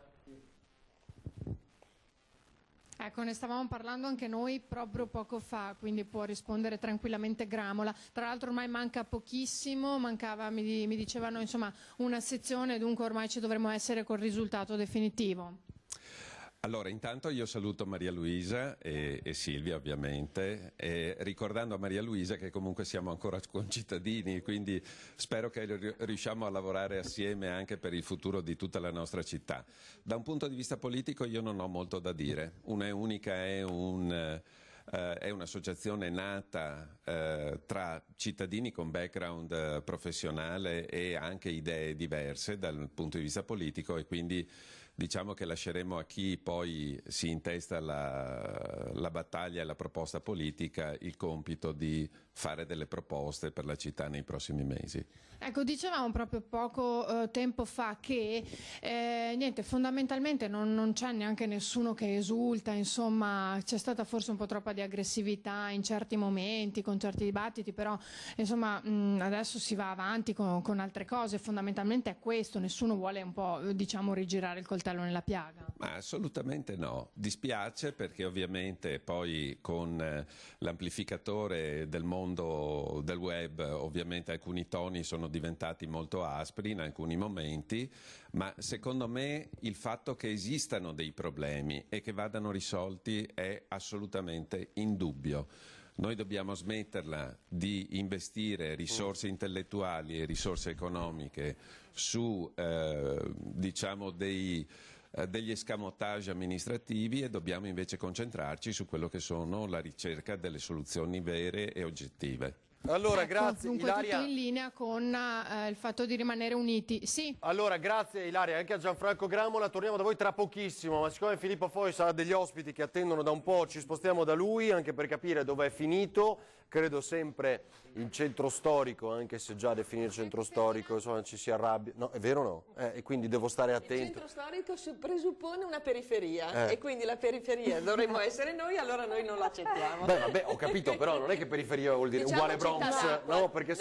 Ecco, ne stavamo parlando anche noi proprio poco fa, quindi può rispondere tranquillamente Gramola. Tra l'altro ormai manca pochissimo, mancava, mi dicevano, insomma, una sezione, dunque ormai ci dovremmo essere col risultato definitivo. Allora, intanto io saluto Maria Luisa e Silvia ovviamente, ricordando a Maria Luisa che comunque siamo ancora concittadini, quindi spero che riusciamo a lavorare assieme anche per il futuro di tutta la nostra città. Da un punto di vista politico io non ho molto da dire. Una Unica è un'associazione nata tra cittadini con background professionale e anche idee diverse dal punto di vista politico, e quindi diciamo che lasceremo a chi poi si intesta la battaglia e la proposta politica il compito di fare delle proposte per la città nei prossimi mesi. Ecco, dicevamo proprio poco tempo fa che niente, fondamentalmente non c'è neanche nessuno che esulta, insomma c'è stata forse un po' troppa di aggressività in certi momenti, con certi dibattiti, però insomma adesso si va avanti con altre cose, fondamentalmente è questo, nessuno vuole un po' diciamo rigirare il coltello nella piaga. Ma assolutamente no, dispiace perché ovviamente poi con l'amplificatore del mondo del web ovviamente alcuni toni sono diventati molto aspri in alcuni momenti, ma secondo me il fatto che esistano dei problemi e che vadano risolti è assolutamente indubbio. Noi dobbiamo smetterla di investire risorse intellettuali e risorse economiche su diciamo degli escamotage amministrativi e dobbiamo invece concentrarci su quello che sono la ricerca delle soluzioni vere e oggettive. Allora, grazie Dunque Ilaria. tutto in linea con il fatto di rimanere uniti. Sì. Allora, grazie Ilaria, anche a Gianfranco Gramola, torniamo da voi tra pochissimo, ma siccome Filippo Fois ha degli ospiti che attendono da un po', ci spostiamo da lui anche per capire dove è finito, credo sempre in centro storico, anche se già definire centro storico, insomma, ci si arrabbia, no, è vero o no? E quindi devo stare Il attento. centro storico presuppone una periferia e quindi la periferia dovremmo essere noi, allora noi non l'accettiamo. Beh, vabbè, ho capito, però non è che periferia vuol dire Diciamo uguale Bronx, no, perché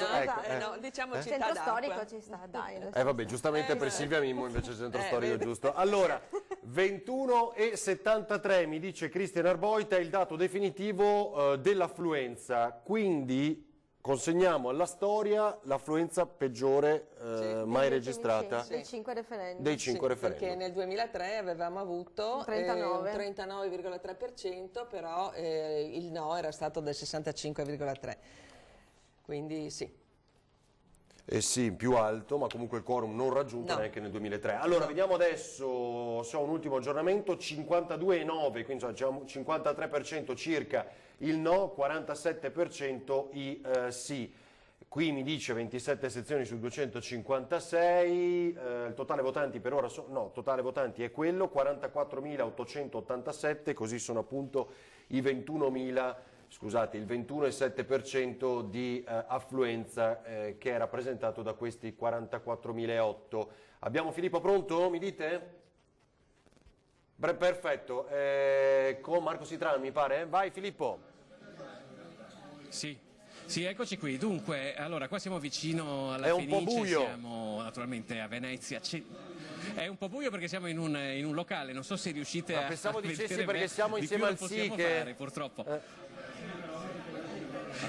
no, diciamo città centro d'acqua. storico ci sta, dai. vabbè, giustamente per Silvia Mimmo invece centro storico giusto. Allora, 21,73 mi dice Cristian Arboita è il dato definitivo dell'affluenza, quindi consegniamo alla storia l'affluenza peggiore mai registrata dei 5 referendum. dei 5 referendum. Perché nel 2003 avevamo avuto un 39,3%, però il no era stato del 65,3%. Quindi sì. Sì, più alto, ma comunque il quorum non raggiunto neanche nel 2003. Allora, vediamo adesso, se ho un ultimo aggiornamento, 52,9, quindi c'è un 53% circa il no, 47% i sì. Qui mi dice 27 sezioni su 256, il totale votanti per ora, totale votanti è quello, 44.887, così sono appunto i 21.000. Scusate, il 21,7% di affluenza che è rappresentato da questi 44.008. Abbiamo Filippo pronto, mi dite? Perfetto, con Marco Sitrano mi pare? Vai Filippo. Sì, eccoci qui. Dunque, allora, qua siamo vicino alla È un po' Fenice, buio. siamo naturalmente a Venezia. È un po' buio perché siamo in un locale, non so se riuscite a pensavo vedere dicessi bene. perché siamo Di insieme più al non possiamo sì che... fare, purtroppo.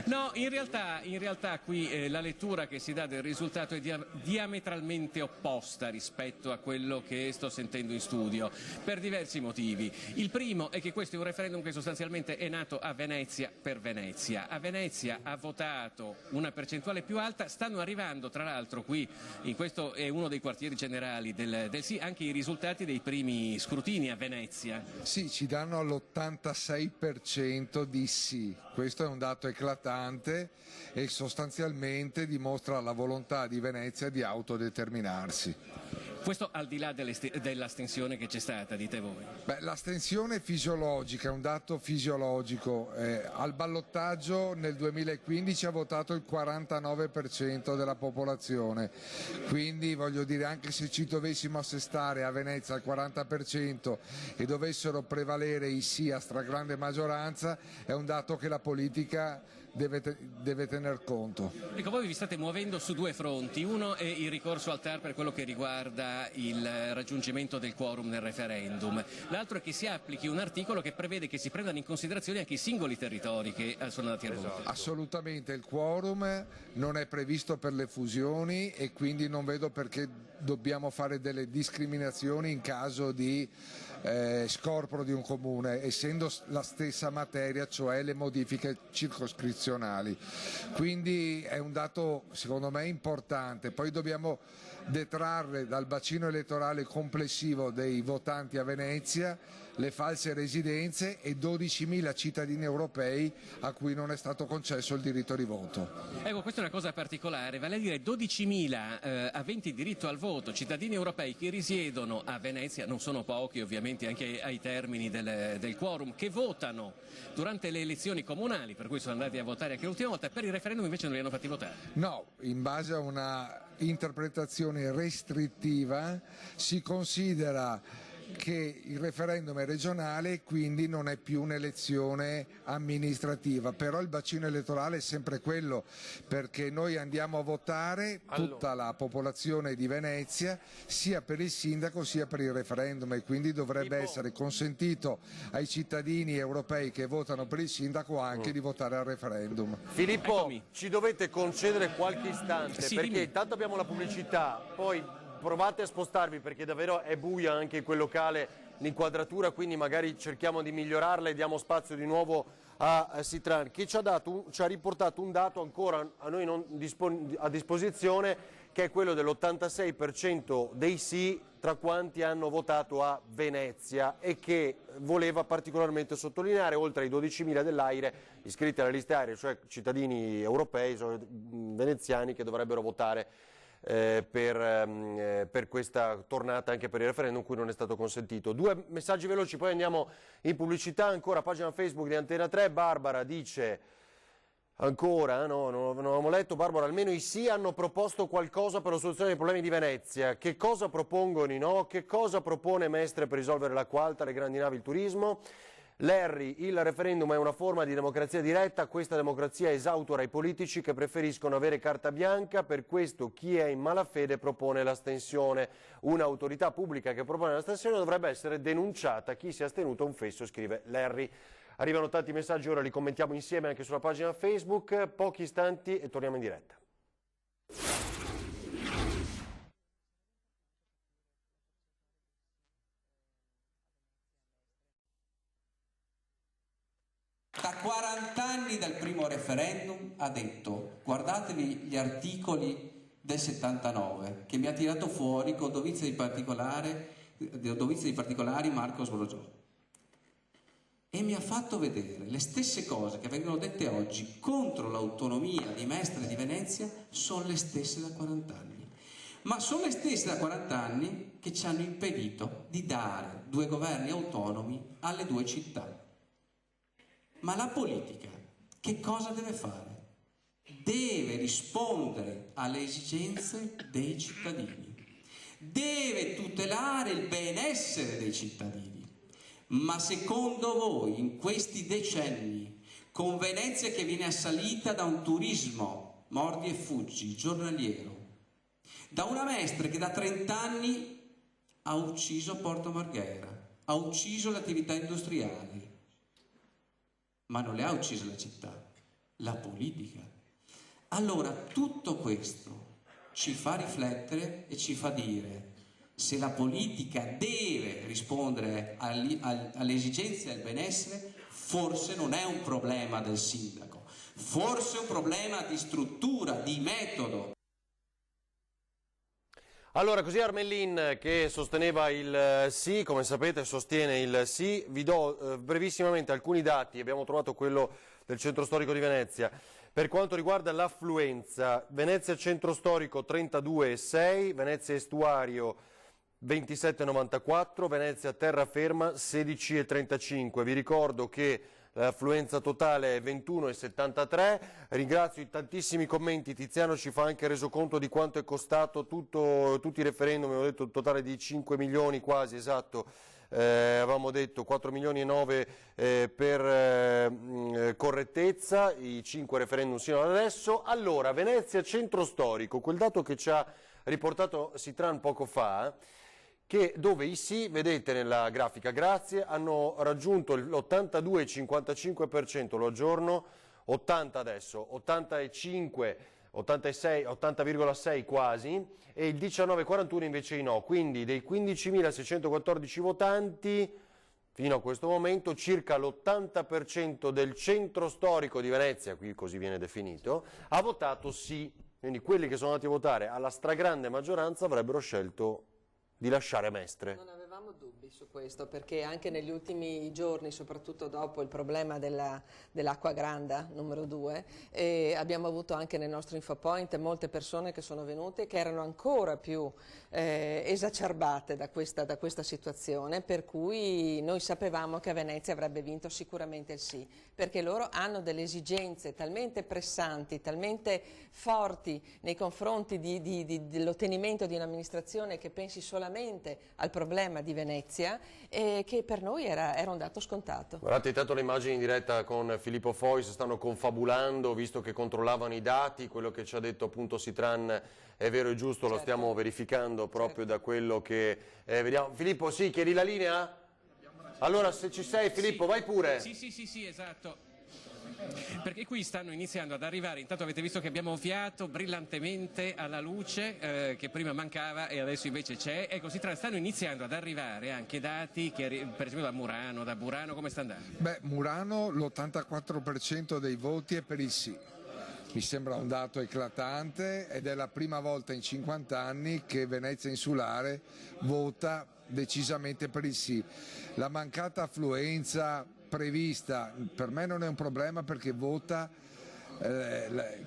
No, in realtà qui la lettura che si dà del risultato è diametralmente opposta rispetto a quello che sto sentendo in studio, per diversi motivi. Il primo è che questo è un referendum che sostanzialmente è nato a Venezia per Venezia. A Venezia ha votato una percentuale più alta, stanno arrivando tra l'altro qui, in questo è uno dei quartieri generali del sì, anche i risultati dei primi scrutini a Venezia. Sì, ci danno all'86% di sì, questo è un dato eclatante e sostanzialmente dimostra la volontà di Venezia di autodeterminarsi. Questo al di là dell'astensione che c'è stata, dite voi. L'astensione è fisiologica, è un dato fisiologico. Al ballottaggio nel 2015 ha votato il 49% della popolazione, quindi voglio dire, anche se ci dovessimo assestare a Venezia al 40% e dovessero prevalere i sì a stragrande maggioranza, è un dato che la politica deve tener conto. Ecco, voi vi state muovendo su due fronti, uno è il ricorso al TAR per quello che riguarda il raggiungimento del quorum nel referendum, l'altro è che si applichi un articolo che prevede che si prendano in considerazione anche i singoli territori che sono andati a voto. Assolutamente, il quorum non è previsto per le fusioni e quindi non vedo perché dobbiamo fare delle discriminazioni in caso di scorporo di un comune, essendo la stessa materia, cioè le modifiche circoscrizionali. Quindi è un dato secondo me importante. Poi dobbiamo detrarre dal bacino elettorale complessivo dei votanti a Venezia le false residenze e 12.000 cittadini europei a cui non è stato concesso il diritto di voto. Ecco, questa è una cosa particolare, vale a dire 12.000 aventi diritto al voto, cittadini europei che risiedono a Venezia, non sono pochi ovviamente anche ai termini del quorum, che votano durante le elezioni comunali, per cui sono andati a votare anche l'ultima volta, per il referendum invece non li hanno fatti votare. No, in base a una interpretazione restrittiva si considera che il referendum è regionale e quindi non è più un'elezione amministrativa, però il bacino elettorale è sempre quello, perché noi andiamo a votare tutta la popolazione di Venezia sia per il sindaco sia per il referendum e quindi dovrebbe essere consentito ai cittadini europei che votano per il sindaco anche di votare al referendum. Filippo, ci dovete concedere qualche istante perché intanto abbiamo la pubblicità, poi provate a spostarvi perché davvero è buia anche in quel locale l'inquadratura, quindi magari cerchiamo di migliorarla e diamo spazio di nuovo a Sitran che ci ha riportato un dato ancora a noi non a disposizione, che è quello dell'86% dei sì tra quanti hanno votato a Venezia e che voleva particolarmente sottolineare, oltre ai 12.000 dell'AIRE iscritti alle liste AIRE, cioè cittadini europei, veneziani che dovrebbero votare per questa tornata, anche per il referendum, cui non è stato consentito. 2 messaggi veloci, poi andiamo in pubblicità. Ancora pagina Facebook di Antena 3, Barbara dice ancora, no, non avevamo letto, Barbara, almeno i sì hanno proposto qualcosa per la soluzione dei problemi di Venezia. Che cosa propongono i no? Che cosa propone Mestre per risolvere l'acqua alta, le grandi navi, il turismo? Larry, il referendum è una forma di democrazia diretta, questa democrazia esautora i politici che preferiscono avere carta bianca, per questo chi è in malafede propone l'astensione. Un'autorità pubblica che propone l'astensione dovrebbe essere denunciata, chi si è astenuto è un fesso, scrive Larry. Arrivano tanti messaggi, ora li commentiamo insieme anche sulla pagina Facebook, pochi istanti e torniamo in diretta. Da 40 anni dal primo referendum ha detto: guardatevi gli articoli del 79 che mi ha tirato fuori con dovizia di particolari Marco Sbroggiò, e mi ha fatto vedere le stesse cose che vengono dette oggi contro l'autonomia di Mestre di Venezia, sono le stesse da 40 anni. Ma sono le stesse da 40 anni che ci hanno impedito di dare 2 governi autonomi alle 2 città. Ma la politica che cosa deve fare? Deve rispondere alle esigenze dei cittadini, deve tutelare il benessere dei cittadini. Ma secondo voi, in questi decenni, con Venezia che viene assalita da un turismo mordi e fuggi giornaliero, da una Mestre che da 30 anni ha ucciso Porto Marghera, ha ucciso le attività industriali, ma non le ha uccise la città, la politica. Allora tutto questo ci fa riflettere e ci fa dire: se la politica deve rispondere alle esigenze e al benessere, forse non è un problema del sindaco, forse è un problema di struttura, di metodo. Allora, così Armellin, che sosteneva il sì, come sapete sostiene il sì. Vi do brevissimamente alcuni dati, abbiamo trovato quello del centro storico di Venezia. Per quanto riguarda l'affluenza, Venezia centro storico 32,6, Venezia estuario 27,94, Venezia terraferma 16,35. Vi ricordo che l'affluenza totale è 21,73. Ringrazio i tantissimi commenti. Tiziano ci fa anche resoconto di quanto è costato tutti i referendum, abbiamo detto un totale di 5 milioni quasi, esatto. Avevamo detto 4 milioni e 9 per correttezza, i 5 referendum sino ad adesso. Allora, Venezia centro storico, quel dato che ci ha riportato Sitran poco fa, dove i sì, vedete nella grafica, grazie, hanno raggiunto l'82,55%, lo aggiorno, 80 adesso, 85, 86, 80,6 quasi, e il 19,41 invece i no. Quindi dei 15.614 votanti, fino a questo momento, circa l'80% del centro storico di Venezia, qui così viene definito, ha votato sì. Quindi quelli che sono andati a votare alla stragrande maggioranza avrebbero scelto di lasciare Mestre. Non avevamo dubbi su questo, perché anche negli ultimi giorni, soprattutto dopo il problema dell'acqua granda numero 2, abbiamo avuto anche nel nostro infopoint molte persone che sono venute che erano ancora più esacerbate da questa situazione, per cui noi sapevamo che a Venezia avrebbe vinto sicuramente il sì, perché loro hanno delle esigenze talmente pressanti, talmente forti nei confronti dell'ottenimento di un'amministrazione che pensi solamente al problema di Venezia, che per noi era un dato scontato. Guardate intanto le immagini in diretta con Filippo Fois, stanno confabulando, visto che controllavano i dati, quello che ci ha detto appunto Sitran è vero e giusto, certo. Lo stiamo verificando proprio da quello che vediamo. Filippo, sì, chiedi la linea? Allora se ci sei Filippo, vai pure. Sì, esatto. Perché qui stanno iniziando ad arrivare, intanto avete visto che abbiamo ovviato brillantemente alla luce che prima mancava e adesso invece c'è, ecco, stanno iniziando ad arrivare anche dati che, per esempio da Burano come sta andando? Beh, Murano l'84% dei voti è per il sì. mi sembra un dato eclatante ed è la prima volta in 50 anni che Venezia Insulare vota decisamente per il sì. La mancata affluenza prevista per me non è un problema perché vota.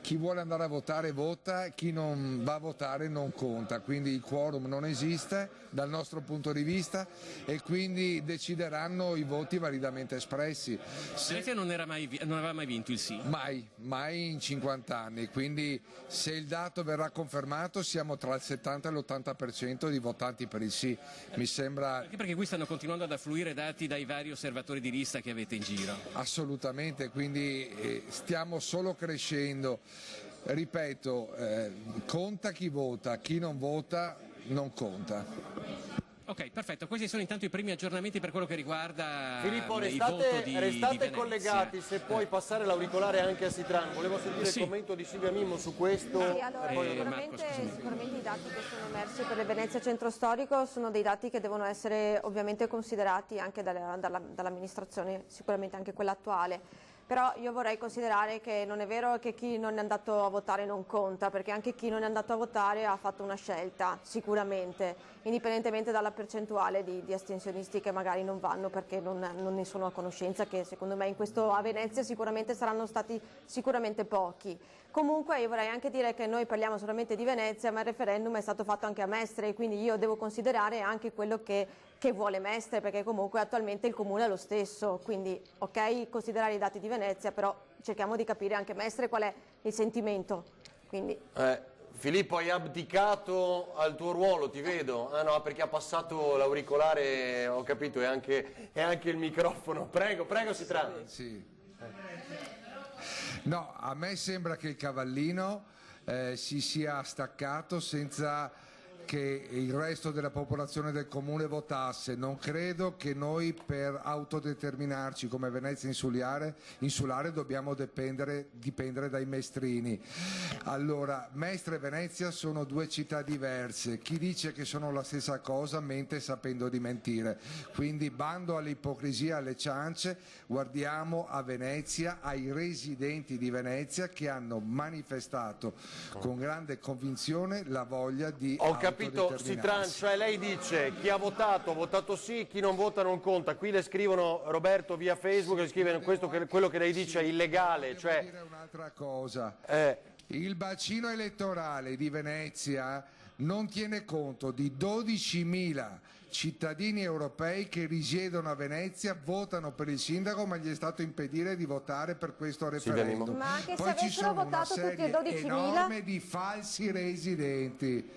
Chi vuole andare a votare vota, chi non va a votare non conta, quindi il quorum non esiste dal nostro punto di vista e quindi decideranno i voti validamente espressi. Venezia non aveva mai vinto il sì? Mai in 50 anni, quindi se il dato verrà confermato siamo tra il 70 e l'80% di votanti per il sì, mi sembra... Anche perché qui stanno continuando ad affluire dati dai vari osservatori di lista che avete in giro. Assolutamente, quindi stiamo solo crescendo, ripeto, conta chi vota, chi non vota non conta. Ok, perfetto, questi sono intanto i primi aggiornamenti per quello che riguarda Filippo, il voto di restate Venezia. collegati, se puoi passare l'auricolare anche a Sitran. Volevo sentire il commento di Silvia Mimmo su questo. Sì, allora, sicuramente i dati che sono emersi per il Venezia Centro Storico sono dei dati che devono essere ovviamente considerati anche dall'amministrazione, sicuramente anche quella attuale. Però io vorrei considerare che non è vero che chi non è andato a votare non conta, perché anche chi non è andato a votare ha fatto una scelta, sicuramente, indipendentemente dalla percentuale di astensionisti che magari non vanno perché non ne sono a conoscenza, che secondo me a Venezia sicuramente saranno stati sicuramente pochi. Comunque io vorrei anche dire che noi parliamo solamente di Venezia, ma il referendum è stato fatto anche a Mestre, quindi io devo considerare anche quello che vuole Mestre, perché comunque attualmente il comune è lo stesso, quindi ok considerare i dati di Venezia, però cerchiamo di capire anche Mestre qual è il sentimento. Quindi... Filippo, hai abdicato al tuo ruolo, ti vedo. Ah no, perché ha passato l'auricolare, ho capito, e anche il microfono. Prego, Sitran. Sì. No, a me sembra che il cavallino si sia staccato senza che il resto della popolazione del comune votasse. Non credo che noi per autodeterminarci come Venezia Insulare dobbiamo dipendere dai mestrini. Allora, Mestre e Venezia sono due città diverse. Chi dice che sono la stessa cosa mente sapendo di mentire. Quindi bando all'ipocrisia, alle ciance, guardiamo a Venezia, ai residenti di Venezia che hanno manifestato con grande convinzione la voglia di capito, Sitran, cioè lei dice chi ha votato sì, chi non vota non conta. Qui le scrivono, Roberto via Facebook, le scrivono quello che lei dice è illegale. Devo dire un'altra cosa, il bacino elettorale di Venezia non tiene conto di 12.000 cittadini europei che risiedono a Venezia, votano per il sindaco ma gli è stato impedire di votare per questo referendum. Ma anche Poi se ci sono una votato tutti e serie 12.000 enorme di falsi residenti.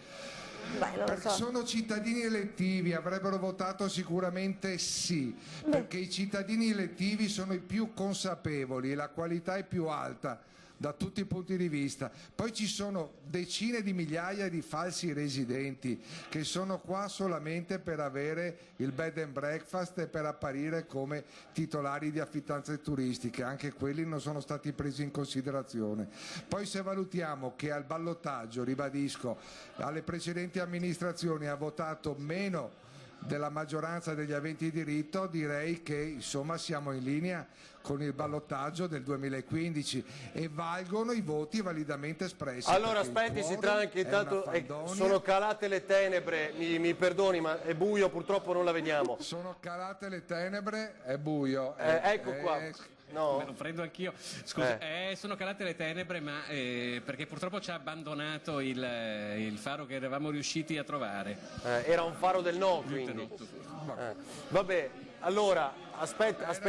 Perché sono cittadini elettivi, avrebbero votato sicuramente sì, perché i cittadini elettivi sono i più consapevoli e la qualità è più alta da tutti i punti di vista. Poi ci sono decine di migliaia di falsi residenti che sono qua solamente per avere il bed and breakfast e per apparire come titolari di affittanze turistiche, anche quelli non sono stati presi in considerazione. Poi se valutiamo che al ballottaggio, ribadisco, alle precedenti amministrazioni ha votato meno della maggioranza degli aventi diritto, direi che insomma siamo in linea con il ballottaggio del 2015 e valgono i voti validamente espressi. Allora aspetti, Sitran, che intanto sono calate le tenebre, mi perdoni ma è buio, purtroppo non la vediamo. Sono calate le tenebre, è buio. Ecco qua. No. Me lo prendo anch'io. Scusa, sono calate le tenebre, ma perché purtroppo ci ha abbandonato il faro che eravamo riusciti a trovare. Era un faro del no, quindi. Vabbè, allora, aspettate.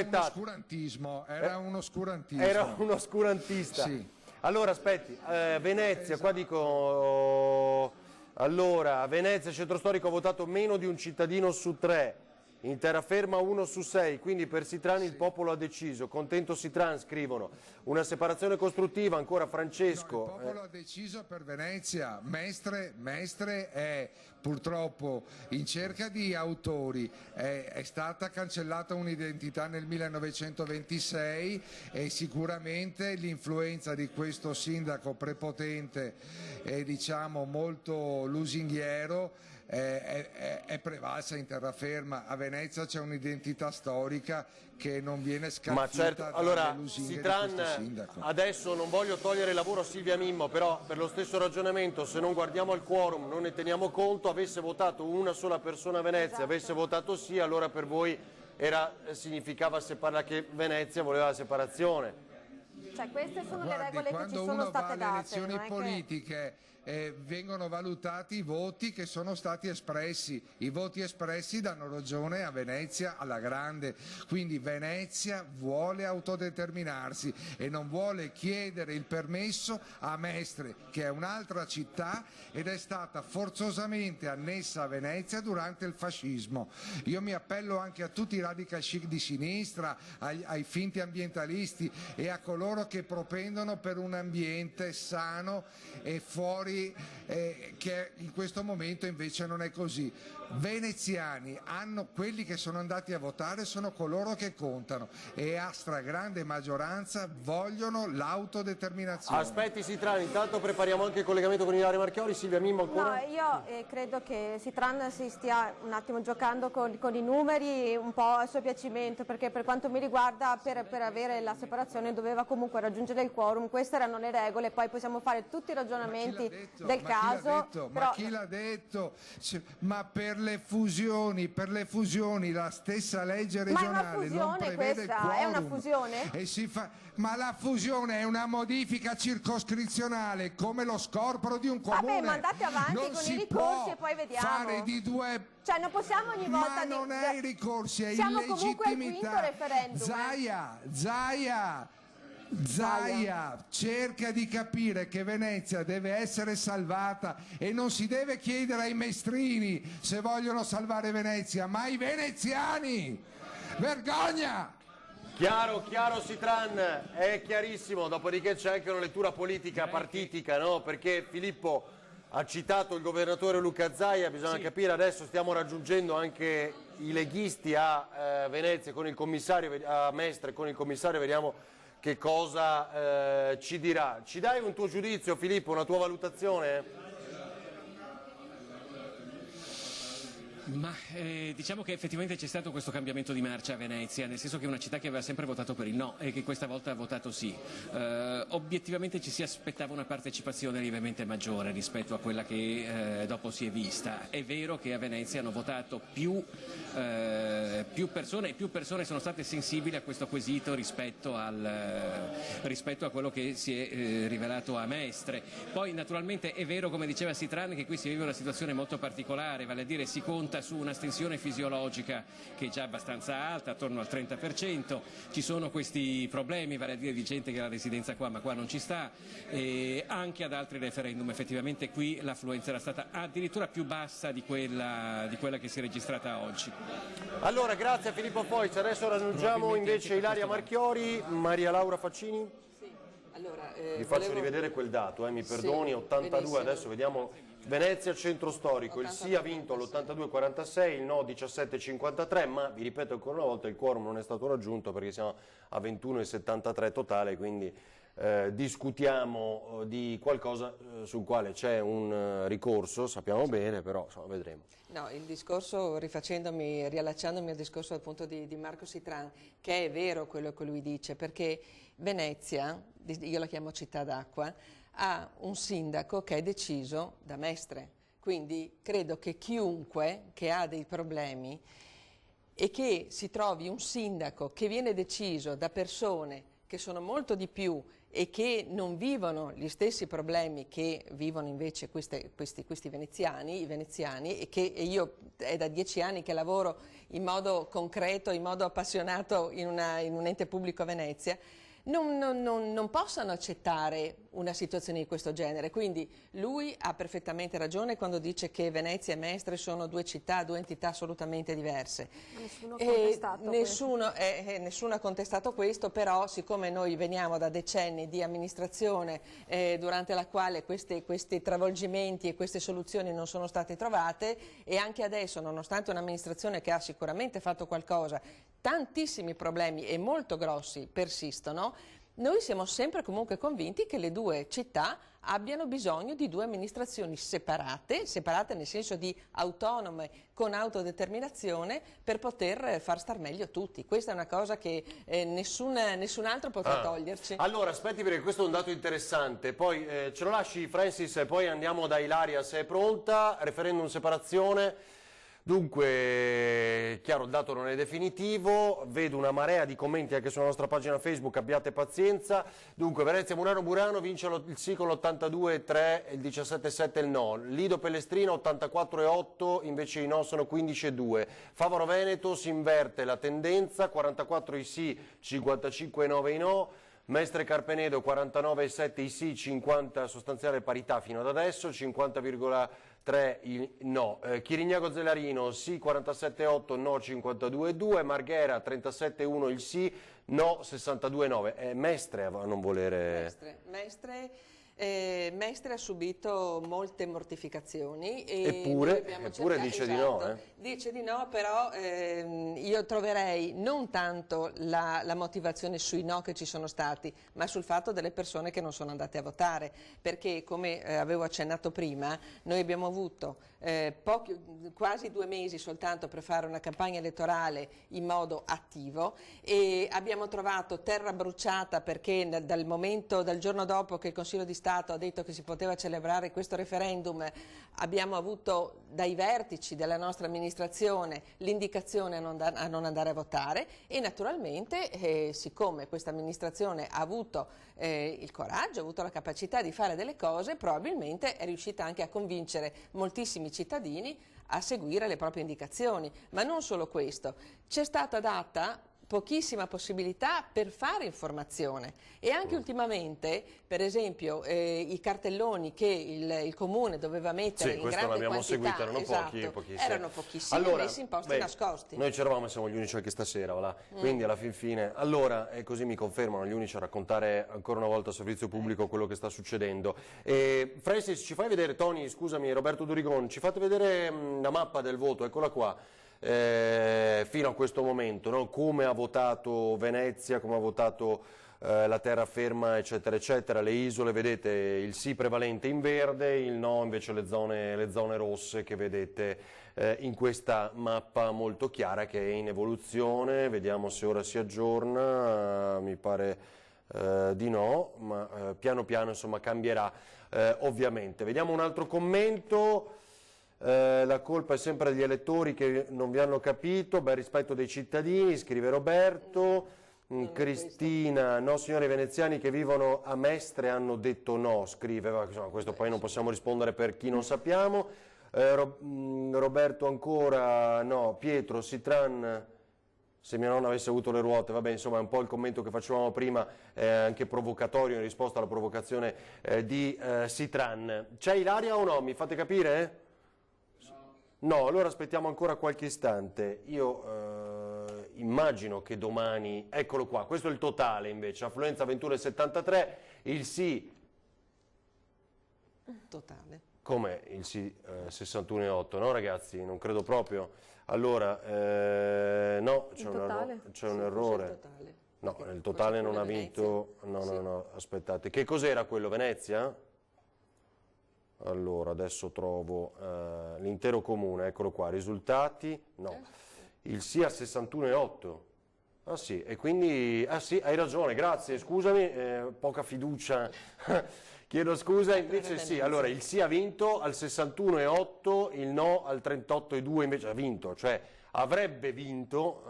Era un oscurantismo. Era un oscurantista. Sì. Allora, aspetti, Venezia, qua dico... Allora, Venezia, centro storico, ha votato meno di un cittadino su 3. In terraferma 1 su 6, quindi per Sitran il popolo ha deciso. Contento Sitran, scrivono. Una separazione costruttiva, ancora Francesco. No, il popolo ha deciso per Venezia. Mestre è purtroppo in cerca di autori. È stata cancellata un'identità nel 1926 e sicuramente l'influenza di questo sindaco prepotente e diciamo molto lusinghiero è prevalsa in terraferma. A Venezia c'è un'identità storica che non viene scalfita. Ma certo, allora Sitran, adesso non voglio togliere il lavoro a Silvia Mimmo, però per lo stesso ragionamento, se non guardiamo al quorum, non ne teniamo conto, avesse votato una sola persona a Venezia, avesse votato sì, allora per voi significava che Venezia voleva la separazione. Cioè, queste sono Guardi, le regole che ci sono quando state uno va alle date. elezioni politiche vengono valutati i voti che sono stati espressi. I voti espressi danno ragione a Venezia alla grande. Quindi Venezia vuole autodeterminarsi e non vuole chiedere il permesso a Mestre, che è un'altra città ed è stata forzosamente annessa a Venezia durante il fascismo. Io mi appello anche a tutti i radical chic di sinistra, ai finti ambientalisti e a coloro che propendono per un ambiente sano e fuori, che in questo momento invece non è così. Veneziani quelli che sono andati a votare sono coloro che contano e a stragrande maggioranza vogliono l'autodeterminazione. Aspetti Sitran, intanto prepariamo anche il collegamento con Ilaria Marchiori. Silvia Mimmo ancora? No, io credo che Sitran si stia un attimo giocando con i numeri un po' a suo piacimento, perché per quanto mi riguarda per avere la separazione doveva comunque raggiungere il quorum, queste erano le regole, poi possiamo fare tutti i ragionamenti del caso. Ma chi l'ha detto? Ma per le fusioni la stessa legge regionale non prevede il quorum. È una fusione? Ma la fusione è una modifica circoscrizionale come lo scorporo di un comune. Vabbè, ma andate avanti non con si i ricorsi e poi vediamo. Fare di due. Cioè non possiamo ogni volta Ma non è i ricorsi, è siamo comunque al quinto illegittimità. referendum. Zaia cerca di capire che Venezia deve essere salvata e non si deve chiedere ai mestrini se vogliono salvare Venezia, ma ai veneziani. Vergogna! Chiaro Sitran, è chiarissimo, dopodiché c'è anche una lettura politica partitica, no? Perché Filippo ha citato il governatore Luca Zaia, bisogna capire, adesso stiamo raggiungendo anche i leghisti a Venezia con il commissario, a Mestre con il commissario, vediamo che cosa ci dirà. Ci dai un tuo giudizio, Filippo, una tua valutazione? Ma diciamo che effettivamente c'è stato questo cambiamento di marcia a Venezia, nel senso che è una città che aveva sempre votato per il no e che questa volta ha votato sì. Obiettivamente ci si aspettava una partecipazione lievemente maggiore rispetto a quella che dopo si è vista. È vero che a Venezia hanno votato più persone e più persone sono state sensibili a questo quesito rispetto a quello che si è rivelato a Mestre. Poi naturalmente è vero, come diceva Sitran, che qui si vive una situazione molto particolare, vale a dire si conta su un'astensione fisiologica che è già abbastanza alta, attorno al 30%, ci sono questi problemi, vale a dire di gente che ha la residenza qua ma qua non ci sta, e anche ad altri referendum effettivamente qui l'affluenza era stata addirittura più bassa di quella che si è registrata oggi. Allora, grazie a Filippo Foiz, adesso raggiungiamo invece Ilaria Marchiori. Maria Laura Faccini? Sì. Allora, vi faccio rivedere quel dato, mi perdoni, 82, benissimo. Adesso vediamo Venezia centro storico, 82, il sì ha vinto l'82,46, il no 17,53, ma vi ripeto ancora una volta il quorum non è stato raggiunto perché siamo a 21,73 totale, quindi discutiamo di qualcosa sul quale c'è un ricorso, sappiamo bene, però insomma, vedremo. No, il discorso, riallacciandomi al discorso appunto di Marco Sitran, che è vero quello che lui dice, perché Venezia, io la chiamo città d'acqua, ha un sindaco che è deciso da Mestre, quindi credo che chiunque che ha dei problemi e che si trovi un sindaco che viene deciso da persone che sono molto di più e che non vivono gli stessi problemi che vivono invece questi veneziani, i veneziani, e io è da 10 anni che lavoro in modo concreto, in modo appassionato in un ente pubblico a Venezia, non possano accettare una situazione di questo genere. Quindi lui ha perfettamente ragione quando dice che Venezia e Mestre sono due città, due entità assolutamente diverse. Nessuno ha contestato questo, però siccome noi veniamo da decenni di amministrazione durante la quale questi travolgimenti e queste soluzioni non sono state trovate, e anche adesso, nonostante un'amministrazione che ha sicuramente fatto qualcosa, tantissimi problemi e molto grossi persistono, Noi siamo sempre comunque convinti che le due città abbiano bisogno di due amministrazioni separate nel senso di autonome con autodeterminazione per poter far star meglio tutti. Questa è una cosa che nessun altro potrà toglierci. Allora, aspetti perché questo è un dato interessante, poi ce lo lasci Francis e poi andiamo da Ilaria se è pronta, referendum separazione. Dunque, chiaro, il dato non è definitivo, vedo una marea di commenti anche sulla nostra pagina Facebook, abbiate pazienza. Dunque, Venezia Murano vince il sì con l'82,3 e il 17,7 il no. Lido Pellestrina 84,8, invece i no sono 15,2. Favaro Veneto si inverte la tendenza, 44 i sì, 55,9 i no. Mestre Carpenedo 49,7 i sì, 50 sostanziale parità fino ad adesso, 50,3 i no. Chirignago Zellarino sì 47,8, no 52,2, Marghera 37,1 il sì, no 62,9. Mestre a non volere... Mestre ha subito molte mortificazioni eppure dice di no. Dice di no, però io troverei non tanto la motivazione sui no che ci sono stati, ma sul fatto delle persone che non sono andate a votare, perché come avevo accennato prima, noi abbiamo avuto quasi 2 mesi soltanto per fare una campagna elettorale in modo attivo e abbiamo trovato terra bruciata perché dal giorno dopo che il Consiglio di Stato ha detto che si poteva celebrare questo referendum, abbiamo avuto dai vertici della nostra amministrazione l'indicazione a non andare a votare e naturalmente siccome questa amministrazione ha avuto il coraggio, ha avuto la capacità di fare delle cose, probabilmente è riuscita anche a convincere moltissimi cittadini a seguire le proprie indicazioni. Ma non solo questo, c'è stata data pochissima possibilità per fare informazione e anche ultimamente, per esempio, i cartelloni che il Comune doveva mettere in grande quantità, seguito, erano pochi, erano pochissimi, allora, messi in posti nascosti. Noi c'eravamo e siamo gli unici anche stasera, voilà. Quindi alla fine, allora, e così mi confermano gli unici a raccontare ancora una volta al servizio pubblico quello che sta succedendo. Francis, ci fai vedere, Tony, scusami, Roberto Durigon, ci fate vedere la mappa del voto, eccola qua. Fino a questo momento, no? Come ha votato Venezia, come ha votato la terraferma eccetera eccetera, le isole, vedete il sì prevalente in verde, il no invece le zone rosse che vedete in questa mappa molto chiara che è in evoluzione. Vediamo se ora si aggiorna, mi pare di no, ma piano piano insomma cambierà ovviamente. Vediamo un altro commento. La colpa è sempre degli elettori che non vi hanno capito, bel rispetto dei cittadini, scrive Roberto. Cristina, no signori veneziani che vivono a Mestre hanno detto no, scrive, insomma, questo poi non possiamo rispondere per chi non sappiamo. Roberto ancora, no, Pietro, Sitran, se mia nonna avesse avuto le ruote, vabbè insomma è un po' il commento che facevamo prima, anche provocatorio in risposta alla provocazione di Sitran. C'è Ilaria o no? Mi fate capire? No, allora aspettiamo ancora qualche istante. Io immagino che domani, eccolo qua, questo è il totale invece, affluenza 21,73, il sì... Totale. Come il sì 61,8, no ragazzi? Non credo proprio. Allora, no, c'è un errore. No, il totale non ha vinto... No, aspettate. Che cos'era quello, Venezia? Allora, adesso trovo l'intero comune, eccolo qua, risultati, no, il sì a 61,8, ah sì, e quindi, ah sì, hai ragione, grazie, scusami, poca fiducia, chiedo scusa, invece sì, allora il sì ha vinto al 61,8, il no al 38,2 invece ha vinto, cioè avrebbe vinto,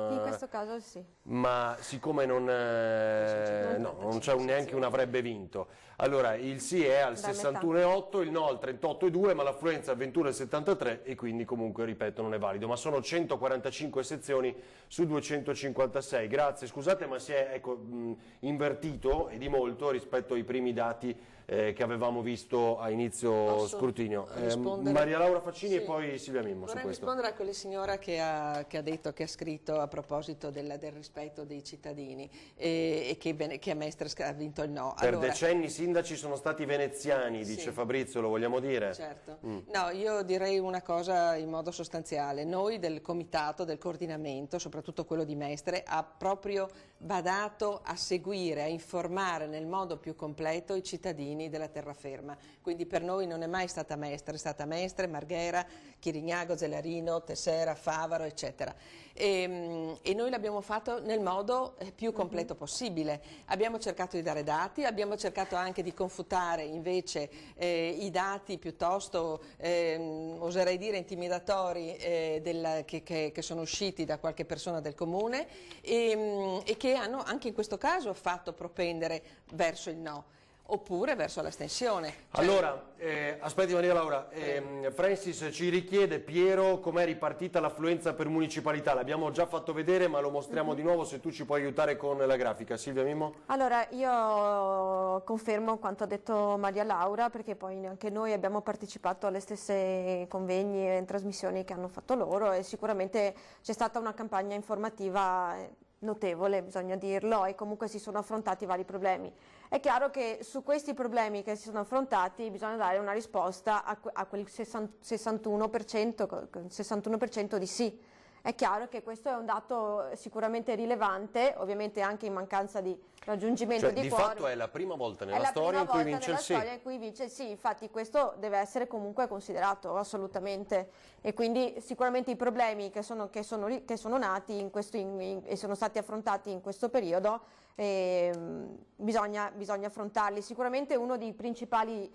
in questo caso sì, ma siccome non c'è neanche un avrebbe vinto, allora il sì è al 61,8, il no al 38,2, ma l'affluenza al 21,73 e quindi comunque, ripeto, non è valido, ma sono 145 sezioni su 256. Grazie, scusate, ma si è invertito e di molto rispetto ai primi dati che avevamo visto a inizio scrutinio. Maria Laura Faccini e poi Silvia Mimmo. Vorrei su questo. rispondere a quella signora che che ha scritto a proposito del rispetto dei cittadini e che a Mestre ha vinto il no. Per decenni i sindaci sono stati veneziani, dice Fabrizio, lo vogliamo dire? Certo. No, io direi una cosa in modo sostanziale. Noi del comitato, del coordinamento, soprattutto quello di Mestre, ha proprio badato a seguire, a informare nel modo più completo i cittadini della terraferma. Quindi per noi non è mai stata Mestre, è stata Mestre, Marghera, Chirignago, Zelarino, Tessera, Favaro, eccetera. E noi l'abbiamo fatto nel modo più completo possibile. Abbiamo cercato di dare dati, abbiamo cercato anche di confutare invece i dati piuttosto, oserei dire, intimidatori che sono usciti da qualche persona del comune e che hanno anche in questo caso fatto propendere verso il no. Oppure verso l'astensione. Allora, aspetti Maria Laura, Francis ci richiede, Piero, com'è ripartita l'affluenza per municipalità? L'abbiamo già fatto vedere ma lo mostriamo di nuovo, se tu ci puoi aiutare con la grafica. Silvia Mimmo? Allora, io confermo quanto ha detto Maria Laura, perché poi anche noi abbiamo partecipato alle stesse convegni e trasmissioni che hanno fatto loro e sicuramente c'è stata una campagna informativa notevole, bisogna dirlo, e comunque si sono affrontati vari problemi. È chiaro che su questi problemi che si sono affrontati bisogna dare una risposta a quel 61% di sì. È chiaro che questo è un dato sicuramente rilevante, ovviamente anche in mancanza di raggiungimento di quorum. Di fatto è la prima volta nella storia in cui vince il sì. Infatti questo deve essere comunque considerato assolutamente, e quindi sicuramente i problemi che sono nati e sono stati affrontati in questo periodo bisogna affrontarli. Sicuramente uno dei principali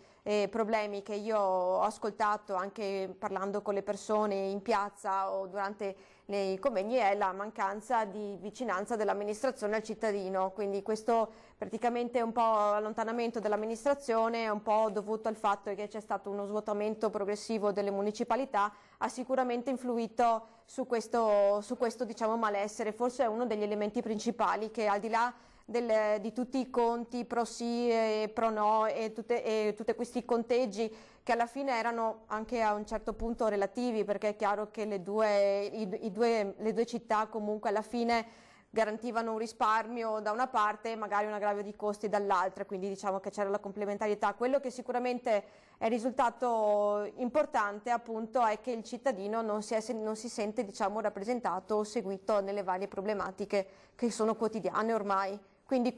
problemi che io ho ascoltato anche parlando con le persone in piazza o durante nei convegni è la mancanza di vicinanza dell'amministrazione al cittadino, quindi questo praticamente è un po' allontanamento dell'amministrazione, è un po' dovuto al fatto che c'è stato uno svuotamento progressivo delle municipalità, ha sicuramente influito su questo diciamo malessere, forse è uno degli elementi principali che al di là di tutti i conti pro sì e pro no e tutti questi conteggi che alla fine erano anche a un certo punto relativi, perché è chiaro che le due città comunque alla fine garantivano un risparmio da una parte e magari un aggravio di costi dall'altra, quindi diciamo che c'era la complementarietà. Quello che sicuramente è risultato importante appunto è che il cittadino non si sente diciamo rappresentato o seguito nelle varie problematiche che sono quotidiane ormai. Quindi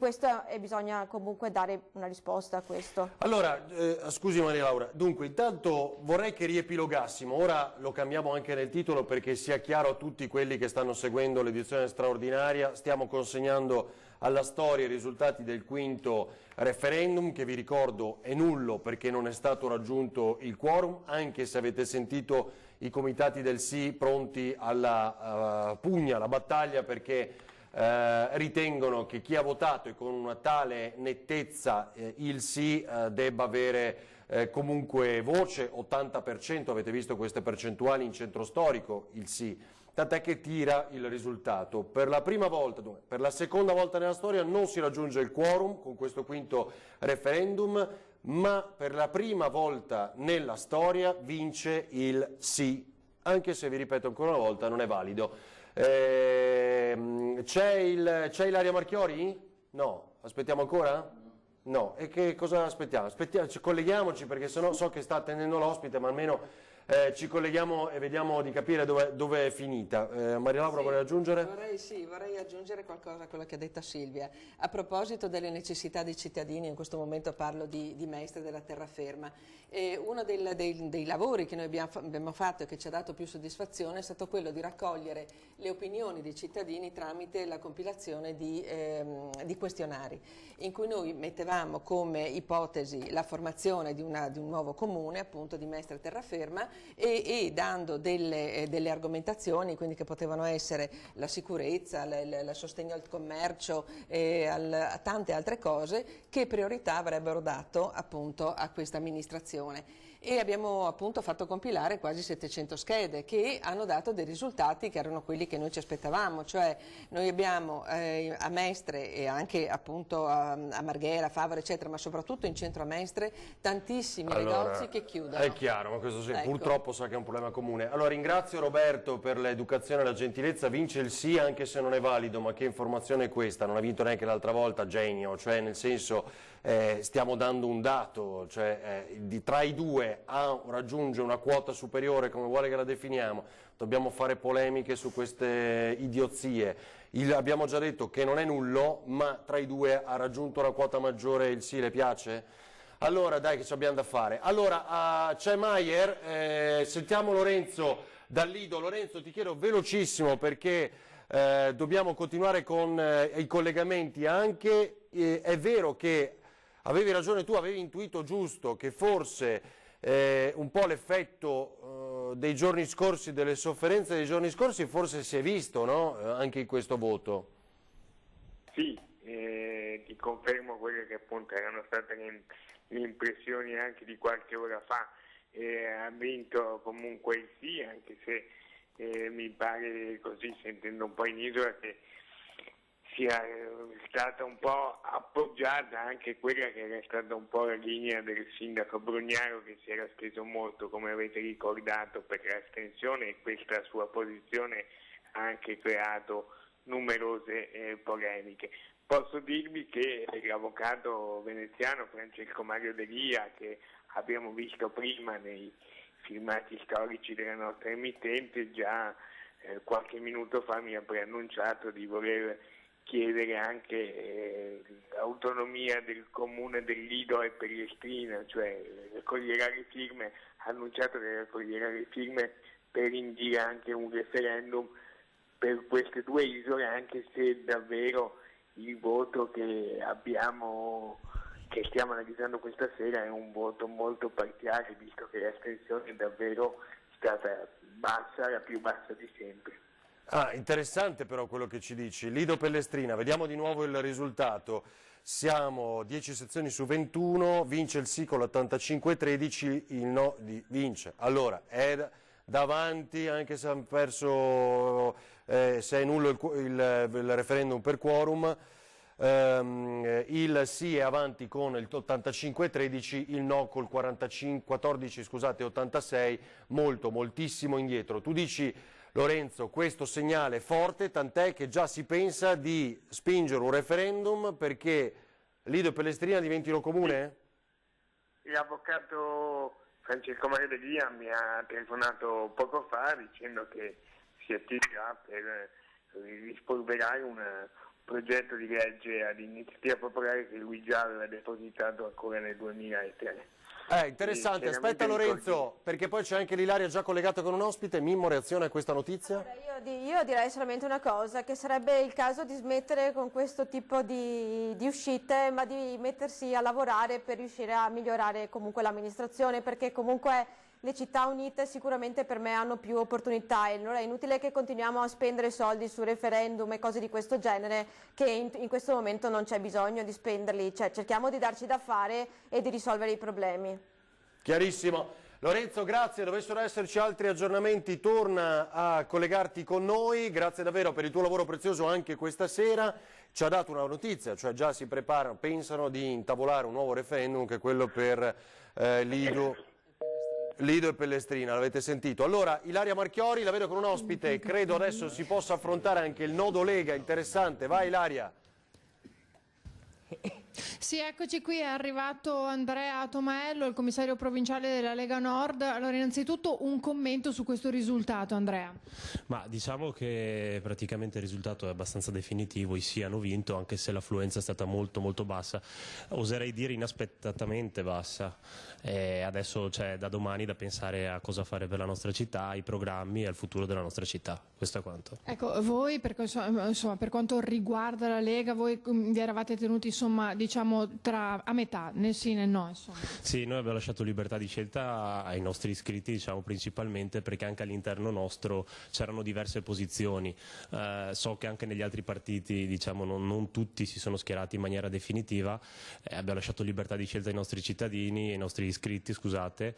bisogna comunque dare una risposta a questo. Allora, scusi Maria Laura, dunque intanto vorrei che riepilogassimo, ora lo cambiamo anche nel titolo perché sia chiaro a tutti quelli che stanno seguendo l'edizione straordinaria, stiamo consegnando alla storia i risultati del quinto referendum, che vi ricordo è nullo perché non è stato raggiunto il quorum, anche se avete sentito i comitati del sì pronti alla pugna, alla battaglia, perché ritengono che chi ha votato e con una tale nettezza il sì debba avere comunque voce, 80%, avete visto queste percentuali in centro storico, il sì, tant'è che tira il risultato. Per la prima volta, per la seconda volta nella storia non si raggiunge il quorum con questo quinto referendum, ma per la prima volta nella storia vince il sì, anche se vi ripeto ancora una volta non è valido. C'è Ilaria Marchiori? No. Aspettiamo ancora? No. E che cosa aspettiamo? Colleghiamoci perché sennò so che sta attendendo l'ospite, ma almeno ci colleghiamo e vediamo di capire dove è finita. Maria Laura, vuole aggiungere? Vorrei aggiungere qualcosa a quello che ha detto Silvia. A proposito delle necessità dei cittadini, in questo momento parlo di Mestre della terraferma. Uno dei lavori che noi abbiamo fatto e che ci ha dato più soddisfazione è stato quello di raccogliere le opinioni dei cittadini tramite la compilazione di questionari, in cui noi mettevamo come ipotesi la formazione di un nuovo comune, appunto di Mestre terraferma, e dando delle argomentazioni, quindi che potevano essere la sicurezza, il sostegno al commercio e a tante altre cose che priorità avrebbero dato appunto a questa amministrazione. e abbiamo appunto fatto compilare quasi 700 schede che hanno dato dei risultati che erano quelli che noi ci aspettavamo, cioè noi abbiamo a Mestre e anche appunto a Marghera, Favara eccetera, ma soprattutto in centro a Mestre tantissimi negozi che chiudono. È chiaro, ma questo sì, Ecco. purtroppo sa che è un problema comune. Allora ringrazio Roberto per l'educazione e la gentilezza, vince il sì anche se non è valido, ma che informazione è questa? Non ha vinto neanche l'altra volta, genio, cioè nel senso stiamo dando un dato, cioè tra i due A raggiunge una quota superiore, come vuole che la definiamo, dobbiamo fare polemiche su queste idiozie. Abbiamo già detto che non è nullo, ma tra i due ha raggiunto la quota maggiore il sì, le piace? Allora dai che ci abbiamo da fare. Allora c'è Maier, sentiamo Lorenzo dal Lido. Lorenzo, ti chiedo velocissimo perché dobbiamo continuare con i collegamenti anche. È vero che avevi ragione tu, avevi intuito giusto che forse un po' l'effetto dei giorni scorsi, delle sofferenze dei giorni scorsi forse si è visto, no? Anche in questo voto. Sì, ti confermo quelle che appunto erano state le impressioni anche di qualche ora fa. Ha vinto comunque il sì, anche se mi pare così, sentendo un po' in isola, che sia stata un po' appoggiata anche quella che era stata un po' la linea del sindaco Brugnaro, che si era speso molto, come avete ricordato, per l'astensione, e questa sua posizione ha anche creato numerose polemiche. Posso dirvi che l'avvocato veneziano Francesco Mario Delia, che abbiamo visto prima nei filmati storici della nostra emittente, già qualche minuto fa mi ha preannunciato di voler chiedere anche l'autonomia del comune del Lido e Pellestrina, cioè raccoglierà le firme, ha annunciato che raccoglierà le firme per indire anche un referendum per queste due isole, anche se davvero il voto che stiamo analizzando questa sera è un voto molto parziale, visto che l'astensione è davvero stata bassa, la più bassa di sempre. Interessante però quello che ci dici. Lido Pellestrina, vediamo di nuovo il risultato. Siamo 10 sezioni su 21, vince il sì con l'85-13, il no vince. Allora, è davanti, anche se hanno perso, se è nullo il referendum per quorum, il sì è avanti con il 85-13, il no col 14-86, moltissimo indietro. Tu dici, Lorenzo, questo segnale forte, tant'è che già si pensa di spingere un referendum perché Lido e Pellestrina diventino comune? L'avvocato Francesco Mario Delia mi ha telefonato poco fa dicendo che si attiverà per rispolverare un progetto di legge ad iniziativa popolare che lui già aveva depositato ancora nel 2003. Interessante, aspetta Lorenzo, perché poi c'è anche l'Ilaria già collegata con un ospite. Mimmo, reazione a questa notizia? Io direi solamente una cosa, che sarebbe il caso di smettere con questo tipo di uscite, ma di mettersi a lavorare per riuscire a migliorare comunque l'amministrazione, perché comunque le città unite sicuramente per me hanno più opportunità e allora è inutile che continuiamo a spendere soldi su referendum e cose di questo genere che in questo momento non c'è bisogno di spenderli, cioè cerchiamo di darci da fare e di risolvere i problemi. Chiarissimo. Lorenzo, grazie, dovessero esserci altri aggiornamenti torna a collegarti con noi, grazie davvero per il tuo lavoro prezioso anche questa sera. Ci ha dato una notizia, cioè già si preparano, pensano di intavolare un nuovo referendum che è quello per Lido e Pellestrina, l'avete sentito. Allora, Ilaria Marchiori, la vedo con un ospite, credo adesso si possa affrontare anche il nodo Lega, interessante. Vai Ilaria. Sì, eccoci qui, è arrivato Andrea Tomaello, il commissario provinciale della Lega Nord. Allora, innanzitutto un commento su questo risultato, Andrea. Ma diciamo che praticamente il risultato è abbastanza definitivo, i sì hanno vinto, anche se l'affluenza è stata molto bassa, oserei dire inaspettatamente bassa. Adesso c'è da domani da pensare a cosa fare per la nostra città, ai programmi e al futuro della nostra città. Questo è quanto. Ecco, voi per quanto riguarda la Lega, voi vi eravate tenuti insomma diciamo siamo a metà, nel sì e nel no, insomma. Sì, noi abbiamo lasciato libertà di scelta ai nostri iscritti, diciamo, principalmente perché anche all'interno nostro c'erano diverse posizioni. So che anche negli altri partiti, diciamo, non tutti si sono schierati in maniera definitiva. Abbiamo lasciato libertà di scelta ai nostri cittadini, ai nostri iscritti, scusate.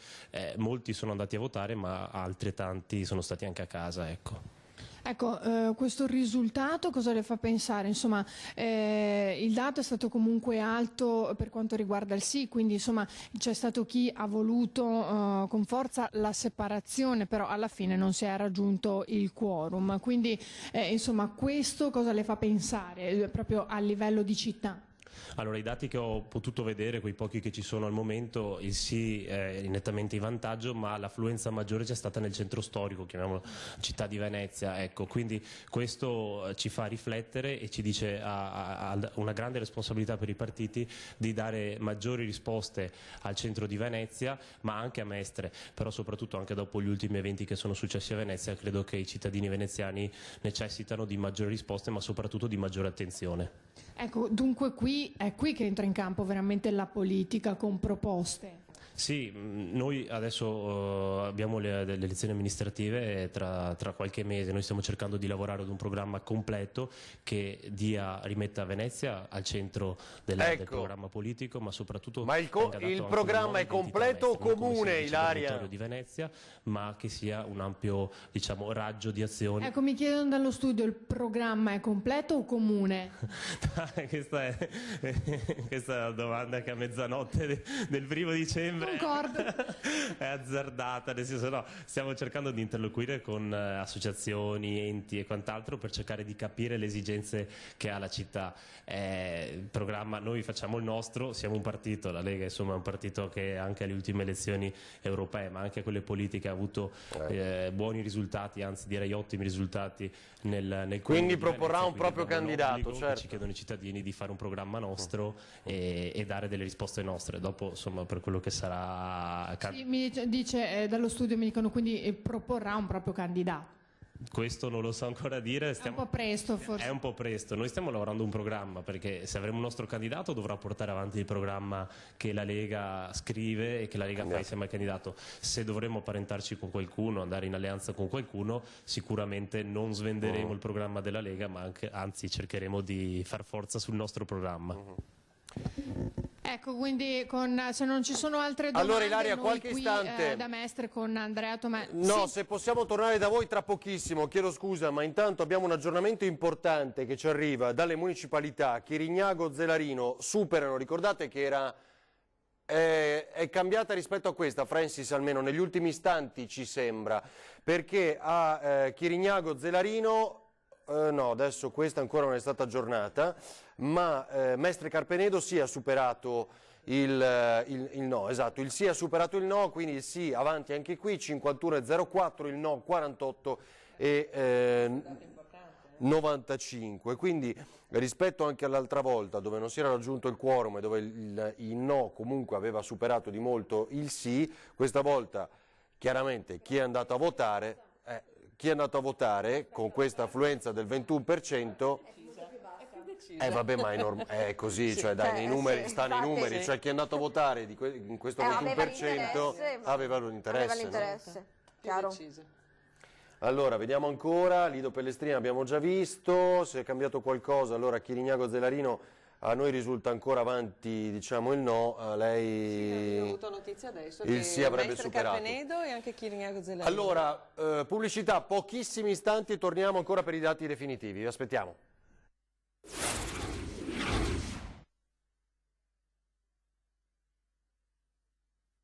Molti sono andati a votare, ma altrettanti sono stati anche a casa, ecco. Ecco, questo risultato cosa le fa pensare? Insomma, il dato è stato comunque alto per quanto riguarda il sì, quindi insomma c'è stato chi ha voluto con forza la separazione, però alla fine non si è raggiunto il quorum. Quindi insomma, questo cosa le fa pensare proprio a livello di città? Allora, i dati che ho potuto vedere, quei pochi che ci sono al momento, il sì è nettamente in vantaggio, ma l'affluenza maggiore c'è stata nel centro storico, chiamiamolo città di Venezia, ecco, quindi questo ci fa riflettere e ci dice una grande responsabilità per i partiti di dare maggiori risposte al centro di Venezia, ma anche a Mestre, però soprattutto anche dopo gli ultimi eventi che sono successi a Venezia, credo che i cittadini veneziani necessitano di maggiori risposte, ma soprattutto di maggiore attenzione. Ecco, dunque è qui che entra in campo veramente la politica con proposte. Sì, noi adesso abbiamo le elezioni amministrative tra qualche mese, noi stiamo cercando di lavorare ad un programma completo che rimetta Venezia al centro del programma politico, ma soprattutto... Ma il programma è completo o comune, Ilaria? Di Venezia, ma che sia un ampio, diciamo, raggio di azioni. Ecco, mi chiedono dallo studio, il programma è completo o comune? Questa è una domanda che a mezzanotte del 1° dicembre è azzardata, nel senso, no, stiamo cercando di interloquire con associazioni, enti e quant'altro per cercare di capire le esigenze che ha la città. Il programma, noi facciamo il nostro, siamo un partito, la Lega insomma è un partito che anche alle ultime elezioni europee, ma anche a quelle politiche ha avuto buoni risultati, anzi direi ottimi risultati nel quindi proporrà un proprio candidato, certo. Ci chiedono i cittadini di fare un programma nostro e dare delle risposte nostre, dopo insomma per quello che sarà. Sì, mi dice dallo studio, mi dicono quindi proporrà un proprio candidato. Questo non lo so ancora dire. È un po' presto forse. È un po' presto, noi stiamo lavorando un programma, perché se avremo un nostro candidato dovrà portare avanti il programma che la Lega scrive e che la Lega fa insieme al candidato. Se dovremmo apparentarci con qualcuno, andare in alleanza con qualcuno, sicuramente non svenderemo il programma della Lega, ma anzi cercheremo di far forza sul nostro programma. Ecco, quindi se non ci sono altre domande, allora Ilaria, noi qualche qui istante da Mestre con Andrea Tomè. No, sì. Se possiamo tornare da voi tra pochissimo, chiedo scusa, ma intanto abbiamo un aggiornamento importante che ci arriva dalle municipalità. Chirignago, Zelarino superano, ricordate che è cambiata rispetto a questa, Francis, almeno negli ultimi istanti ci sembra, perché a Chirignago, Zelarino... no, adesso questa ancora non è stata aggiornata, ma Mestre Carpenedo sì ha superato il no, esatto, il sì ha superato il no, quindi il sì avanti anche qui, 51,04, il no 48,95, quindi rispetto anche all'altra volta dove non si era raggiunto il quorum e dove il no comunque aveva superato di molto il sì, questa volta chiaramente chi è andato a votare con questa affluenza del 21%, vabbè, ma è così, cioè dai, nei numeri, sta nei numeri, cioè chi è andato a votare in questo 21% aveva l'interesse. Chiaro. Allora, vediamo ancora, Lido Pellestrina abbiamo già visto, se è cambiato qualcosa, allora Chirignago, Zelarino a noi risulta ancora avanti, diciamo, il no, a lei... Sì, ho avuto notizia adesso il che sì avrebbe Mestre superato. Carpenedo e anche Chirignago Zelarino. Allora, pubblicità, pochissimi istanti e torniamo ancora per i dati definitivi, vi aspettiamo.